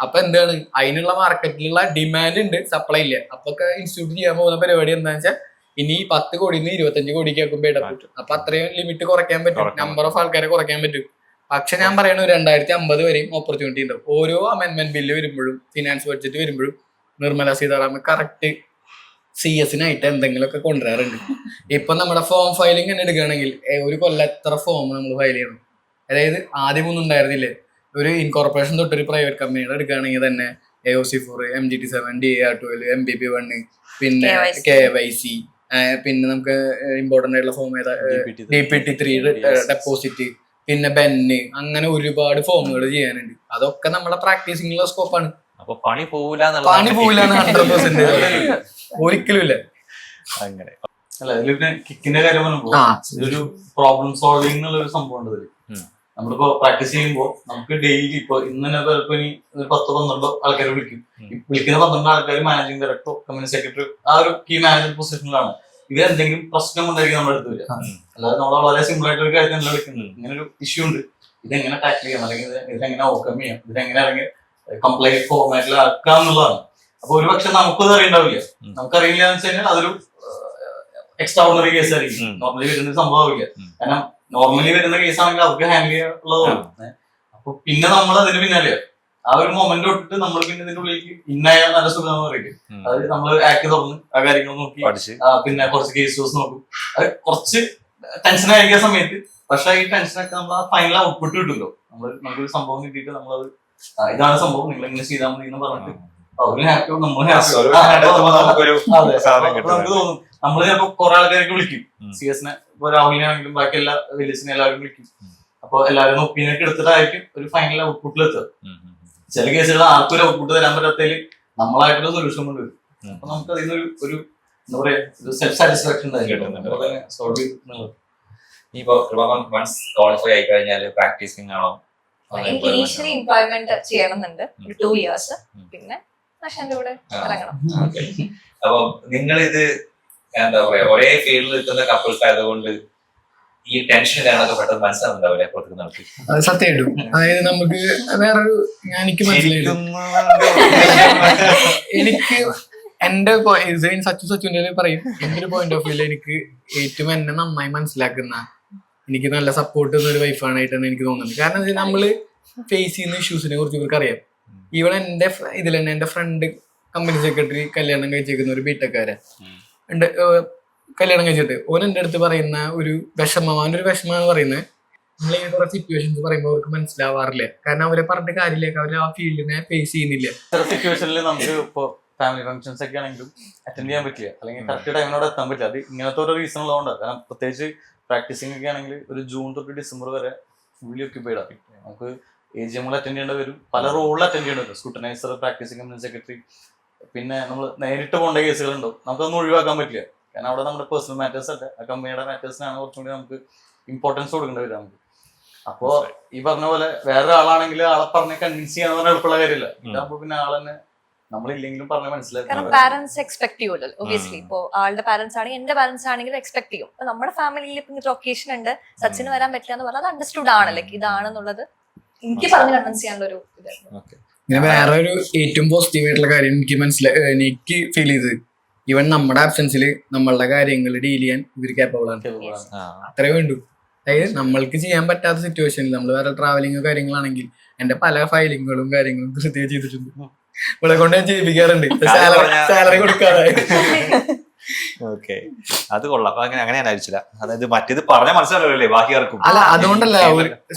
[SPEAKER 2] അപ്പൊ എന്താണ്, അതിനുള്ള മാർക്കറ്റിലുള്ള ഡിമാൻഡ് ഉണ്ട്, സപ്ലൈ ഇല്ല. അപ്പൊ ഇൻസ്റ്റിറ്റ്യൂട്ട് ചെയ്യാൻ പോകുന്ന പരിപാടി എന്താണെന്ന് വെച്ചാൽ ഇനി 10 കോടിയിൽ നിന്ന് 25 കോടിക്ക് ആക്കും പേഡപ്പ്. അപ്പൊ അത്രയും ലിമിറ്റ് കുറയ്ക്കാൻ പറ്റും, നമ്പർ ഓഫ് ആൾക്കാരെ കുറയ്ക്കാൻ പറ്റും. പക്ഷെ ഞാൻ പറയണ 2050 വരെയും ഓപ്പർച്യൂണിറ്റി ഉണ്ടാവും. ഓരോ അമെന്റ്മെന്റ് ബില്ല് വരുമ്പോഴും ഫിനാൻസ് ബഡ്ജറ്റ് വരുമ്പോഴും നിർമ്മല സീതാരാമൻ കറക്റ്റ് CS-നായിട്ട് എന്തെങ്കിലുമൊക്കെ കൊണ്ടുവരാറുണ്ട്. ഇപ്പൊ നമ്മുടെ ഫോം ഫയലിംഗ് തന്നെ എടുക്കുകയാണെങ്കിൽ ഒരു കൊല്ലം എത്ര ഫോം നമ്മൾ ഫയൽ ചെയ്യണം. അതായത് ആദ്യമൊന്നും ഉണ്ടായിരുന്നില്ലേ, ഒരു ഇൻകോർപ്പറേഷൻ തൊട്ടൊരു പ്രൈവറ്റ് കമ്പനിയുടെ എടുക്കുകയാണെങ്കിൽ തന്നെ AOC4, MGT7, DAR12, MBP1, പിന്നെ KYC, പിന്നെ നമുക്ക് ഇമ്പോർട്ടന്റ് ആയിട്ടുള്ള ഫോം ഏതാ DPT3 ഡെപ്പോസിറ്റ്, പിന്നെ ബെന്ന്, അങ്ങനെ ഒരുപാട് ഫോമുകൾ ചെയ്യാനുണ്ട്. അതൊക്കെ നമ്മളെ പ്രാക്ടീസിംഗുള്ള സ്കോപ്പാണ്.
[SPEAKER 1] അപ്പൊ പണി പോവില്ല
[SPEAKER 2] 100% ഒരിക്കലും ഇല്ല.
[SPEAKER 1] അങ്ങനെ
[SPEAKER 4] അല്ല ഇതിൽ കിക്കിന്റെ കാര്യം പറയുമ്പോ ഇതൊരു പ്രോബ്ലം സോൾവിംഗ് എന്നുള്ള ഒരു സംഭവം ഉണ്ട് ഇതില്. നമ്മളിപ്പോ പ്രാക്ടീസ് ചെയ്യുമ്പോൾ നമുക്ക് ഡെയിലി ഇപ്പൊ ഇന്ന് തന്നെ ചിലപ്പോ ഇനി 10-12 ആൾക്കാരെ വിളിക്കും. വിളിക്കുന്ന 12 ആൾക്കാർ മാനേജിംഗ് ഡയറക്ടറോ കമ്പനി സെക്രട്ടറി ആ ഒരു കീ മാനേജർ പൊസിഷനിലാണ്. ഇവരെന്തെങ്കിലും പ്രശ്നം കൊണ്ടായിരിക്കും നമ്മുടെ അടുത്ത് വരിക. അല്ലാതെ നമ്മൾ വളരെ സിമ്പിൾ ആയിട്ട് ഒരു കാര്യം തന്നെ വിളിക്കുന്നത് ഇങ്ങനെ ഒരു ഇഷ്യൂ ഉണ്ട്, ഇതെങ്ങനെ ടാക്കിൾ ചെയ്യാം, അല്ലെങ്കിൽ ഇതെങ്ങനെ ഓവർകം ചെയ്യാം, ഇതെങ്ങനെ അല്ലെങ്കിൽ കംപ്ലൈന്റ് ഫോർമാറ്റിൽ ആക്കാം എന്നുള്ളതാണ്. അപ്പൊ ഒരു പക്ഷെ നമുക്കത് അറിയണ്ടാവില്ല. നമുക്കറിയില്ല എന്ന് വെച്ച് കഴിഞ്ഞാൽ അതൊരു എക്സ്ട്രാ ഓർഡിനറി കേസ് ആയിരിക്കും, നോർമലി വരുന്ന സംഭവമില്ല. കാരണം നോർമലി വരുന്ന കേസ് ആണെങ്കിൽ അവർക്ക് ഹാൻഡിൽ ചെയ്യാനുള്ളതാണ്. അപ്പൊ പിന്നെ നമ്മൾ അതിന് പിന്നാലെ ആ ഒരു മൊമെന്റ് തൊട്ടിട്ട് നമ്മൾ പിന്നെ ഇതിന്റെ ഉള്ളിലേക്ക് ഇന്നായ നല്ല സുഖം എന്ന് പറയും. അത് നമ്മൾ ആക്ട് തുറന്ന് ആ കാര്യങ്ങൾ നോക്കി പിന്നെ കുറച്ച് കേസസ് നോക്കും. അത് കുറച്ച് ടെൻഷൻ ആയിരിക്കുന്ന സമയത്ത് പക്ഷെ ഈ ടെൻഷനൊക്കെ നമ്മൾ ആ ഫൈനൽ ഔട്ട്പുട്ട് കിട്ടുമല്ലോ. നമുക്കൊരു സംഭവം കിട്ടിയിട്ട് നമ്മളത് ഇതാണ് സംഭവം, നിങ്ങൾ എങ്ങനെ ചെയ്താൽ മതി എന്ന് പറഞ്ഞിട്ട് അവര് ഹാപ്പി, നമ്മൾ നമുക്ക് തോന്നും. നമ്മള് ചിലപ്പോ കുറെ ആൾക്കാരൊക്കെ വിളിക്കും, CS-നെ രാഹുലിനെ ആണെങ്കിലും ബാക്കി എല്ലാ വില്ലേജിനെ എല്ലാവരും വിളിക്കും. അപ്പൊ എല്ലാവരും ഒപ്പീനിയൻ ഒക്കെ എടുത്തിട്ടായിരിക്കും ഒരു ഫൈനൽ ഔട്ട്പുട്ടിലെത്തുക. ചില കേസുകൾ ആർക്കും ഒരു ഔട്ട്പുട്ട് തരാൻ പറ്റാത്തതിൽ നമ്മളായിട്ടൊരു സൊല്യൂഷൻ കൊണ്ടുവരും. അപ്പൊ നമുക്ക് അതിൽ ഒരു എന്താ പറയാ ഒരു സെൽഫ് സാറ്റിസ്ഫാക്ഷൻ സോൾവ് ചെയ്യുന്നത്.
[SPEAKER 1] ഇപ്പൊ ക്വാളിഫൈ ആയി കഴിഞ്ഞാൽ പ്രാക്ടീസിങ് ആണോ?
[SPEAKER 6] എനിക്ക് ഇനീഷ്യലി എംപ്ലോയ്മെന്റ് ചെയ്യണമെന്നുണ്ട്, ഒരു 2 years. പിന്നെ അശ്വന്റെ കൂടെ ഇറങ്ങണം.
[SPEAKER 1] അപ്പൊ നിങ്ങളിത് എന്താ പറയാ ഒരേ ഫീൽഡിൽ നിൽക്കുന്ന കപ്പിൾസ് ആയതുകൊണ്ട് ഈ ടെൻഷൻ കാര്യങ്ങളൊക്കെ പെട്ടെന്ന് മനസ്സിലാവുന്നുണ്ടാവില്ലേ പുറത്തേക്ക് നടത്തി?
[SPEAKER 2] സത്യമായിട്ടും. അതായത് നമുക്ക് വേറൊരു എനിക്ക് മനസ്സിലായി, എനിക്ക് എന്റെ സച്ചുവിന്റെ പറയും, എന്റെ ഒരു പോയിന്റ് ഓഫ് വ്യൂല് എനിക്ക് ഏറ്റവും എന്നെ നന്നായി മനസ്സിലാക്കുന്ന, എനിക്ക് നല്ല സപ്പോർട്ട് ചെയ്യുന്ന ഒരു വൈഫാണായിട്ടാണ് എനിക്ക് തോന്നുന്നത്. കാരണം നമ്മള് ഫേസ് ചെയ്യുന്ന ഇഷ്യൂസിനെ കുറിച്ച് ഇവർക്ക് അറിയാം. ഈവൻ എന്റെ ഇതിൽ തന്നെ എന്റെ ഫ്രണ്ട് കമ്പനി സെക്രട്ടറി കല്യാണം കഴിച്ചേക്കുന്ന ഒരു ബിടെക്കാരൻ ഉണ്ട്, കല്യാണം കഴിച്ചിട്ട് ഓൻ എന്റെ അടുത്ത് പറയുന്ന ഒരു വിഷമം, അവൻ്റെ ഒരു വിഷമമാണ് പറയുന്നത്. നമ്മൾ ഈ കുറെ സിറ്റുവേഷൻസ് പറയുമ്പോൾ അവർക്ക് മനസ്സിലാവാറില്ല. കാരണം അവരെ പറഞ്ഞിട്ട് കാര്യമില്ല, അവർ ആ ഫീൽഡിനെ ഫേസ് ചെയ്യുന്നില്ല.
[SPEAKER 4] ചില സിറ്റുവേഷനിൽ നമുക്ക് ഇപ്പൊ ഫാമിലി ഫംഗ്ഷൻസ് ഒക്കെ ആണെങ്കിലും അറ്റൻഡ് ചെയ്യാൻ പറ്റില്ല, അല്ലെങ്കിൽ കറക്റ്റ് ടൈമിനോട് എത്താൻ പറ്റില്ല. അത് ഇങ്ങനത്തെ ഒരു റീസൺ ഉള്ളതുകൊണ്ടാണ്. കാരണം പ്രത്യേകിച്ച് പ്രാക്ടീസിംഗ് ഒക്കെ ആണെങ്കിൽ ഒരു ജൂൺ തൊട്ട് ഡിസംബർ വരെ ഫുള്ളി ഒക്യുപ്പൈഡ് ആണ്. നമുക്ക് AGM അറ്റൻഡ് ചെയ്യേണ്ടി വരും, പല റോളിൽ അറ്റൻഡ് ചെയ്യേണ്ടി വരും. സ്കൂട്ടനൈസർ, പ്രാക്ടീസിംഗ് കമ്പനി സെക്രട്ടറി, പിന്നെ നമ്മൾ നേരിട്ട് പോകേണ്ട കേസുകളുണ്ടോ, നമുക്കൊന്നും ഒഴിവാക്കാൻ പറ്റില്ല. കാരണം അവിടെ നമ്മുടെ പേഴ്സണൽ മാറ്റേഴ്സ് അല്ല, ആ കമ്പനിയുടെ മാറ്റേഴ്സിനാണ് കുറച്ചും കൂടി നമുക്ക് ഇമ്പോർട്ടൻസ് കൊടുക്കേണ്ടി വരും നമുക്ക്. അപ്പോ ഈ പറഞ്ഞ പോലെ വേറെ ആളാണെങ്കിൽ ആളെ പറഞ്ഞ് കൺവിൻസ് ചെയ്യാന്ന് പറഞ്ഞാൽ എളുപ്പമുള്ള കാര്യമില്ല. ഇതാകുമ്പോ പിന്നെ ആളെന്നെ നമ്മളില്ലെങ്കിലും പറഞ്ഞ് മനസ്സിലാക്കും.
[SPEAKER 6] കാരണം പാരന്റ്സ് എക്സ്പെക്ട് ചെയ്യുമല്ലോ ഒബിയസ്ലി. ഇപ്പൊ ആളുടെ പാരന്റ്സ് ആണെങ്കിൽ എന്റെ പാരന്റ്സ് ആണെങ്കിലും എക്സ്പെക്ട് ചെയ്യും. അപ്പൊ നമ്മുടെ ഫാമിലിയിൽ ഇപ്പൊ ഇങ്ങനെ ഒക്കേഷൻ ഉണ്ട്, സച്ചിന് വരാൻ പറ്റില്ല എന്ന് പറഞ്ഞാൽ അത് അണ്ടർസ്റ്റുഡ് ആണ്, ലൈക്ക് ഇതാണെന്നുള്ളത് എനിക്ക് പറഞ്ഞ് കൺവിൻസ് ചെയ്യാനുള്ള ഒരു ഇതായിരുന്നു.
[SPEAKER 2] പിന്നെ വേറെ ഒരു ഏറ്റവും പോസിറ്റീവ് ആയിട്ടുള്ള കാര്യം എനിക്ക് ഫീൽ ചെയ്തത്, ഈവൻ നമ്മുടെ ആബ്സെൻസിൽ നമ്മളുടെ കാര്യങ്ങൾ ഡീൽ ചെയ്യാൻ ഇവർ കേപ്പബിൾ ആണ്. അത്രേ വേണ്ടു. അതായത് നമ്മൾക്ക് ചെയ്യാൻ പറ്റാത്ത സിറ്റുവേഷനിൽ നമ്മൾ വേറെ ട്രാവലിംഗ് കാര്യങ്ങളാണെങ്കിൽ എന്റെ പല ഫയലിങ്ങുകളും കാര്യങ്ങളും കൃത്യമായി ചെയ്തിട്ടുണ്ട്. ഇവിടെ കൊണ്ട് ഞാൻ ചെയ്യിപ്പിക്കാറുണ്ട്, സാലറി കൊടുക്കാതെ.
[SPEAKER 1] ഓക്കെ, അത് കൊള്ളാം. അങ്ങനെ ഞാൻ അയച്ചില്ല. അതായത് മറ്റേത് പറഞ്ഞാൽ മനസ്സിലാവില്ലേ ബാക്കി ആർക്കും.
[SPEAKER 2] അല്ല, അതുകൊണ്ടല്ല,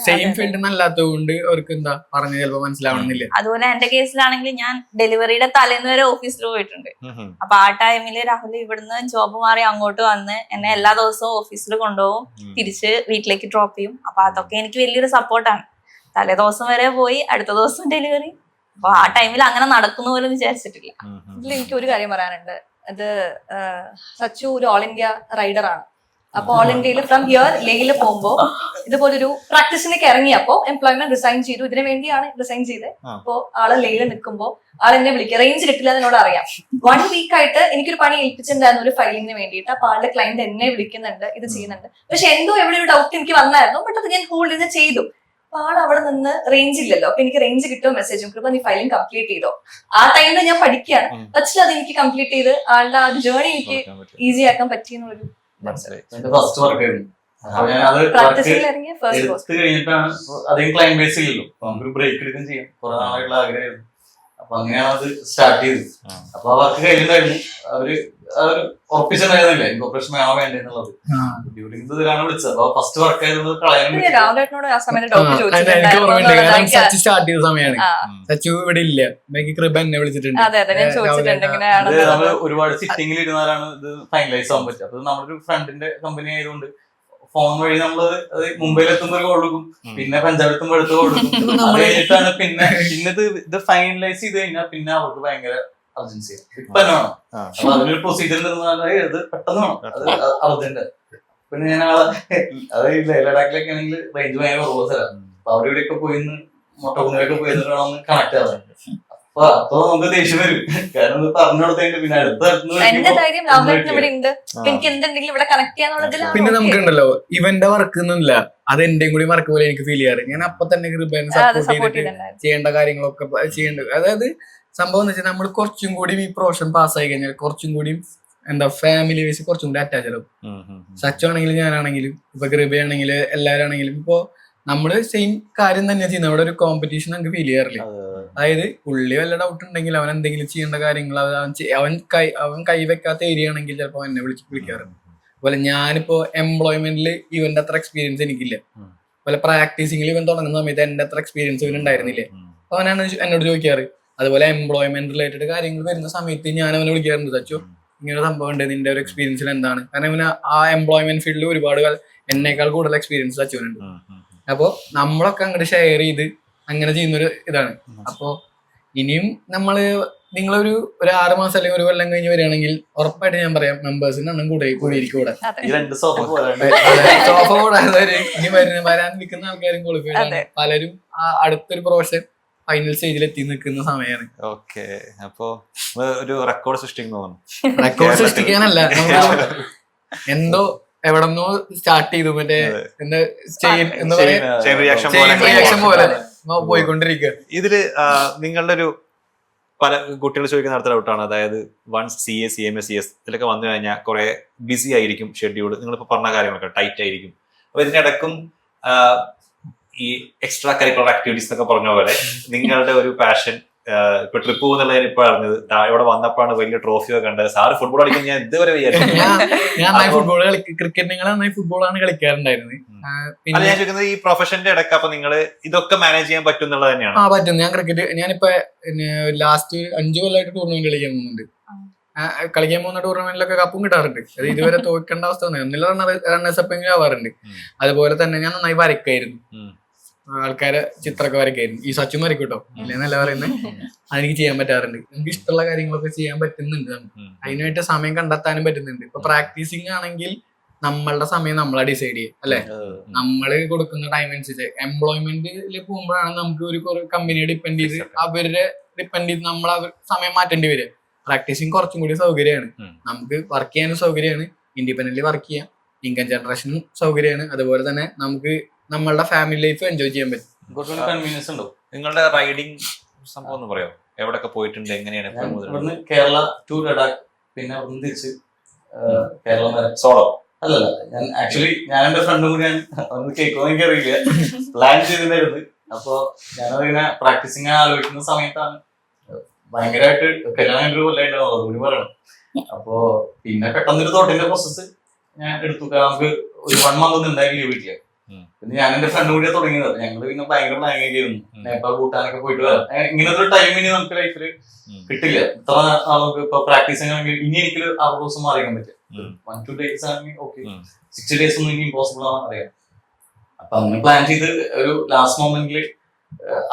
[SPEAKER 2] സെയിം ഫീൽഡ് അല്ലാത്തത് കൊണ്ട് അവർക്ക് എന്താ പറഞ്ഞ ചിലപ്പോ മനസ്സിലാവണമെന്നില്ല.
[SPEAKER 7] അതുപോലെ എന്റെ കേസിലാണെങ്കിൽ ഞാൻ ഡെലിവറിയുടെ തലേന്ന് വരെ ഓഫീസിൽ പോയിട്ടുണ്ട്. അപ്പൊ ആ ടൈമില് രാഹുൽ ഇവിടുന്ന് ജോബ് മാറി അങ്ങോട്ട് വന്ന് എന്നെ എല്ലാ ദിവസവും ഓഫീസിൽ കൊണ്ടുപോകും, തിരിച്ച് വീട്ടിലേക്ക് ഡ്രോപ്പ് ചെയ്യും. അപ്പൊ അതൊക്കെ എനിക്ക് വലിയൊരു സപ്പോർട്ടാണ്. തലേ ദിവസം വരെ പോയി, അടുത്ത ദിവസം ഡെലിവറി. അപ്പൊ ആ ടൈമിൽ അങ്ങനെ നടക്കുന്ന പോലും വിചാരിച്ചിട്ടില്ല.
[SPEAKER 6] ഇതിൽ എനിക്ക് ഒരു കാര്യം പറയാനുണ്ട്. അത് സച്ചു ഒരു ഓൾ ഇന്ത്യ റൈഡർ ആണ്. അപ്പൊ ഓൾ ഇന്ത്യയിൽ ഫ്രം ഹിയർ ലേയിൽ പോകുമ്പോ ഇതുപോലൊരു പ്രാക്ടീസിനൊക്കെ ഇറങ്ങിയപ്പോ എംപ്ലോയ്മെന്റ് റിസൈൻ ചെയ്തു. ഇതിനു വേണ്ടിയാണ് റിസൈൻ ചെയ്തത്. അപ്പോ ആള് ലേയിൽ നിൽക്കുമ്പോ ആൾ എന്നെ വിളിക്കുക, റേഞ്ച് കിട്ടില്ല എന്നോട് അറിയാം. 1 week ആയിട്ട് എനിക്കൊരു പണി ഏൽപ്പിച്ചിട്ടുണ്ടായിരുന്നു ഒരു ഫയലിങ്ങിന് വേണ്ടിയിട്ട്. അപ്പൊ ആളുടെ ക്ലയന്റ് എന്നെ വിളിക്കുന്നുണ്ട്, ഇത് ചെയ്യുന്നുണ്ട്. പക്ഷെ എന്തോ എവിടെ ഒരു ഡൗട്ട് എനിക്ക് വന്നായിരുന്നു. ബട്ട് അത് ഞാൻ ഹോൾഡ് ചെയ്ത് ചെയ്തു. അപ്പൊ ആൾ അവിടെ നിന്ന് റേഞ്ച് ഇല്ലല്ലോ. അപ്പൊ എനിക്ക് റേഞ്ച് കിട്ടുമോ മെസ്സേജ് കൃപ നീ ഫയലിംഗ് കംപ്ലീറ്റ് ചെയ്തോ. ആ ടൈമിൽ ഞാൻ പഠിക്കുകയാണ്, പക്ഷെ അത് എനിക്ക് കംപ്ലീറ്റ് ചെയ്ത് ആളുടെ ആ ജേർണി എനിക്ക് ഈസി ആക്കാൻ പറ്റിയെന്നൊരു
[SPEAKER 4] ഫസ്റ്റ് വർക്ക് ആയിരുന്നു.
[SPEAKER 6] പ്രാക്ടീസിൽ ഇറങ്ങിയ ഫസ്റ്റ്
[SPEAKER 4] എടുത്ത് കഴിഞ്ഞിട്ടാണ് അധികം ക്ലൈന്റ് ബേസ് ഇല്ലല്ലോ, നമുക്കൊരു ബ്രേക്ക് എടുക്കുകയും ചെയ്യാം. കുറെ നാളായിട്ടുള്ള ആഗ്രഹമായിരുന്നു. അപ്പൊ അങ്ങനെയാണ് അത് സ്റ്റാർട്ട് ചെയ്തത്. അപ്പൊ ആ വർക്ക് കഴിഞ്ഞിട്ടായിരുന്നു അവര് ഉറപ്പിച്ചിട്ടുണ്ടായിരുന്നില്ല ഇൻകോർപ്പറേഷൻ വേണോ വേണ്ടെന്നുള്ളത്. ഡ്യൂറിംഗ് ഇതിലാണ് വിളിച്ചത്. അപ്പൊ ഫസ്റ്റ് വർക്ക് ആയതുകൊണ്ട് കളയാനും
[SPEAKER 6] രാഹുലേട്ടനോട് ആ സമയത്ത് ഡൗട്ട്
[SPEAKER 2] സച്ചു സ്റ്റാർട്ട് ചെയ്ത സമയമാണ്. സച്ചു ഇവിടെ ഇല്ല, കൃപ എന്നെ വിളിച്ചിട്ടുണ്ട്.
[SPEAKER 6] അതെ അതെ, ഞാൻ ചോദിച്ചിട്ടുണ്ട് ഇങ്ങനെയാണ്.
[SPEAKER 4] നമ്മൾ ഒരുപാട് സിറ്റിംഗിൽ ഇരുന്നാലാണ് ഇത് ഫൈനലൈസ് ആവാൻ പറ്റുക. അപ്പൊ നമ്മുടെ ഒരു ഫ്രണ്ടിന്റെ കമ്പനി ആയതുകൊണ്ട് ഫോൺ വഴി നമ്മള് മുംബൈയിൽ എത്തുമ്പോൾ ഒരു കോൾ കൊടുക്കും, പിന്നെ പഞ്ചാബിൽ എത്തുമ്പോൾ എടുത്ത് കൊടുക്കും. അത് കഴിഞ്ഞിട്ടാണ് പിന്നെ ഇത് ഫൈനലൈസ് ചെയ്ത് കഴിഞ്ഞാൽ പിന്നെ അവർക്ക് ഭയങ്കര അർജൻസി ഇപ്പൊ തന്നെ വേണം. അപ്പൊ അതിനൊരു പ്രൊസീജിയർ ഇത് പെട്ടെന്ന് വേണം, അത് അർജന്റ്. പിന്നെ ഞാൻ അത് ലഡാക്കിലൊക്കെ ആണെങ്കിൽ റേഞ്ച് ഭയങ്കര കുറവ് സ്ഥലമാണ്. അപ്പൊ അവിടെ ഇവിടെയൊക്കെ പോയിന്ന് മൊട്ടക്കുന്നിലൊക്കെ പോയിരുന്നിട്ട് വേണം കണക്ട് ആവാൻ. അപ്പൊ നമുക്ക് ദേഷ്യം വരും. കാരണം ഇത് പറഞ്ഞു കൊടുത്തതിന്റെ പിന്നെ അടുത്ത
[SPEAKER 6] എന്റെ ധൈര്യം രാമേട്ടൻ ഇവിടെ ഉണ്ട്. അപ്പൊ എനിക്ക് എന്തെങ്കിലും ഇവിടെ കണക്ട് ചെയ്യാന്നുള്ളതിലാണ്.
[SPEAKER 2] പിന്നെ നമുക്കുണ്ടല്ലോ ഇവന്റെ വർക്ക് ഒന്നുമില്ല, അത് എന്റെയും കൂടി വർക്ക് പോലെ എനിക്ക് ഫീൽ ചെയ്യാറ്. ഞാൻ അപ്പൊ തന്നെ കൃപേനെ സപ്പോർട്ട് ചെയ്തിട്ട് ചെയ്യേണ്ട കാര്യങ്ങളൊക്കെ ചെയ്യേണ്ടത്. അതായത് സംഭവം എന്ന് വെച്ചാൽ നമ്മൾ കുറച്ചും കൂടി ഈ പ്രൊഫഷൻ പാസ്സായി കഴിഞ്ഞാൽ കുറച്ചും കൂടി എന്താ ഫാമിലി വൈസ് കുറച്ചും കൂടി അറ്റാച്ച്ഡ് ആവും. സച്ചു ആണെങ്കിലും ഞാനാണെങ്കിലും ഇപ്പൊ കൃപയാണെങ്കിലും എല്ലാവരാണെങ്കിലും ഇപ്പൊ നമ്മള് സെയിം കാര്യം തന്നെ ചെയ്യുന്നത്. അവിടെ ഒരു കോമ്പറ്റീഷൻ നമുക്ക് ഫീൽ ചെയ്യാറില്ല. അതായത് പുള്ളി വല്ല ഡൗട്ട് ഉണ്ടെങ്കിൽ അവൻ എന്തെങ്കിലും ചെയ്യേണ്ട കാര്യങ്ങൾ അവൻ കൈവെക്കാത്ത ഏരിയ ആണെങ്കിൽ ചിലപ്പോൾ എന്നെ വിളിക്കാറുണ്ട്. അതുപോലെ ഞാനിപ്പോ എംപ്ലോയ്മെന്റിൽ ഇവന്റെ അത്ര എക്സ്പീരിയൻസ് എനിക്കില്ല. അതുപോലെ പ്രാക്ടീസിംഗിൽ ഇവൻ തുടങ്ങുന്ന സമയത്ത് എന്റെ അത്ര എക്സ്പീരിയൻസ് ഇവൻ ഉണ്ടായിരുന്നില്ലേ. അപ്പൊ അവനാണ് എന്നോട് ചോദിക്കാറ്. അതുപോലെ എംപ്ലോയ്മെന്റ് റിലേറ്റഡ് കാര്യങ്ങൾ വരുന്ന സമയത്ത് ഞാൻ അവനെ വിളിക്കാറുണ്ട്, സച്ചു ഇങ്ങനെ ഒരു സംഭവം ഉണ്ട്, നിന്റെ ഒരു എക്സ്പീരിയൻസിൽ എന്താണ്. കാരണം ഇവന് ആ എംപ്ലോയ്മെന്റ് ഫീൽഡിൽ ഒരുപാട് എന്നേക്കാൾ കൂടുതൽ എക്സ്പീരിയൻസ് സച്ചുവിനുണ്ട്. അപ്പൊ നമ്മളൊക്കെ അങ്ങോട്ട് ഷെയർ ചെയ്ത് അങ്ങനെ ചെയ്യുന്നൊരു ഇതാണ്. അപ്പൊ ഇനിയും നിങ്ങളൊരു 6 മാസം അല്ലെങ്കിൽ 1 കൊല്ലം കഴിഞ്ഞ് വരികയാണെങ്കിൽ ഉറപ്പായിട്ട് ഞാൻ പറയാം മെമ്പേഴ്സിന് എണ്ണം കൂടിയിരിക്കും കൂടെ. സോഫ കൂടാതെ ഇനി വരാൻ നിൽക്കുന്ന ആൾക്കാരും ക്വാളിഫൈഡ് ആണ്. പലരും അടുത്തൊരു പ്രൊഫഷൻ ഫൈനൽ സ്റ്റേജിൽ എത്തി നിൽക്കുന്ന സമയമാണ്.
[SPEAKER 1] ഓക്കെ, അപ്പൊ ഒരു റെക്കോർഡ് സൃഷ്ടിക്കുന്നു.
[SPEAKER 2] റെക്കോർഡ് സൃഷ്ടിക്കാനല്ല, എന്തോ എവിടെന്നോ സ്റ്റാർട്ട് ചെയ്തു. മറ്റേ എന്താ എന്താ റിയാക്ഷൻ പോലെ പോയിക്കൊണ്ടിരിക്കുക.
[SPEAKER 1] ഇതില് നിങ്ങളുടെ ഒരു പല കുട്ടികൾ ചോദിക്കുന്ന അടുത്ത ഡൗട്ടാണ്. അതായത് വൺസ് CA CMA CS ഇതിലൊക്കെ വന്നു കഴിഞ്ഞാൽ കുറെ ബിസി ആയിരിക്കും ഷെഡ്യൂൾ. നിങ്ങളിപ്പോ പറഞ്ഞ കാര്യങ്ങളൊക്കെ ടൈറ്റ് ആയിരിക്കും. അപ്പൊ ഇതിനിടക്കും ഈ എക്സ്ട്രാ കരിക്കുലർ ആക്ടിവിറ്റീസ് എന്നൊക്കെ പറഞ്ഞ പോലെ നിങ്ങളുടെ ഒരു പാഷൻ ഇപ്പൊ ട്രിപ്പ് പോകുന്നുള്ളതിന് ഇപ്പൊ അറിഞ്ഞത് ഇവിടെ വന്നപ്പോഴാണ് വലിയ ട്രോഫിയൊക്കെ കണ്ടത്. സാറ് ഫുട്ബോൾ കളിക്കാൻ ഞാൻ ഇതുവരെ
[SPEAKER 2] ഫുട്ബോളാണ് കളിക്കാറുണ്ടായിരുന്നത്.
[SPEAKER 1] ഞാൻ ചോദിക്കുന്നത് ഈ പ്രൊഫഷന്റെ ഇടയ്ക്ക് അപ്പൊ നിങ്ങൾ ഇതൊക്കെ മാനേജ് ചെയ്യാൻ പറ്റും എന്നുള്ളത് തന്നെയാണ്.
[SPEAKER 2] പറ്റും. ഞാൻ ക്രിക്കറ്റ് ഞാനിപ്പോ ലാസ്റ്റ് 5 കൊല്ലമായിട്ട് ടൂർണമെന്റ് കളിക്കാൻ പോകുന്നുണ്ട്. കളിക്കാൻ പോകുന്ന ടൂർണമെന്റിലൊക്കെ കപ്പും കിട്ടാറുണ്ട്. അത് ഇതുവരെ തോൽക്കേണ്ട അവസ്ഥ വന്നു. ഒന്നില്ല റണ്ണേഴ്സപ്പ് എങ്കിലും ആവാറുണ്ട്. അതുപോലെ തന്നെ ഞാൻ നന്നായി വരയ്ക്കായിരുന്നു. ആൾക്കാരെ ചിത്രമൊക്കെ വരയ്ക്കായിരുന്നു. ഈ സച്ചു വരയ്ക്കും കേട്ടോ, ഇല്ലെന്നല്ല പറയുന്നത്. അതെനിക്ക് ചെയ്യാൻ പറ്റാറുണ്ട്. എനിക്ക് ഇഷ്ടമുള്ള കാര്യങ്ങളൊക്കെ ചെയ്യാൻ പറ്റുന്നുണ്ട്. അതിനായിട്ട് സമയം കണ്ടെത്താനും പറ്റുന്നുണ്ട്. ഇപ്പൊ പ്രാക്ടീസിങ് ആണെങ്കിൽ നമ്മളുടെ സമയം നമ്മളാ ഡിസൈഡ് ചെയ്യും അല്ലെ. നമ്മള് കൊടുക്കുന്ന ടൈം അനുസരിച്ച് എംപ്ലോയ്മെന്റിൽ പോകുമ്പോഴാണ് നമുക്ക് ഒരു കമ്പനിയെ ഡിപ്പെൻഡ് ചെയ്ത് അവരെ ഡിപ്പെൻഡ് ചെയ്ത് നമ്മൾ സമയം മാറ്റേണ്ടി വരിക. പ്രാക്ടീസിങ് കുറച്ചും കൂടി സൗകര്യമാണ്. നമുക്ക് വർക്ക് ചെയ്യാനും സൗകര്യമാണ്, ഇൻഡിപെൻഡന്റ്ലി വർക്ക് ചെയ്യാം, ഇൻകം ജനറേഷനും സൗകര്യമാണ്. അതുപോലെ തന്നെ നമുക്ക് നമ്മളുടെ ഫാമിലി ലൈഫ് എൻജോയ് ചെയ്യാൻ പറ്റും.
[SPEAKER 4] കൺവീനിയൻസ് ഉണ്ടോ?
[SPEAKER 1] നിങ്ങളുടെ റൈഡിങ് സംഭവം ഒന്ന് പറയാം. എവിടെയൊക്കെ പോയിട്ടുണ്ട്, എങ്ങനെയാണ്?
[SPEAKER 4] ഇവിടുന്ന് കേരള ടു ലഡാക്ക്, പിന്നെ അവിടുന്ന് തിരിച്ച് കേരളം വരെ സോളോ. അല്ലല്ല, ഞാൻ എന്റെ ഫ്രണ്ടും കൂടി അന്ന് കേൾക്കുമോ എനിക്ക് അറിയില്ല, പ്ലാൻ ചെയ്തിട്ടുണ്ടായിരുന്നു. അപ്പൊ ഞാനതിങ്ങനെ പ്രാക്ടീസിങ് ആലോചിക്കുന്ന സമയത്താണ് ഭയങ്കരമായിട്ട് കല്യാണം ഒരു കൊല്ലായിട്ടുണ്ടാവും, അതുകൂടി പറയണം. അപ്പൊ പിന്നെ പെട്ടെന്നൊരു തോട്ടിന്റെ പ്രോസസ്സ് ഞാൻ എടുത്തു. നമുക്ക് ഒരു 1 month ഒന്നും ഉണ്ടായില്ല വീട്ടില്. പിന്നെ ഞാൻ എന്റെ ഫ്രണ്ട് കൂടിയാണ് തുടങ്ങിയത്. ഞങ്ങള് പിന്നെ ഭയങ്കര പ്ലാനിങ് ചെയ്യുന്നു, നേപ്പാൾ ഭൂട്ടാനൊക്കെ പോയിട്ട് വരാം. ഇങ്ങനത്തെ ഒരു ടൈം ഇനി നമുക്ക് ലൈഫിൽ കിട്ടില്ല. ഇത്ര നമുക്ക് ഇപ്പൊ പ്രാക്ടീസിങ് ആണെങ്കിൽ ഇനി എനിക്ക് 6 ദിവസം അറിയാൻ പറ്റും. 1-2 days ആണെങ്കിൽ ഓക്കെ, 60 days ഒന്നും ഇനി ഇമ്പോസിബിൾ ആണെന്ന് അറിയാം. അപ്പൊ അങ്ങനെ പ്ലാൻ ചെയ്ത് ഒരു ലാസ്റ്റ് മൊമെന്റില്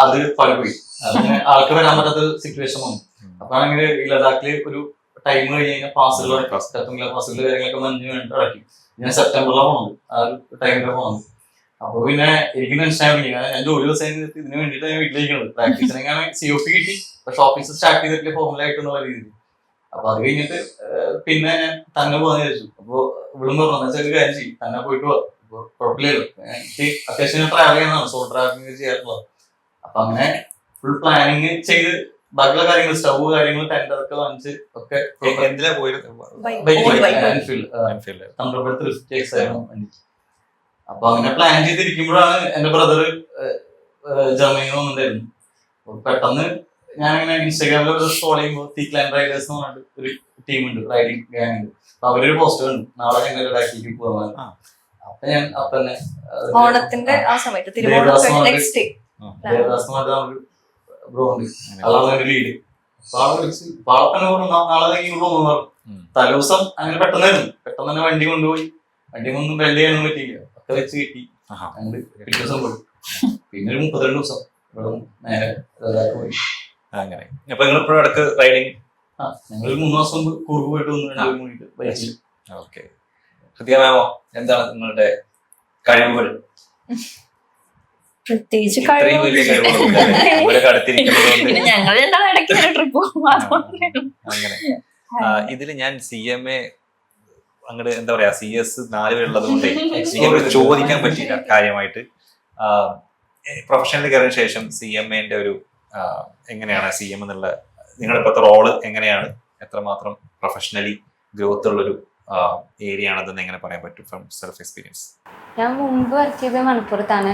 [SPEAKER 4] അത് പലപ്പോയി അതിന് ആൾക്ക് വരാൻ പറ്റാത്ത സിറ്റുവേഷൻ വന്നു. അപ്പൊ ആണെങ്കിൽ ഈ ലഡാക്കില് ഒരു ടൈം കഴിഞ്ഞ് കഴിഞ്ഞാൽ പാസുകൾ കാര്യങ്ങളൊക്കെ മഞ്ഞ് വേണ്ടി ഇറക്കി. ഞാൻ സെപ്റ്റംബറിലാണ് പോകുന്നത്, ആ ഒരു ടൈമിലാണ് പോകുന്നത്. അപ്പൊ പിന്നെ എനിക്ക് മനസ്സിലായി, ഞാൻ ജോലി ദിവസം ഇതിന് വേണ്ടിയിട്ട് ഞാൻ വീട്ടിലേക്കുന്നത്. പ്രാക്ടീസിനെങ്ങനെ COP കിട്ടി, പക്ഷെ ഓഫീസ് സ്റ്റാർട്ട് ചെയ്തിട്ടില്ല ഫോർമൽ ആയിട്ടുള്ള രീതിയിൽ. അപ്പൊ അത് കഴിഞ്ഞിട്ട് പിന്നെ ഞാൻ തന്നെ പോകാൻ വിചാരിച്ചു. അപ്പൊ ഇവിടുന്ന് പറഞ്ഞാൽ ഒരു കാര്യം ചെയ്യും, തന്നെ പോയിട്ട് പോവാം, കുഴപ്പമില്ലല്ലോ. എനിക്ക് അത്യാവശ്യം ഞാൻ ട്രാവൽ ചെയ്യുന്നതാണ്, സോ ട്രാവലിംഗ് ചെയ്യാറുള്ളത്. അപ്പൊ അങ്ങനെ ഫുൾ പ്ലാനിങ് ചെയ്ത് ബാക്കിയുള്ള കാര്യങ്ങൾ, സ്റ്റവ് കാര്യങ്ങൾ, ടെന്റ് അതൊക്കെ വാങ്ങിച്ച് ഒക്കെ
[SPEAKER 1] എന്തിനാ പോയിരുന്നു?
[SPEAKER 4] അപ്പൊ അങ്ങനെ പ്ലാൻ ചെയ്തിരിക്കുമ്പോഴാണ് എന്റെ ബ്രദർ ജർമ്മനിയിൽ വന്നിട്ടുണ്ടായിരുന്നു. പെട്ടെന്ന് ഞാനിങ്ങനെ ഇൻസ്റ്റാഗ്രാമിൽ സ്ക്രോൾ ചെയ്യുമ്പോൾ തീക്ലാൻഡ് റൈഡേഴ്സ് എന്ന് പറഞ്ഞിട്ട് ഒരു ടീമുണ്ട്, റൈഡിങ് ഗ്യാങ് ഉണ്ട്. അപ്പൊ അവരൊരു പോസ്റ്റ് കണ്ടു, നാളെ ഞങ്ങൾ ലഡാക്കിലേക്ക് പോകാൻ. അപ്പൊ ഞാൻ അപ്പൊ തന്നെ
[SPEAKER 6] ഓണത്തിന്റെ ആ സമയത്ത്
[SPEAKER 4] ദേവദാസ് ബ്രോ ഉണ്ട്, അതാണ് ഒരു ലീഡ്. ആളെ വിളിച്ച് പാളപ്പനെ പറഞ്ഞു നാളെ പോകുന്നു. തലേദിവസം അങ്ങനെ പെട്ടെന്ന് തന്നെ വണ്ടി കൊണ്ടുപോയി. വണ്ടി ഒന്നും വെള്ളി ചെയ്യാനൊന്നും പറ്റിയില്ല, ഒക്കെ വെച്ച് കിട്ടി. ഞങ്ങള് പിറ്റേ ദിവസം പോയി. പിന്നെ ഒരു 32 ദിവസം ഇവിടെ നേരെ പോയി.
[SPEAKER 1] അങ്ങനെ അപ്പൊ നിങ്ങൾ ഇപ്പോഴും ഇടക്ക് റൈഡിങ്?
[SPEAKER 4] ഞങ്ങൾ 3 ദിവസം കൂർഗ് പോയിട്ട് വന്നു ബൈക്കിൽ.
[SPEAKER 1] ഓക്കെ, ഹൃദയ മാമോ, എന്താണ് നിങ്ങളുടെ കഴിവുകൾ?
[SPEAKER 7] പ്രത്യേകിച്ച്
[SPEAKER 1] ഇത്രയും വലിയ കഴിവുകളൊന്നുമില്ല. ഇവരൊക്കെ അടുത്തിരിക്കുന്നത് കൊണ്ട്
[SPEAKER 7] പിന്നെ ഞങ്ങൾ രണ്ടാളും ഇടയ്ക്ക് ഒരു ട്രിപ്പ് പോകും
[SPEAKER 1] അങ്ങനെ ഇതില് ഞാൻ CMA അങ്ങോട്ട് എന്താ പറയാ CS 4 പേരുള്ളത് കൊണ്ട് CMA ചോദിക്കാൻ പറ്റില്ല കാര്യമായിട്ട്. പ്രൊഫഷണലിൽ കയറിയ ശേഷം CMAന്റെ ഒരു എങ്ങനെയാണ് CM എന്നുള്ള നിങ്ങളുടെ ഇപ്പോഴത്തെ റോള് എങ്ങനെയാണ്, എത്രമാത്രം പ്രൊഫഷണലി ഗ്രോത്ത് ഉള്ളൊരു ഏരിയ ആണെന്ന് എങ്ങനെ പറയാൻ പറ്റും ഫ്രം സെൽഫ് എക്സ്പീരിയൻസ്?
[SPEAKER 5] ഞാൻ മുമ്പ് വർക്ക് ചെയ്തത് മണപ്പുറത്താണ്.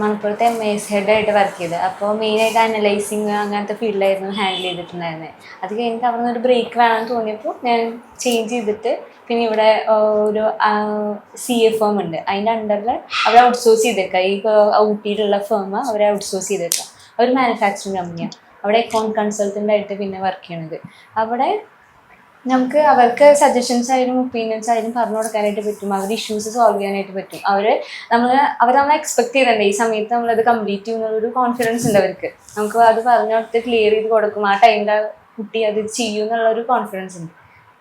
[SPEAKER 5] മണപ്പുറത്ത് MIS ഹെഡായിട്ട് വർക്ക് ചെയ്തത്. അപ്പോൾ മെയിനായിട്ട് അനലൈസിങ് അങ്ങനത്തെ ഫീൽഡിലായിരുന്നു ഹാൻഡിൽ ചെയ്തിട്ടുണ്ടായിരുന്നത്. അത് കഴിഞ്ഞിട്ട് അവിടെ നിന്ന് ഒരു ബ്രേക്ക് വേണമെന്ന് തോന്നിയപ്പോൾ ഞാൻ ചേഞ്ച് ചെയ്തിട്ട് പിന്നെ ഇവിടെ ഒരു CA ഫേം ഉണ്ട്, അതിൻ്റെ അണ്ടറിൽ അവരെ ഔട്ട്സോഴ്സ് ചെയ്തേക്കാം. ഈ ഊട്ടിയിലുള്ള ഫേം അവരെ ഔട്ട്സോഴ്സ് ചെയ്തേക്കാം. അവർ മാനുഫാക്ചറിങ് കമ്പനിയാണ്. അവിടെ അക്കൗണ്ട് കൺസൾട്ടൻ്റ് ആയിട്ട് പിന്നെ വർക്ക് ചെയ്യണത്. അവിടെ നമുക്ക് അവർക്ക് സജഷൻസ് ആയാലും ഒപ്പീനിയൻസ് ആയാലും പറഞ്ഞു കൊടുക്കാനായിട്ട് പറ്റും. അവരുടെ ഇഷ്യൂസ് സോൾവ് ചെയ്യാനായിട്ട് പറ്റും. അവർ നമ്മൾ എക്സ്പെക്ട് ചെയ്തിട്ടുണ്ട് ഈ സമയത്ത് നമ്മളത് കംപ്ലീറ്റ് ചെയ്യുന്നുള്ളൊരു കോൺഫിഡൻസ് ഉണ്ട് അവർക്ക്. നമുക്ക് അത് പറഞ്ഞു കൊടുത്ത് ക്ലിയർ ചെയ്ത് കൊടുക്കും. ആ ടൈമിൽ കുട്ടി അത് ചെയ്യും എന്നുള്ളൊരു കോൺഫിഡൻസ് ഉണ്ട്.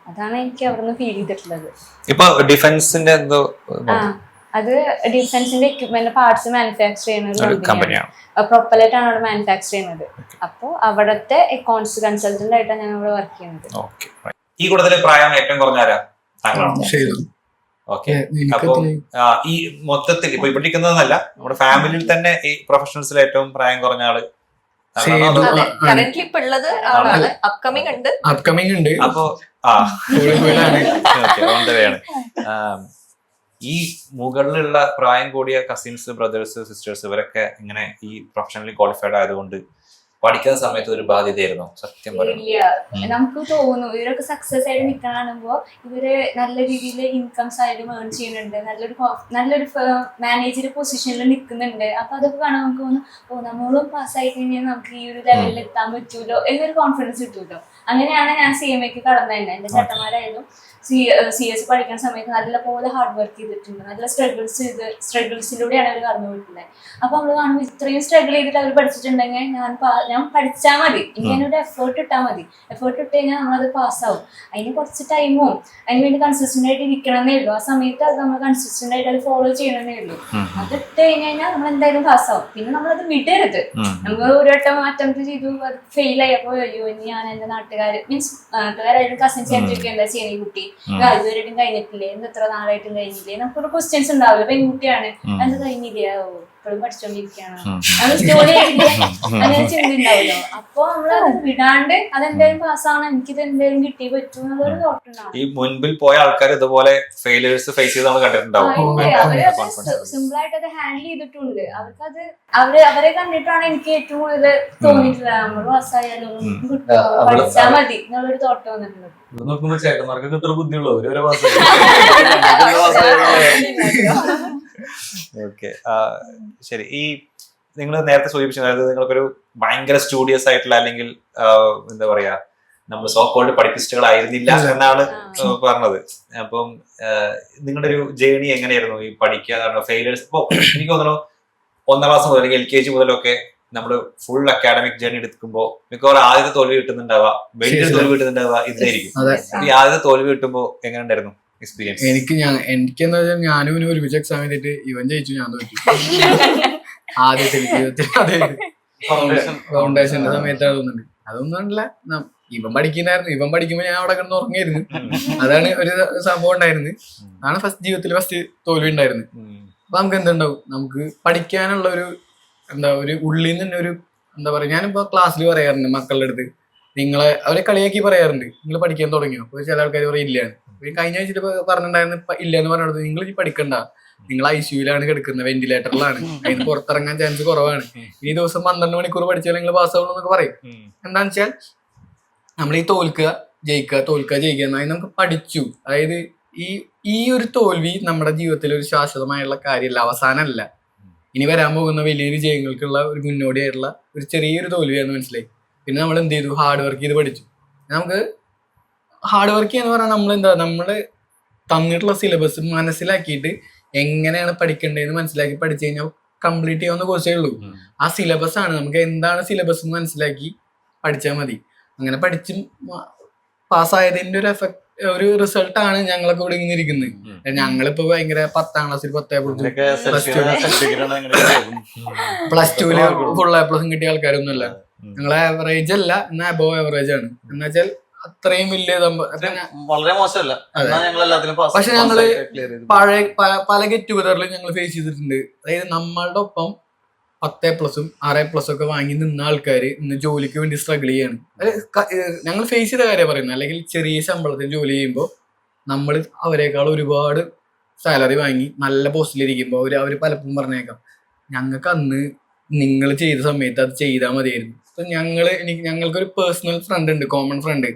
[SPEAKER 5] അതാണ് എനിക്ക് അവിടെ നിന്ന് ഫീൽ ചെയ്തിട്ടുള്ളത്.
[SPEAKER 1] ഇപ്പൊ ഡിഫൻസിന്റെ എന്തോ
[SPEAKER 5] അത് ഡിഫൻസിന്റെ എക്യുപ്മെന്റ് പാർട്സ് മാനുഫാക്ചർ ചെയ്യുന്ന ഒരു
[SPEAKER 1] കമ്പനിയാണ്.
[SPEAKER 5] പ്രൊപ്പലറ്റ് ആണ് അവിടെ മാനുഫാക്ചർ ചെയ്യുന്നത്. അപ്പോൾ അവിടുത്തെ അക്കൗണ്ട്സ് കൺസൾട്ടന്റ് ആയിട്ടാണ് ഞാൻ അവിടെ വർക്ക് ചെയ്യുന്നത്.
[SPEAKER 1] ഈ കൂട്ടത്തില് പ്രായം ഏറ്റവും കുറഞ്ഞ ആരാ? ഓക്കെ. അപ്പൊ ഈ മൊത്തത്തിൽ ഇപ്പൊ ഇവിടെ ഇരിക്കുന്നതെന്നല്ല, നമ്മുടെ ഫാമിലിയിൽ തന്നെ ഈ പ്രൊഫഷണൽസിൽ ഏറ്റവും പ്രായം കുറഞ്ഞ ആള്
[SPEAKER 6] കറന്റ്ലി ഇപ്പൊ ഉള്ളത് ആളാണ്. അപ്കമിങ് ഉണ്ട്.
[SPEAKER 1] അപ്പൊ ഈ മുകളിലുള്ള പ്രായം കൂടിയ കസിൻസ്, ബ്രദേഴ്സ്, സിസ്റ്റേഴ്സ് ഇവരൊക്കെ ഇങ്ങനെ ഈ പ്രൊഫഷണലി ക്വാളിഫൈഡ് ആയതുകൊണ്ട് പഠിക്കുന്ന സമയത്ത് ഒരു ബാധ്യതയായിരുന്നു സത്യം
[SPEAKER 5] ഇല്ല, നമുക്ക് തോന്നും ഇവരൊക്കെ സക്സസ് ആയിട്ട് നിൽക്കണാകുമ്പോ ഇവര് നല്ല രീതിയിൽ ഇൻകംസ് ആയാലും ഏൺ ചെയ്യുന്നുണ്ട്, നല്ലൊരു മാനേജർ പൊസിഷനിൽ നിൽക്കുന്നുണ്ട്. അപ്പൊ അതൊക്കെ കാണാൻ നമുക്ക് തോന്നും നമ്മളും പാസ്സായി കഴിഞ്ഞാൽ നമുക്ക് ഈ ഒരു ലെവലിൽ എത്താൻ പറ്റൂലോ എന്നൊരു കോൺഫിഡൻസ് കിട്ടുമല്ലോ. അങ്ങനെയാണ് ഞാൻ CMAക്ക് കടന്നു തന്നെ. എന്റെ ചേട്ടന്മാരായാലും CS പഠിക്കുന്ന സമയത്ത് നല്ലപോലെ ഹാർഡ് വർക്ക് ചെയ്തിട്ടുണ്ട്. നല്ല സ്ട്രഗിൾസിലൂടെയാണ് അവർ കടന്നു പോയിട്ടുള്ളത്. അപ്പൊ നമ്മൾ കാണുമ്പോൾ ഇത്രയും സ്ട്രഗിൾ ചെയ്തിട്ട് അവർ പഠിച്ചിട്ടുണ്ടെങ്കിൽ ഞാൻ പഠിച്ചാൽ മതി, ഇങ്ങനൊരു എഫേർട്ട് ഇട്ടാൽ മതി. എഫേർട്ട് ഇട്ട് കഴിഞ്ഞാൽ നമ്മളത് പാസ്സാവും. അതിന് കുറച്ച് ടൈമും അതിന് വേണ്ടി കൺസിസ്റ്റന്റ് ആയിട്ട് ഇരിക്കണമെന്നേ ഉള്ളൂ. ആ സമയത്ത് അത് നമ്മൾ കൺസിസ്റ്റന്റ് ആയിട്ട് അത് ഫോളോ ചെയ്യണമെന്നേ ഉള്ളൂ. അത് ഇട്ട് കഴിഞ്ഞാൽ നമ്മൾ എന്തായാലും പാസ്സാവും. പിന്നെ നമ്മളത് വിടരുത്. നമുക്ക് ഒരു വട്ടം അറ്റംപ്റ്റ് ചെയ്തു, അത് ഫെയിൽ ആയപ്പോൾ അയ്യോ ഇനി ഞാൻ എന്റെ നാട്ടുകാരായാലും കസിൻസ് ആയിട്ടൊക്കെ എന്താ ചെയ്യണ ഈ കുട്ടി ഇതുവരെയായിട്ടും കഴിഞ്ഞിട്ടില്ലേ, എത്ര നാളായിട്ടും കഴിഞ്ഞില്ലേ, നമുക്കൊരു ക്വസ്റ്റ്യൻസ് ഉണ്ടാവില്ല. പെൺകുട്ടിയാണ്, അത് കഴിഞ്ഞില്ലേ, ഇപ്പോഴും പഠിച്ചോണ്ടിരിക്കുകയാണ്, ജോലി ആയിട്ടില്ലേ, അങ്ങനെ ചിന്ത ഉണ്ടാവുമല്ലോ. അപ്പൊ നമ്മളത് വിടാണ്ട് അതെന്തായാലും പാസ്സാവണം, എനിക്കിത് എന്തായാലും കിട്ടിയേ പറ്റൂ എന്നുള്ളൊരു തോട്ട് ഉണ്ടാവും.
[SPEAKER 1] ഈ മുൻപിൽ പോയ ആൾക്കാർ ഇതുപോലെ ഫെയിലിയേഴ്സ് ഫേസ് ചെയ്ത് നമ്മൾ കണ്ടിട്ടുണ്ടാവും.
[SPEAKER 5] സിമ്പിൾ ആയിട്ട് അത് ഹാൻഡിൽ ചെയ്തിട്ടുണ്ട്. അവർക്കത് അവരെ കണ്ടിട്ടാണ് എനിക്ക് ഏറ്റവും കൂടുതൽ തോന്നിയിട്ടുള്ളത്. നമ്മൾ പാസ്സായാലും പഠിച്ചാൽ മതി എന്നുള്ളൊരു തോട്ട് വന്നിട്ടുള്ളത്.
[SPEAKER 4] നോക്കുമ്പോ ചേട്ടന്മാർക്കൊക്കെ ഇത്ര ബുദ്ധിയുള്ളൂ.
[SPEAKER 1] ഓക്കെ, ശരി. ഈ നിങ്ങൾ നേരത്തെ സൂചിപ്പിച്ചു, അതായത് നിങ്ങൾക്കൊരു ഭയങ്കര സ്റ്റുഡിയസ് ആയിട്ടുള്ള അല്ലെങ്കിൽ എന്താ പറയാ നമ്മൾ സോ കോൾഡ് പഠിപ്പിസ്റ്റുകളായിരുന്നില്ല എന്നാണ് പറഞ്ഞത്. അപ്പം നിങ്ങളുടെ ഒരു ജേണി എങ്ങനെയായിരുന്നു ഈ പഠിക്കുക? ഫെയിലിയേഴ്സ് ഇപ്പൊ എനിക്ക് തോന്നുന്നു 1ാം ക്ലാസ് മുതൽ അല്ലെങ്കിൽ LKG മുതലൊക്കെ നമ്മള് ഫുൾ അക്കാഡമിക് ജേണി എടുക്കുമ്പോൾ മിക്കവാറും ആദ്യത്തെ തോൽവി കിട്ടുന്നുണ്ടാവുക, വലിയൊരു തോൽവി കിട്ടുന്നുണ്ടാവുക ഇതായിരിക്കും. ഈ ആദ്യത്തെ തോൽവി കിട്ടുമ്പോ എങ്ങനെ ഉണ്ടായിരുന്നു എക്സ്പീരിയൻസ്?
[SPEAKER 2] എനിക്കെന്താ വെച്ചാൽ ഞാനും ഇവന് ഒരുമിച്ച് എക്സാം ചെയ്തിട്ട് ഇവൻ ജയിച്ചു, ഞാൻ തോറ്റു. ആദ്യത്തെ ജീവിതത്തിൽ അതെ ഫൗണ്ടേഷന്റെ സമയത്താണ് തോന്നുന്നുണ്ട്. അതൊന്നുമല്ല, ഇവൻ പഠിക്കുമ്പോ ഞാൻ അവിടെ കിടന്ന് ഉറങ്ങിയായിരുന്നു. അതാണ് ഒരു സംഭവം ഉണ്ടായിരുന്നു. അതാണ് ഫസ്റ്റ് തോൽവി ഉണ്ടായിരുന്നത്. അപ്പൊ നമുക്ക് എന്തുണ്ടാവും, നമുക്ക് പഠിക്കാനുള്ള ഒരു ഒരു ഉള്ളിൽ നിന്ന് തന്നെ ഒരു എന്താ പറയാ, ഞാനിപ്പോ ക്ലാസ്സിൽ പറയാറുണ്ട് മക്കളുടെ അടുത്ത്, അവരെ കളിയാക്കി പറയാറുണ്ട്, നിങ്ങൾ പഠിക്കാൻ തുടങ്ങിയോ? അപ്പൊ ചില ആൾക്കാർ പറയും ഇല്ലാണ്. കഴിഞ്ഞ ആഴ്ച പറഞ്ഞിട്ടുണ്ടായിരുന്നു ഇല്ല എന്ന് പറഞ്ഞത്, നിങ്ങൾ ഈ പഠിക്കണ്ട, നിങ്ങൾ ICUലാണ് കിടക്കുന്നത്, വെന്റിലേറ്ററിലാണ്, അതിന് പുറത്തിറങ്ങാൻ ചാൻസ് കുറവാണ്, ഈ ദിവസം 12 മണിക്കൂർ പഠിച്ചാൽ നിങ്ങൾ പാസ്സാവുള്ളൂ എന്നൊക്കെ പറയും. എന്താണെന്ന് വെച്ചാൽ നമ്മൾ ഈ തോൽക്കുക ജയിക്കുക അതിന് നമുക്ക് പഠിച്ചു. അതായത് ഈ ഒരു തോൽവി നമ്മുടെ ജീവിതത്തിൽ ഒരു ശാശ്വതമായുള്ള കാര്യമല്ല, അവസാനമല്ല. ഇനി വരാൻ പോകുന്ന വലിയ വിജയങ്ങൾക്കുള്ള ഒരു മുന്നോടിയായിട്ടുള്ള ഒരു ചെറിയൊരു തോൽവിയാന്ന് മനസ്സിലായി. പിന്നെ നമ്മൾ എന്ത് ചെയ്തു, ഹാർഡ് വർക്ക് ചെയ്ത് പഠിച്ചു. നമുക്ക് ഹാർഡ് വർക്ക് ചെയ്യാന്ന് പറഞ്ഞാൽ നമ്മൾ തന്നിട്ടുള്ള സിലബസ് മനസ്സിലാക്കിയിട്ട് എങ്ങനെയാണ് പഠിക്കേണ്ടതെന്ന് മനസ്സിലാക്കി പഠിച്ചു കഴിഞ്ഞാൽ കംപ്ലീറ്റ് ചെയ്യാവുന്ന കോഴ്സേ ഉള്ളൂ. ആ സിലബസ് ആണ്, നമുക്ക് എന്താണ് സിലബസ് മനസ്സിലാക്കി പഠിച്ചാൽ മതി. അങ്ങനെ പഠിച്ചും പാസ്സായതിൻ്റെ ഒരു ഒരു റിസൾട്ടാണ് ഞങ്ങളൊക്കെ ഇവിടെ ഇങ്ങനെ ഇരിക്കുന്നത്. ഞങ്ങളിപ്പോ ഭയങ്കര 10ാം ക്ലാസ്സിൽ 10+2 ഫുൾ A+ കിട്ടിയ ആൾക്കാരൊന്നുമല്ല. ഞങ്ങളെ ആവറേജ് അല്ല, എന്നാ അബോവ് ആവറേജ് ആണ്. എന്ന് വെച്ചാൽ അത്രയും വലിയ
[SPEAKER 4] വളരെ മോശമല്ല.
[SPEAKER 2] പക്ഷെ ഞങ്ങള് പഴയ പല ഗെറ്റ് ടുഗദറിലും ഞങ്ങൾ ഫേസ് ചെയ്തിട്ടുണ്ട്. അതായത് നമ്മളുടെ ഒപ്പം 10A+, 6A+ ഒക്കെ വാങ്ങി നിന്ന ആൾക്കാര് ഇന്ന് ജോലിക്ക് വേണ്ടി സ്ട്രഗിൾ ചെയ്യാണ്. ഞങ്ങൾ ഫേസ് ചെയ്ത കാര്യം പറയുന്നത്. അല്ലെങ്കിൽ ചെറിയ ശമ്പളത്തിൽ ജോലി ചെയ്യുമ്പോൾ നമ്മൾ അവരെക്കാൾ ഒരുപാട് സാലറി വാങ്ങി നല്ല പോസ്റ്റിലിരിക്കുമ്പോൾ അവര് പലപ്പോഴും പറഞ്ഞേക്കാം, ഞങ്ങൾക്ക് അന്ന് നിങ്ങൾ ചെയ്ത സമയത്ത് അത് ചെയ്താൽ മതിയായിരുന്നു. അപ്പൊ ഞങ്ങൾക്കൊരു പേഴ്സണൽ ഫ്രണ്ട് ഉണ്ട്, കോമൺ ഫ്രണ്ട്.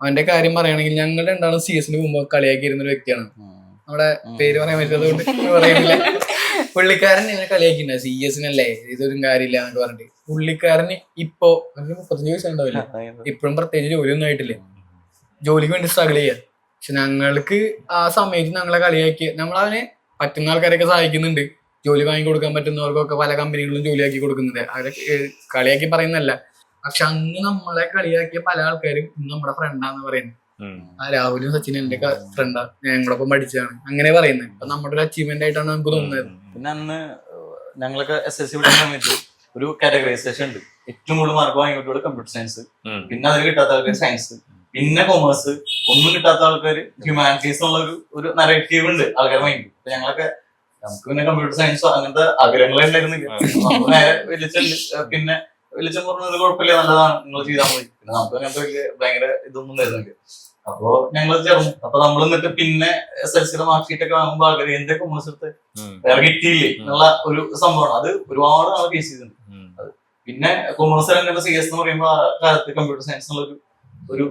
[SPEAKER 2] അവന്റെ കാര്യം പറയുകയാണെങ്കിൽ ഞങ്ങളുടെ രണ്ടാളും CS പോകുമ്പോൾ കളിയാക്കിയിരുന്ന ഒരു വ്യക്തിയാണ്. നമ്മുടെ പേര് പറയാൻ പറ്റുന്നതുകൊണ്ട് പറയുന്നില്ല. പുള്ളിക്കാരൻ ഇങ്ങനെ കളിയാക്കിണ്ടാവും, CS ഇതൊരു കാര്യമില്ല എന്നൊക്കെ പറഞ്ഞിട്ട്. പുള്ളിക്കാരന് ഇപ്പോ 35 വയസ്സുണ്ടാവില്ല, ഇപ്പോഴും പ്രത്യേകിച്ച് ജോലിയൊന്നും ആയിട്ടില്ല. ജോലിക്ക് വേണ്ടി സ്ട്രഗിൾ ചെയ്യാം. പക്ഷെ ഞങ്ങൾക്ക് ആ സമയത്ത് ഞങ്ങളെ കളിയാക്കി, നമ്മളവനെ പറ്റുന്ന ആൾക്കാരൊക്കെ സഹായിക്കുന്നുണ്ട്. ജോലി വാങ്ങി കൊടുക്കാൻ പറ്റുന്നവർക്കൊക്കെ പല കമ്പനികളിലും ജോലിയാക്കി കൊടുക്കുന്നുണ്ട്. അവരെ കളിയാക്കി പറയുന്നല്ല. പക്ഷെ അന്ന് നമ്മളെ കളിയാക്കിയ പല ആൾക്കാരും ഇന്ന് നമ്മുടെ ഫ്രണ്ടാന്ന് പറയുന്നത്. ആ രാഹുലും സച്ചിനും എന്റെ ഫ്രണ്ടാ, ഞങ്ങളൊപ്പം പഠിച്ചതാണ്, അങ്ങനെ പറയുന്നത്. അപ്പൊ നമ്മുടെ ഒരു അച്ചീവ്മെന്റ് ആയിട്ടാണ് നമുക്ക് തോന്നുന്നത്.
[SPEAKER 4] പിന്നെ അന്ന് ഞങ്ങളൊക്കെ SSLC പഠിക്കുന്ന സമയത്ത് ഒരു കാറ്റഗറൈസേഷൻ ഉണ്ട്. ഏറ്റവും കൂടുതൽ മാർക്ക് വാങ്ങിയിട്ടുള്ള കമ്പ്യൂട്ടർ സയൻസ്, പിന്നെ അതിൽ കിട്ടാത്ത ആൾക്കാർ സയൻസ്, പിന്നെ കൊമേഴ്സ്, ഒന്നും കിട്ടാത്ത ആൾക്കാർ ഹ്യൂമാനിറ്റീസ് എന്നുള്ള ഒരു നറേറ്റീവ് ഉണ്ട് ആൾക്കാർ മൈൻഡ്. അപ്പൊ ഞങ്ങളൊക്കെ നമുക്ക് പിന്നെ കമ്പ്യൂട്ടർ സയൻസോ അങ്ങനത്തെ ആഗ്രഹങ്ങളെ ഉണ്ടായിരുന്നില്ല. നമുക്ക് നേരെ പിന്നെ വലിച്ചം പറഞ്ഞത് കുഴപ്പമില്ല, നല്ലതാണ്, നിങ്ങൾ ചെയ്താൽ മതി. പിന്നെ നമുക്ക് അങ്ങനത്തെ വലിയ ഭയങ്കര ഇതൊന്നും വരുന്നില്ല. അപ്പൊ ഞങ്ങൾ ചേർന്നു. അപ്പൊ നമ്മൾ എന്നിട്ട് പിന്നെ SSLC മാർക്ക് ഷീറ്റ് ഒക്കെ വാങ്ങുമ്പോൾ ആൾക്കാർ എന്റെ കൊമേഴ്സ് എടുത്ത് വേറെ കിട്ടിയില്ലേ എന്നുള്ള ഒരു സംഭവമാണ്. അത് ഒരുപാട് നാളെ ഫേസ് ചെയ്തിട്ടുണ്ട്. പിന്നെ കൊമേഴ്സ് അല്ലെങ്കിൽ CS എന്ന് പറയുമ്പോൾ ആ കാലത്ത് കമ്പ്യൂട്ടർ സയൻസ് എന്നുള്ള ഒരു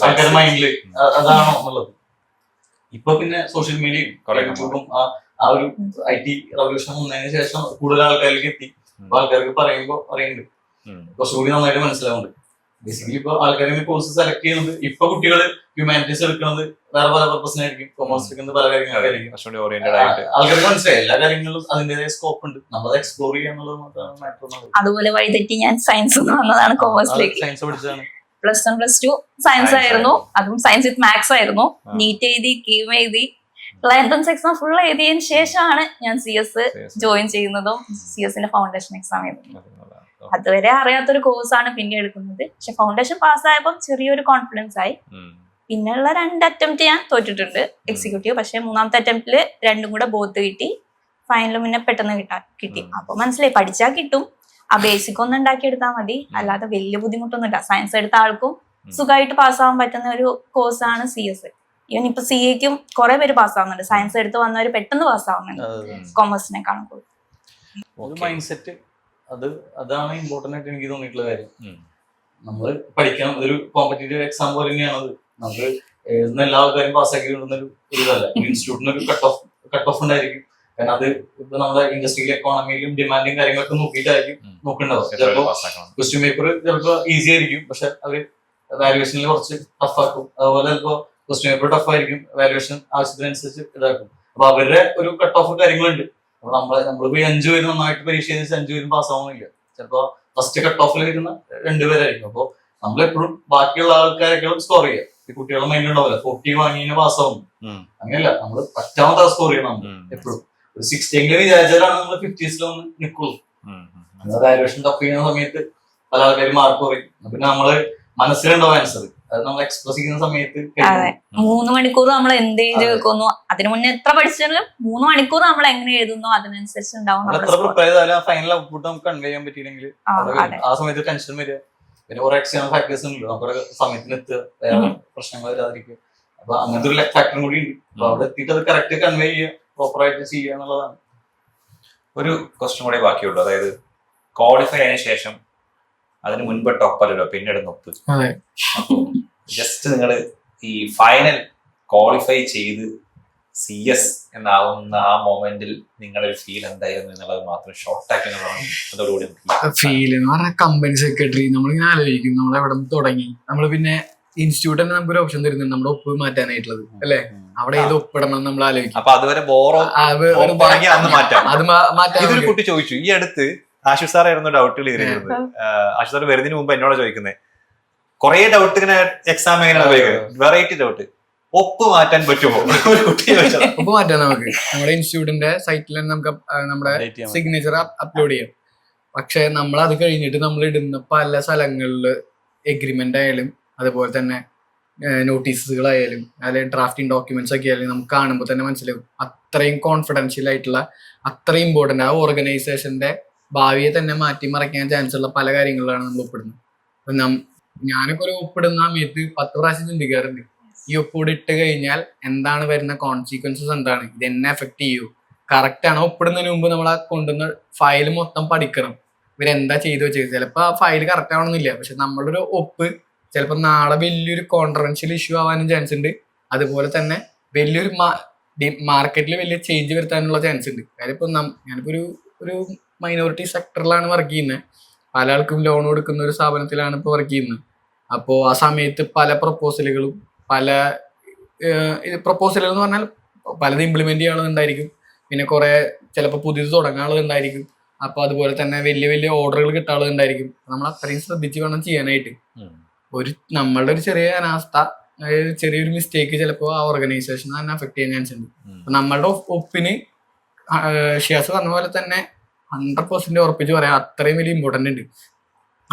[SPEAKER 4] ആൾക്കാരുടെ മൈൻഡില് അതാണോ എന്നുള്ളത്. ഇപ്പൊ പിന്നെ സോഷ്യൽ മീഡിയയും യൂട്യൂബും ആ ഒരു IT റവല്യൂഷൻ വന്നതിന് ശേഷം കൂടുതൽ ആൾക്കാരിലേക്ക് എത്തി. അപ്പൊ ആൾക്കാർക്ക് പറയുന്നുണ്ട് കുറച്ചുകൂടി നന്നായിട്ട് മനസ്സിലാവുന്നുണ്ട്. ബേസിക്കലി ഇപ്പൊ ആൾക്കാർ കോഴ്സ് സെലക്ട് ചെയ്യുന്നത്, ഇപ്പൊ കുട്ടികൾ ഹ്യൂമാനിറ്റീസ് എടുക്കുന്നത് വേറെ പല പർപ്പസിനായിരിക്കും, കൊമേഴ്സ് എടുക്കുന്നത് പല കാര്യങ്ങളായിരിക്കും. ആൾക്കാർക്ക് മനസ്സിലായി എല്ലാ കാര്യങ്ങളിലും അതിന്റേതായ സ്കോപ്പ് ഉണ്ട്, നമ്മളത് എക്സ്പ്ലോർ ചെയ്യാന്നുള്ളത് മാത്രമാണ് മാറ്റർ.
[SPEAKER 7] അതുപോലെ വഴിതെറ്റി ഞാൻ സയൻസ് വന്നതാണ് കൊമേഴ്സിലേക്ക്.
[SPEAKER 4] സയൻസ് പഠിച്ചതാണ്.
[SPEAKER 7] +1 +2 സയൻസ് ആയിരുന്നു, അതും സയൻസ് വിത്ത് മാത്സ് ആയിരുന്നു. നീറ്റ് എഴുതി, കീം എഴുതി, എൻട്രൻസ് എക്സാം ഫുൾ എഴുതിയതിനു ശേഷമാണ് ഞാൻ CS ജോയിൻ ചെയ്യുന്നതും CS-ന്റെ ഫൗണ്ടേഷൻ എക്സാം എഴുതുന്നത്. അതുവരെ അറിയാത്തൊരു കോഴ്സാണ് പിന്നെ എടുക്കുന്നത്. പക്ഷെ ഫൗണ്ടേഷൻ പാസ്സായപ്പോൾ ചെറിയൊരു കോൺഫിഡൻസ് ആയി. പിന്നെയുള്ള 2 അറ്റംപ്റ്റ് ഞാൻ തോറ്റിട്ടുണ്ട് എക്സിക്യൂട്ടീവ്. പക്ഷെ 3ാമത്തെ അറ്റംപ്റ്റില് 2ഉം കൂടെ ബോത്ത് കിട്ടി. ഫൈനലും പിന്നെ പെട്ടെന്ന് കിട്ടി. അപ്പൊ മനസ്സിലായി പഠിച്ചാൽ കിട്ടും. ആ ബേസിക് ഒന്ന് ഉണ്ടാക്കിയെടുത്താൽ മതി, അല്ലാതെ വലിയ ബുദ്ധിമുട്ടൊന്നുമില്ല. സയൻസ് എടുത്ത ആൾക്കും സുഖമായിട്ട് പാസ്സാവാൻ പറ്റുന്ന ഒരു കോഴ്സാണ് CS. ഈവൻ ഇപ്പൊ CA-ക്കും കുറെ പേര് പാസ്സാവുന്നുണ്ട്. സയൻസ് എടുത്ത് വന്നവർ പെട്ടെന്ന് പാസ്സാവുന്നുണ്ട് കൊമേഴ്സിനെക്കാളും കൂടുതൽ.
[SPEAKER 4] ഒരു മൈൻഡ് സെറ്റ്, അതാണ് ഇമ്പോർട്ടന്റ് ആയിട്ട് എനിക്ക് തോന്നിയിട്ടുള്ള കാര്യം. നമ്മൾ പഠിക്കണം, ഒരു കോമ്പറ്റേറ്റീവ് എക്സാം പോലെ തന്നെയാണത്. നമുക്ക് എഴുതുന്ന എല്ലാ ആൾക്കാരും പാസ്സാക്കി കിട്ടുന്ന ഒരു ഇതല്ല. ഇൻസ്റ്റിറ്റ്യൂട്ടിന് ഒരു കട്ട് ഓഫ് ഉണ്ടായിരിക്കും. കാരണം അത് ഇപ്പൊ നമ്മുടെ ഇൻഡസ്ട്രിയിലെ എക്കോണമിയിലും ഡിമാൻഡും കാര്യങ്ങളൊക്കെ നോക്കിയിട്ടായിരിക്കും നോക്കണ്ടാവും. ചിലപ്പോൾ ക്വസ്റ്റ്യൻ പേപ്പർ ചിലപ്പോൾ ഈസി ആയിരിക്കും, പക്ഷെ അവര് വാല്യുവേഷനിൽ കുറച്ച് ടഫാക്കും. അതുപോലെ ചിലപ്പോൾ ക്വസ്റ്റ്യൻ പേപ്പർ ടഫായിരിക്കും, വാല്യുവേഷൻ ആവശ്യത്തിനനുസരിച്ച് ഇതാക്കും. അപ്പൊ അവരുടെ ഒരു കട്ട് ഓഫ് കാര്യങ്ങളുണ്ട്. അപ്പൊ നമ്മളിപ്പോ 5 പേര് നന്നായിട്ട് പരീക്ഷ എഴുതിച്ച് 5 പേരും പാസ്സാവുന്നില്ല. ചിലപ്പോ ഫസ്റ്റ് കട്ട് ഓഫിൽ വരുന്ന 2 പേരായിരിക്കും. അപ്പൊ നമ്മളെപ്പോഴും ബാക്കിയുള്ള ആൾക്കാരെക്കാളും സ്കോർ ചെയ്യുക. ഈ കുട്ടികളുടെ മൈൻഡ് ഉണ്ടാവില്ല 40 വാങ്ങിയ പാസ്സാവുന്നു, അങ്ങനെയല്ല. നമ്മൾ പറ്റാമത്തെ സ്കോർ ചെയ്യണം. എപ്പോഴും ഒരു 60 വിചാരിച്ചാലാണ് നമ്മൾ 50s നിൽക്കുള്ളൂ. വാല്യുവേഷൻ ടഫ് ചെയ്യുന്ന സമയത്ത് പല ആൾക്കാരും മാർക്ക് കുറയും. പിന്നെ നമ്മള് മനസ്സിലുണ്ടാവും ആൻസർ, അത് നമ്മൾ എക്സ്പ്രസ് ചെയ്യുന്ന സമയത്ത്
[SPEAKER 7] 3 മണിക്കൂർ നമ്മൾ എന്ത് എഴുതി വെക്കുന്നു, അതിനു മുന്നേ എത്ര പഠിച്ചാലും 3 മണിക്കൂർ നമ്മൾ എങ്ങനെ എഴുതുന്നു അതിനനുസരിച്ച് ഉണ്ടാവും.
[SPEAKER 4] എത്ര പ്രിപ്പയർ ചെയ്താലും ഫൈനൽ ഔട്ട്പുട്ട് നമുക്ക് കൺവേ ചെയ്യാൻ പറ്റിയില്ലെങ്കിൽ ആ സമയത്ത് ടെൻഷൻ വരിക. പിന്നെ കുറെ എക്സ്റ്റേണൽ ഫാക്ടേഴ്സ് ഉണ്ടല്ലോ, നമുക്ക് സമയത്തിന് എത്തുക, വേറെ പ്രശ്നങ്ങൾ വരാതിരിക്കുക. അപ്പൊ അങ്ങനത്തെ ഒരു ഫാക്ടറും കൂടി ഉണ്ട്. അപ്പൊ അവിടെ എത്തിയിട്ട് അത് കറക്റ്റ് കൺവേ ചെയ്യുക, പ്രോപ്പറായിട്ട് ചെയ്യുക എന്നുള്ളതാണ്.
[SPEAKER 1] ഒരു ക്വസ്റ്റ്യൻ കൂടെ ബാക്കിയുള്ളൂ. അതായത് ക്വാളിഫൈ ആയതിനു ശേഷം അതിന് മുൻപ് ടോപ്പല്ലോ, പിന്നീട് നൊപ്പ്. അപ്പൊ ജസ്റ്റ് നിങ്ങൾ ഈ ഫൈനൽ ക്വാളിഫൈ ചെയ്ത് CS എന്നാവുന്ന ആ മൊമെന്റിൽ നിങ്ങളുടെ ഫീൽ എന്തായിരുന്നു എന്നുള്ളത് മാത്രം ഷോർട്ടാക്കി അതോടുകൂടി
[SPEAKER 2] ഫീൽ എന്ന് പറഞ്ഞാൽ കമ്പനി സെക്രട്ടറി നമ്മളിങ്ങനെ ആലോചിക്കും, നമ്മൾ എവിടെ നിന്ന് തുടങ്ങി. നമ്മൾ പിന്നെ ഇൻസ്റ്റിറ്റ്യൂട്ട് തന്നെ നമുക്കൊരു ഓപ്ഷൻ തരുന്നുണ്ട് നമ്മുടെ ഒപ്പ് മാറ്റാനായിട്ടുള്ളത്, അല്ലെ? അവിടെ ഏത് ഒപ്പിടണം നമ്മൾ ആലോചിക്കും.
[SPEAKER 1] അപ്പൊ അതുവരെ അത് മാറ്റാം. ഇതൊരു കുട്ടി ചോദിച്ചു ഈ അടുത്ത്, ആശുഷ് സാറായിരുന്നു ഡൗട്ടുകൾ ചെയ്തിരുന്നത്. ആശുഷ് സാർ വരുന്നതിന് മുമ്പ് എന്നോട് ചോദിക്കുന്നത് കുറെ ഡൗട്ട്, ഇങ്ങനെ എക്സാം എങ്ങനെയാണ് വെറൈറ്റി ഡൗട്ട്. ഒപ്പ് മാറ്റാൻ പറ്റുമോ ഒരു കുട്ടി ചോദിച്ചത്.
[SPEAKER 2] ഒപ്പ് മാറ്റാം നമുക്ക്. നമ്മുടെ ഇൻസ്റ്റിറ്റ്യൂട്ടിന്റെ സൈറ്റിൽ തന്നെ നമുക്ക് നമ്മുടെ സിഗ്നേച്ചർ അപ്ലോഡ് ചെയ്യാം. പക്ഷെ നമ്മൾ അത് കഴിഞ്ഞിട്ട് നമ്മൾ ഇടുന്ന പല സ്ഥലങ്ങളിൽ എഗ്രിമെന്റ് ആയാലും അതുപോലെ തന്നെ നോട്ടീസുകളായാലും അല്ലെങ്കിൽ ഡ്രാഫ്റ്റിംഗ് ഡോക്യുമെന്റ്സ് ഒക്കെ ആയാലും നമുക്ക് കാണുമ്പോൾ തന്നെ മനസ്സിലാവും അത്രയും കോൺഫിഡൻഷ്യൽ ആയിട്ടുള്ള അത്രയും ഇമ്പോർട്ടൻ്റ് ആ ഓർഗനൈസേഷന്റെ ഭാവിയെ തന്നെ മാറ്റിമറിക്കാൻ ചാൻസ് ഉള്ള പല കാര്യങ്ങളിലാണ് നമ്മൾ ഒപ്പിടുന്നത്. അപ്പൊ ഞാനൊക്കെ ഒരു ഒപ്പിടുന്ന സമയത്ത് 10 പ്രാവശ്യം ചിന്തിക്കാറുണ്ട്, ഈ ഒപ്പിട് ഇട്ട് കഴിഞ്ഞാൽ എന്താണ് വരുന്ന കോൺസിക്വൻസസ്, എന്താണ് ഇത് എന്നെ എഫക്ട് ചെയ്യൂ, കറക്റ്റ് ആണോ. ഒപ്പിടുന്നതിന് മുമ്പ് നമ്മൾ ആ കൊണ്ടുവന്ന ഫയൽ മൊത്തം പഠിക്കണം, ഇവരെന്താ ചെയ്തു വെച്ചത്. ചിലപ്പോൾ ആ ഫയൽ കറക്റ്റ് ആവണമെന്നില്ല, പക്ഷെ നമ്മളൊരു ഒപ്പ് ചിലപ്പോൾ നാളെ വലിയൊരു കോൺട്രവൻഷ്യൽ ഇഷ്യൂ ആവാനും ചാൻസ് ഉണ്ട്. അതുപോലെ തന്നെ വലിയൊരു മാർക്കറ്റിൽ വലിയ ചേഞ്ച് വരുത്താനുള്ള ചാൻസ് ഉണ്ട്. കാര്യം ഇപ്പം ഞാനിപ്പോൾ ഒരു മൈനോറിറ്റി സെക്ടറിലാണ് വർക്ക് ചെയ്യുന്നത്. പല ആൾക്കും ലോൺ കൊടുക്കുന്ന ഒരു സ്ഥാപനത്തിലാണ് ഇപ്പോൾ വർക്ക് ചെയ്യുന്നത്. അപ്പോൾ ആ സമയത്ത് പല പ്രപ്പോസലുകളും പ്രപ്പോസലുകൾ എന്ന് പറഞ്ഞാൽ പലത് ഇംപ്ലിമെന്റ് ചെയ്യാനുള്ളതുണ്ടായിരിക്കും, പിന്നെ കുറെ ചിലപ്പോൾ പുതിയത് തുടങ്ങാനുള്ളതുണ്ടായിരിക്കും. അപ്പോൾ അതുപോലെ തന്നെ വലിയ വലിയ ഓർഡറുകൾ കിട്ടാനുള്ളതുണ്ടായിരിക്കും. നമ്മൾ അത്രയും ശ്രദ്ധിച്ച് വേണം ചെയ്യാനായിട്ട്. നമ്മളുടെ ഒരു ചെറിയ അനാസ്ഥ, ചെറിയൊരു മിസ്റ്റേക്ക് ചിലപ്പോൾ ആ ഓർഗനൈസേഷൻ തന്നെ അഫക്ട് ചെയ്യാൻ ചാൻസ് ഉണ്ട്. നമ്മളുടെ ഒപ്പിന് ഷിയാസ് പറഞ്ഞ പോലെ തന്നെ 100% ഉറപ്പിച്ച് പറയാം, അത്രയും വലിയ ഇമ്പോർട്ടൻ്റ് ഉണ്ട്.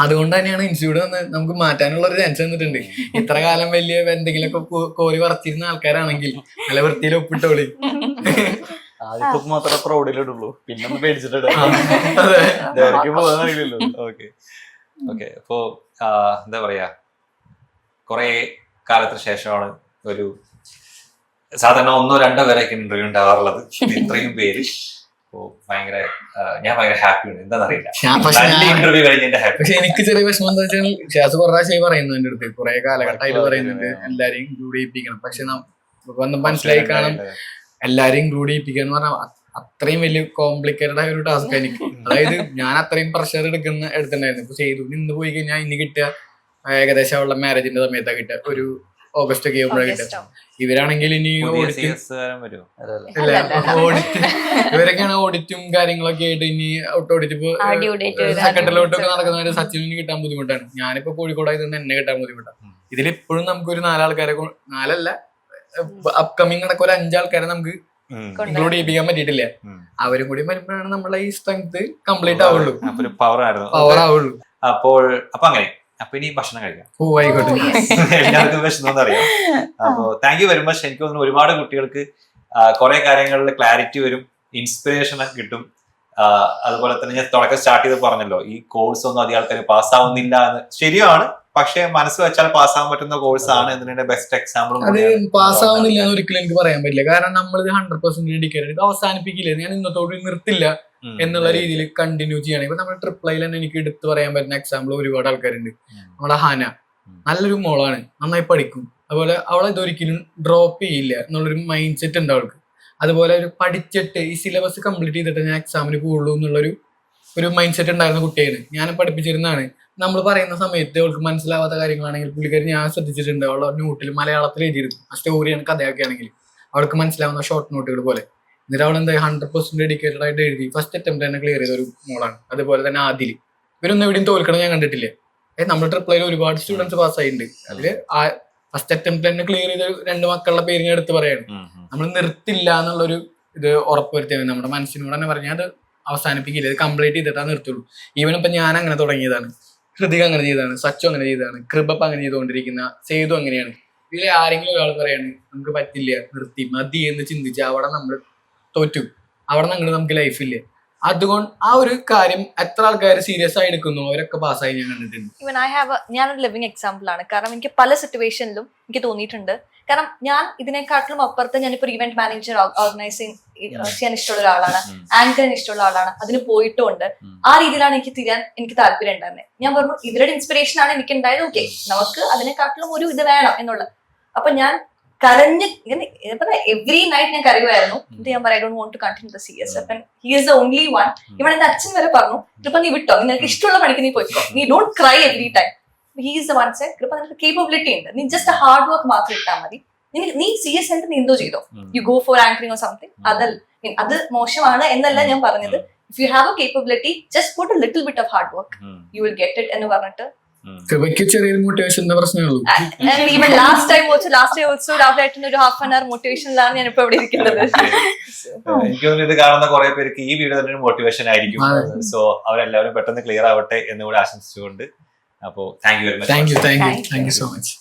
[SPEAKER 2] അതുകൊണ്ട് തന്നെയാണ് ഇൻസ്റ്റിറ്റ്യൂട്ട് നമുക്ക് മാറ്റാനുള്ള ഒരു ചാൻസ് തന്നിട്ടുണ്ട്. ഇത്ര കാലം വലിയ എന്തെങ്കിലുമൊക്കെ കോരി വറച്ചിരുന്ന ആൾക്കാരാണെങ്കിൽ നല്ല വൃത്തിയിൽ ഒപ്പിട്ടോളി.
[SPEAKER 4] ആദ്യത്തെ മാത്രമേ പ്രൗഡിലിടുള്ളൂ, പിന്നെ പേടിച്ചിട്ട് പോകാറില്ലല്ലോ.
[SPEAKER 1] Okay okay. അപ്പോ എന്താ പറയാ, കുറെ കാലത്തിന് ശേഷമാണ് ഒരു സാധാരണ 1-2 പേരൊക്കെ ഇന്റർവ്യൂ ഉണ്ടാവാറുള്ളത്. ഇത്രയും പേര് ഭയങ്കര ഞാൻ ഭയങ്കര ഹാപ്പി ഉണ്ട്. എന്താണെന്നറിയില്ല, ഇന്റർവ്യൂ കഴിഞ്ഞ ഹാപ്പി.
[SPEAKER 2] പക്ഷെ എനിക്ക് ചെറിയ വിഷമം എന്താ വെച്ചാൽ ഷിയാസ് കുറെ പ്രാവശ്യം പറയുന്നു എന്റെ അടുത്ത്, കുറെ കാലഘട്ടമായിട്ട് പറയുന്നുണ്ട് എല്ലാരെയും ഇൻക്ലൂഡ് ചെയ്യിപ്പിക്കണം. പക്ഷെ വന്ന് മനസ്സിലായി കാണാം, എല്ലാരെയും ഇൻക്ലൂഡ് ചെയ്യിപ്പിക്കുക എന്ന് പറഞ്ഞാൽ അത്രയും വലിയ കോംപ്ലിക്കേറ്റഡ് ആയ ഒരു ടാസ്ക് എനിക്ക്. അതായത് ഞാൻ അത്രയും പ്രഷർ എടുത്തിട്ടുണ്ടായിരുന്നു. ഇപ്പൊ ചെയ്തു നിന്ന് പോയി കഴിഞ്ഞാൽ ഇനി കിട്ടുക ഏകദേശം അവളുടെ മാരേജിന്റെ സമയത്താണ് കിട്ടുക, ഒരു ഓഗസ്റ്റ് ഒക്കെ ആകുമ്പോഴാണ് കിട്ടുക. ഇവരാണെങ്കിൽ ഇനി ഇവരൊക്കെയാണ് ഓഡിറ്റും കാര്യങ്ങളൊക്കെ ആയിട്ട് ഇനി ഓഡിറ്റ് ഇപ്പൊ സെക്കൻഡിലോട്ടൊക്കെ നടക്കുന്നവര് സച്ചിനിന് കിട്ടാൻ ബുദ്ധിമുട്ടാണ്. ഞാനിപ്പോ കോഴിക്കോടായതുകൊണ്ട് എന്നെ കിട്ടാൻ ബുദ്ധിമുട്ടാണ്. ഇതിലിപ്പോഴും നമുക്കൊരു 4 ആൾക്കാരെ, 4 അപ്കമിങ് നടക്ക ഒരു 5 ആൾക്കാരെ നമുക്ക് ഇൻക്ലൂഡ് ചെയ്യിപ്പിക്കാൻ പറ്റിയിട്ടില്ല. അവരും കൂടി വരുമ്പോഴാണ് നമ്മളെ ഈ സ്ട്രെങ്ത് കംപ്ലീറ്റ് ആവുള്ളൂ, പവർ ആവുള്ളൂ.
[SPEAKER 1] അപ്പൊ അങ്ങനെ അപ്പൊ ഇനി ഭക്ഷണം കഴിക്കാം. എല്ലാവർക്കും വിഷമം അറിയാം. അപ്പൊ താങ്ക് യു വെരി മച്ച്. എനിക്ക് തോന്നുന്നു ഒരുപാട് കുട്ടികൾക്ക് കുറെ കാര്യങ്ങളിൽ ക്ലാരിറ്റി വരും, ഇൻസ്പിറേഷൻ കിട്ടും. അതുപോലെ തന്നെ ഞാൻ തുടക്കം സ്റ്റാർട്ട് ചെയ്ത് പറഞ്ഞല്ലോ, ഈ കോഴ്സ് ഒന്നും അധികം ആൾക്കാർ പാസ്സാവുന്നില്ല എന്ന്. ശരിയാണ്, പക്ഷെ മനസ്സ് വെച്ചാൽ പാസ്സാവാൻ പറ്റുന്ന കോഴ്സ് ആണ് എന്നതിന്റെ ബെസ്റ്റ് എക്സാമ്പിൾ.
[SPEAKER 2] അത് പാസ്സാവുന്നില്ല എന്ന് ഒരിക്കലും എനിക്ക് പറയാൻ പറ്റില്ല. കാരണം നമ്മൾ 100% ഡെഡിക്കേറ്റഡ്, ഇത് അവസാനിപ്പിക്കില്ല, ഞാൻ ഇന്നത്തോട് നിർത്തില്ല എന്നുള്ള രീതിയിൽ കണ്ടിന്യൂ ചെയ്യണം. ഇപ്പൊ നമ്മുടെ ട്രിപ്പിളിൽ തന്നെ എനിക്ക് എടുത്തു പറയാൻ പറ്റുന്ന എക്സാമ്പിൾ ഒരുപാട് ആൾക്കാരുണ്ട്. നമ്മുടെ ഹന നല്ലൊരു മോളാണ്, നന്നായി പഠിക്കും. അതുപോലെ അവളെ ഇതൊരിക്കലും ഡ്രോപ്പ് ചെയ്യില്ല എന്നുള്ളൊരു മൈൻഡ് സെറ്റ് ഉണ്ട് അവൾക്ക്. അതുപോലെ ഒരു പഠിച്ചിട്ട് ഈ സിലബസ് കംപ്ലീറ്റ് ചെയ്തിട്ട് ഞാൻ എക്സാമിന് പോകുള്ളൂ എന്നുള്ളൊരു മൈൻഡ് സെറ്റ് ഉണ്ടായിരുന്ന കുട്ടിയാണ്. ഞാൻ പഠിപ്പിച്ചിരുന്നതാണ്. നമ്മൾ പറയുന്ന സമയത്ത് അവൾക്ക് മനസ്സിലാവാത്ത കാര്യങ്ങളാണെങ്കിൽ പുള്ളിക്കാരി ഞാൻ ശ്രദ്ധിച്ചിട്ടുണ്ട്, അവളുടെ നോട്ടിൽ മലയാളത്തിൽ എഴുതിയിരുന്നു. ആ സ്റ്റോറിയാണ്, കഥയൊക്കെ ആണെങ്കിൽ അവൾക്ക് മനസ്സിലാവുന്ന ഷോർട്ട് നോട്ടുകൾ പോലെ. എന്നിട്ട് അവൾ എന്താ 100% ഡെഡിക്കേറ്റഡ് ആയിട്ട് എഴുതി ഫസ്റ്റ് അറ്റംപ്റ്റ് തന്നെ ക്ലിയർ ചെയ്ത ഒരു മോളാണ്. അതുപോലെ തന്നെ ആദിൽ, ഇവരൊന്നും എവിടെയും തോൽക്കണം ഞാൻ കണ്ടിട്ടില്ല. നമ്മുടെ ട്രിപ്പിളിൽ ഒരുപാട് സ്റ്റുഡൻസ് പാസ്സായിട്ടുണ്ട്. അതില് ഫസ്റ്റ് അറ്റംപ്റ്റ് തന്നെ ക്ലിയർ ചെയ്ത 2 മക്കളുടെ പേര് ഞാൻ എടുത്ത് പറയാണ്. നമ്മൾ നിർത്തില്ല എന്നുള്ളൊരു ഇത് ഉറപ്പുവരുത്തിയാൽ നമ്മുടെ മനസ്സിനോട് തന്നെ പറഞ്ഞാൽ അത് അവസാനിപ്പിക്കില്ല, ഇത് കംപ്ലീറ്റ് ചെയ്തിട്ടാ നിർത്തുള്ളൂ. ഈവൻ ഇപ്പൊ ഞാൻ അങ്ങനെ തുടങ്ങിയതാണ്, ഹൃതിക അങ്ങനെ ചെയ്തതാണ്, സച്ചു അങ്ങനെ ചെയ്തതാണ്, കൃപപ്പ് അങ്ങനെ ചെയ്തുകൊണ്ടിരിക്കുന്ന, സേതു അങ്ങനെയാണ്. ഇതിൽ ആരെങ്കിലും ഒരാൾ പറയാണ് നമുക്ക് പറ്റില്ല, നിർത്തി മതി എന്ന് ചിന്തിച്ച് അവിടെ നമ്മൾ തോറ്റു, അവിടെ നിന്ന് അങ്ങോട്ട് നമുക്ക് ലൈഫില്ല. അതുകൊണ്ട് ആ ഒരു കാര്യം എത്ര ആൾക്കാർ സീരിയസ് ആയി എടുക്കുന്നു അവരൊക്കെ പാസ്സായി ഞാൻ കണ്ടിട്ടുണ്ട്.
[SPEAKER 6] ഈവൻ ഞാനൊരു ലിവിങ് എക്സാമ്പിൾ ആണ്. കാരണം എനിക്ക് പല സിറ്റുവേഷനിലും എനിക്ക് തോന്നിയിട്ടുണ്ട്. കാരണം ഞാൻ ഇതിനെക്കാട്ടിലും അപ്പുറത്ത് ഞാനിപ്പോ ഇവന്റ് മാനേജർ ഓർഗനൈസിങ് ചെയ്യാൻ ഇഷ്ടമുള്ള ഒരാളാണ്, ആങ്കറിന് ഇഷ്ടമുള്ള ആളാണ്, അതിന് പോയിട്ടുമുണ്ട്. ആ രീതിയിലാണ് എനിക്ക് തിരിയാൻ എനിക്ക് താല്പര്യം ഉണ്ടായിരുന്നത്. ഞാൻ പറഞ്ഞു ഇവരുടെ ഇൻസ്പിറേഷൻ ആണ് എനിക്ക് ഉണ്ടായത്. ഓക്കെ, നമുക്ക് അതിനെക്കാട്ടിലും ഒരു ഇത് വേണം എന്നുള്ളത്. അപ്പൊ ഞാൻ കരഞ്ഞ് എവറി നൈറ്റ് ഞാൻ കരയുമായിരുന്നു. ഇത് ഞാൻ പറയാം, I don't want to continue the CS. അപ്പം he is the only one. ഇവിടെ എന്റെ അച്ഛൻ വരെ പറഞ്ഞു, കൃപ നീ വിട്ടോ, നിനക്ക് ഇഷ്ടമുള്ള പണിക്ക് നീ പോയിക്കോ, നീ don't cry every time. He is the one side, കൃപ നിനക്ക് കേപ്പബിലിറ്റി ഉണ്ട്, നീ ജസ്റ്റ് ഹാർഡ് വർക്ക് മാത്രം ഇട്ടാൽ മതി. നീ CS ആയിട്ട് നീ എന്തോ ചെയ്തോ, you go for anchoring or something. അത് മോശമാണ് എന്നല്ല ഞാൻ പറഞ്ഞത്. If you have A capability, just put a little bit of hard work, you will get it എന്ന് പറഞ്ഞിട്ട്
[SPEAKER 2] കൃപയ്ക്ക് ചെറിയൊരു മോട്ടിവേഷന്റെ പ്രശ്നമേ ഉള്ളൂ.
[SPEAKER 6] ഈവൻ ലാസ്റ്റ് ടൈം ഓൾസോ രാവിലെ ആയിട്ട് ഒരു ഹാഫ് ആൻ അവർ മോട്ടിവേഷനിലാണ് ഞാൻ ഇപ്പൊ ഇവിടെ ഇരിക്കുന്നത്.
[SPEAKER 1] എനിക്ക് തോന്നുന്നു ഇത് കാണുന്ന കുറെ പേർക്ക് ഈ വീഡിയോ തന്നെ ഒരു മോട്ടിവേഷൻ ആയിരിക്കും. സോ അവരെല്ലാവരും പെട്ടെന്ന് ക്ലിയർ ആവട്ടെ എന്ന് കൂടെ ആശംസിച്ചുകൊണ്ട്, അപ്പോൾ thank you very much.
[SPEAKER 2] Thank you so much.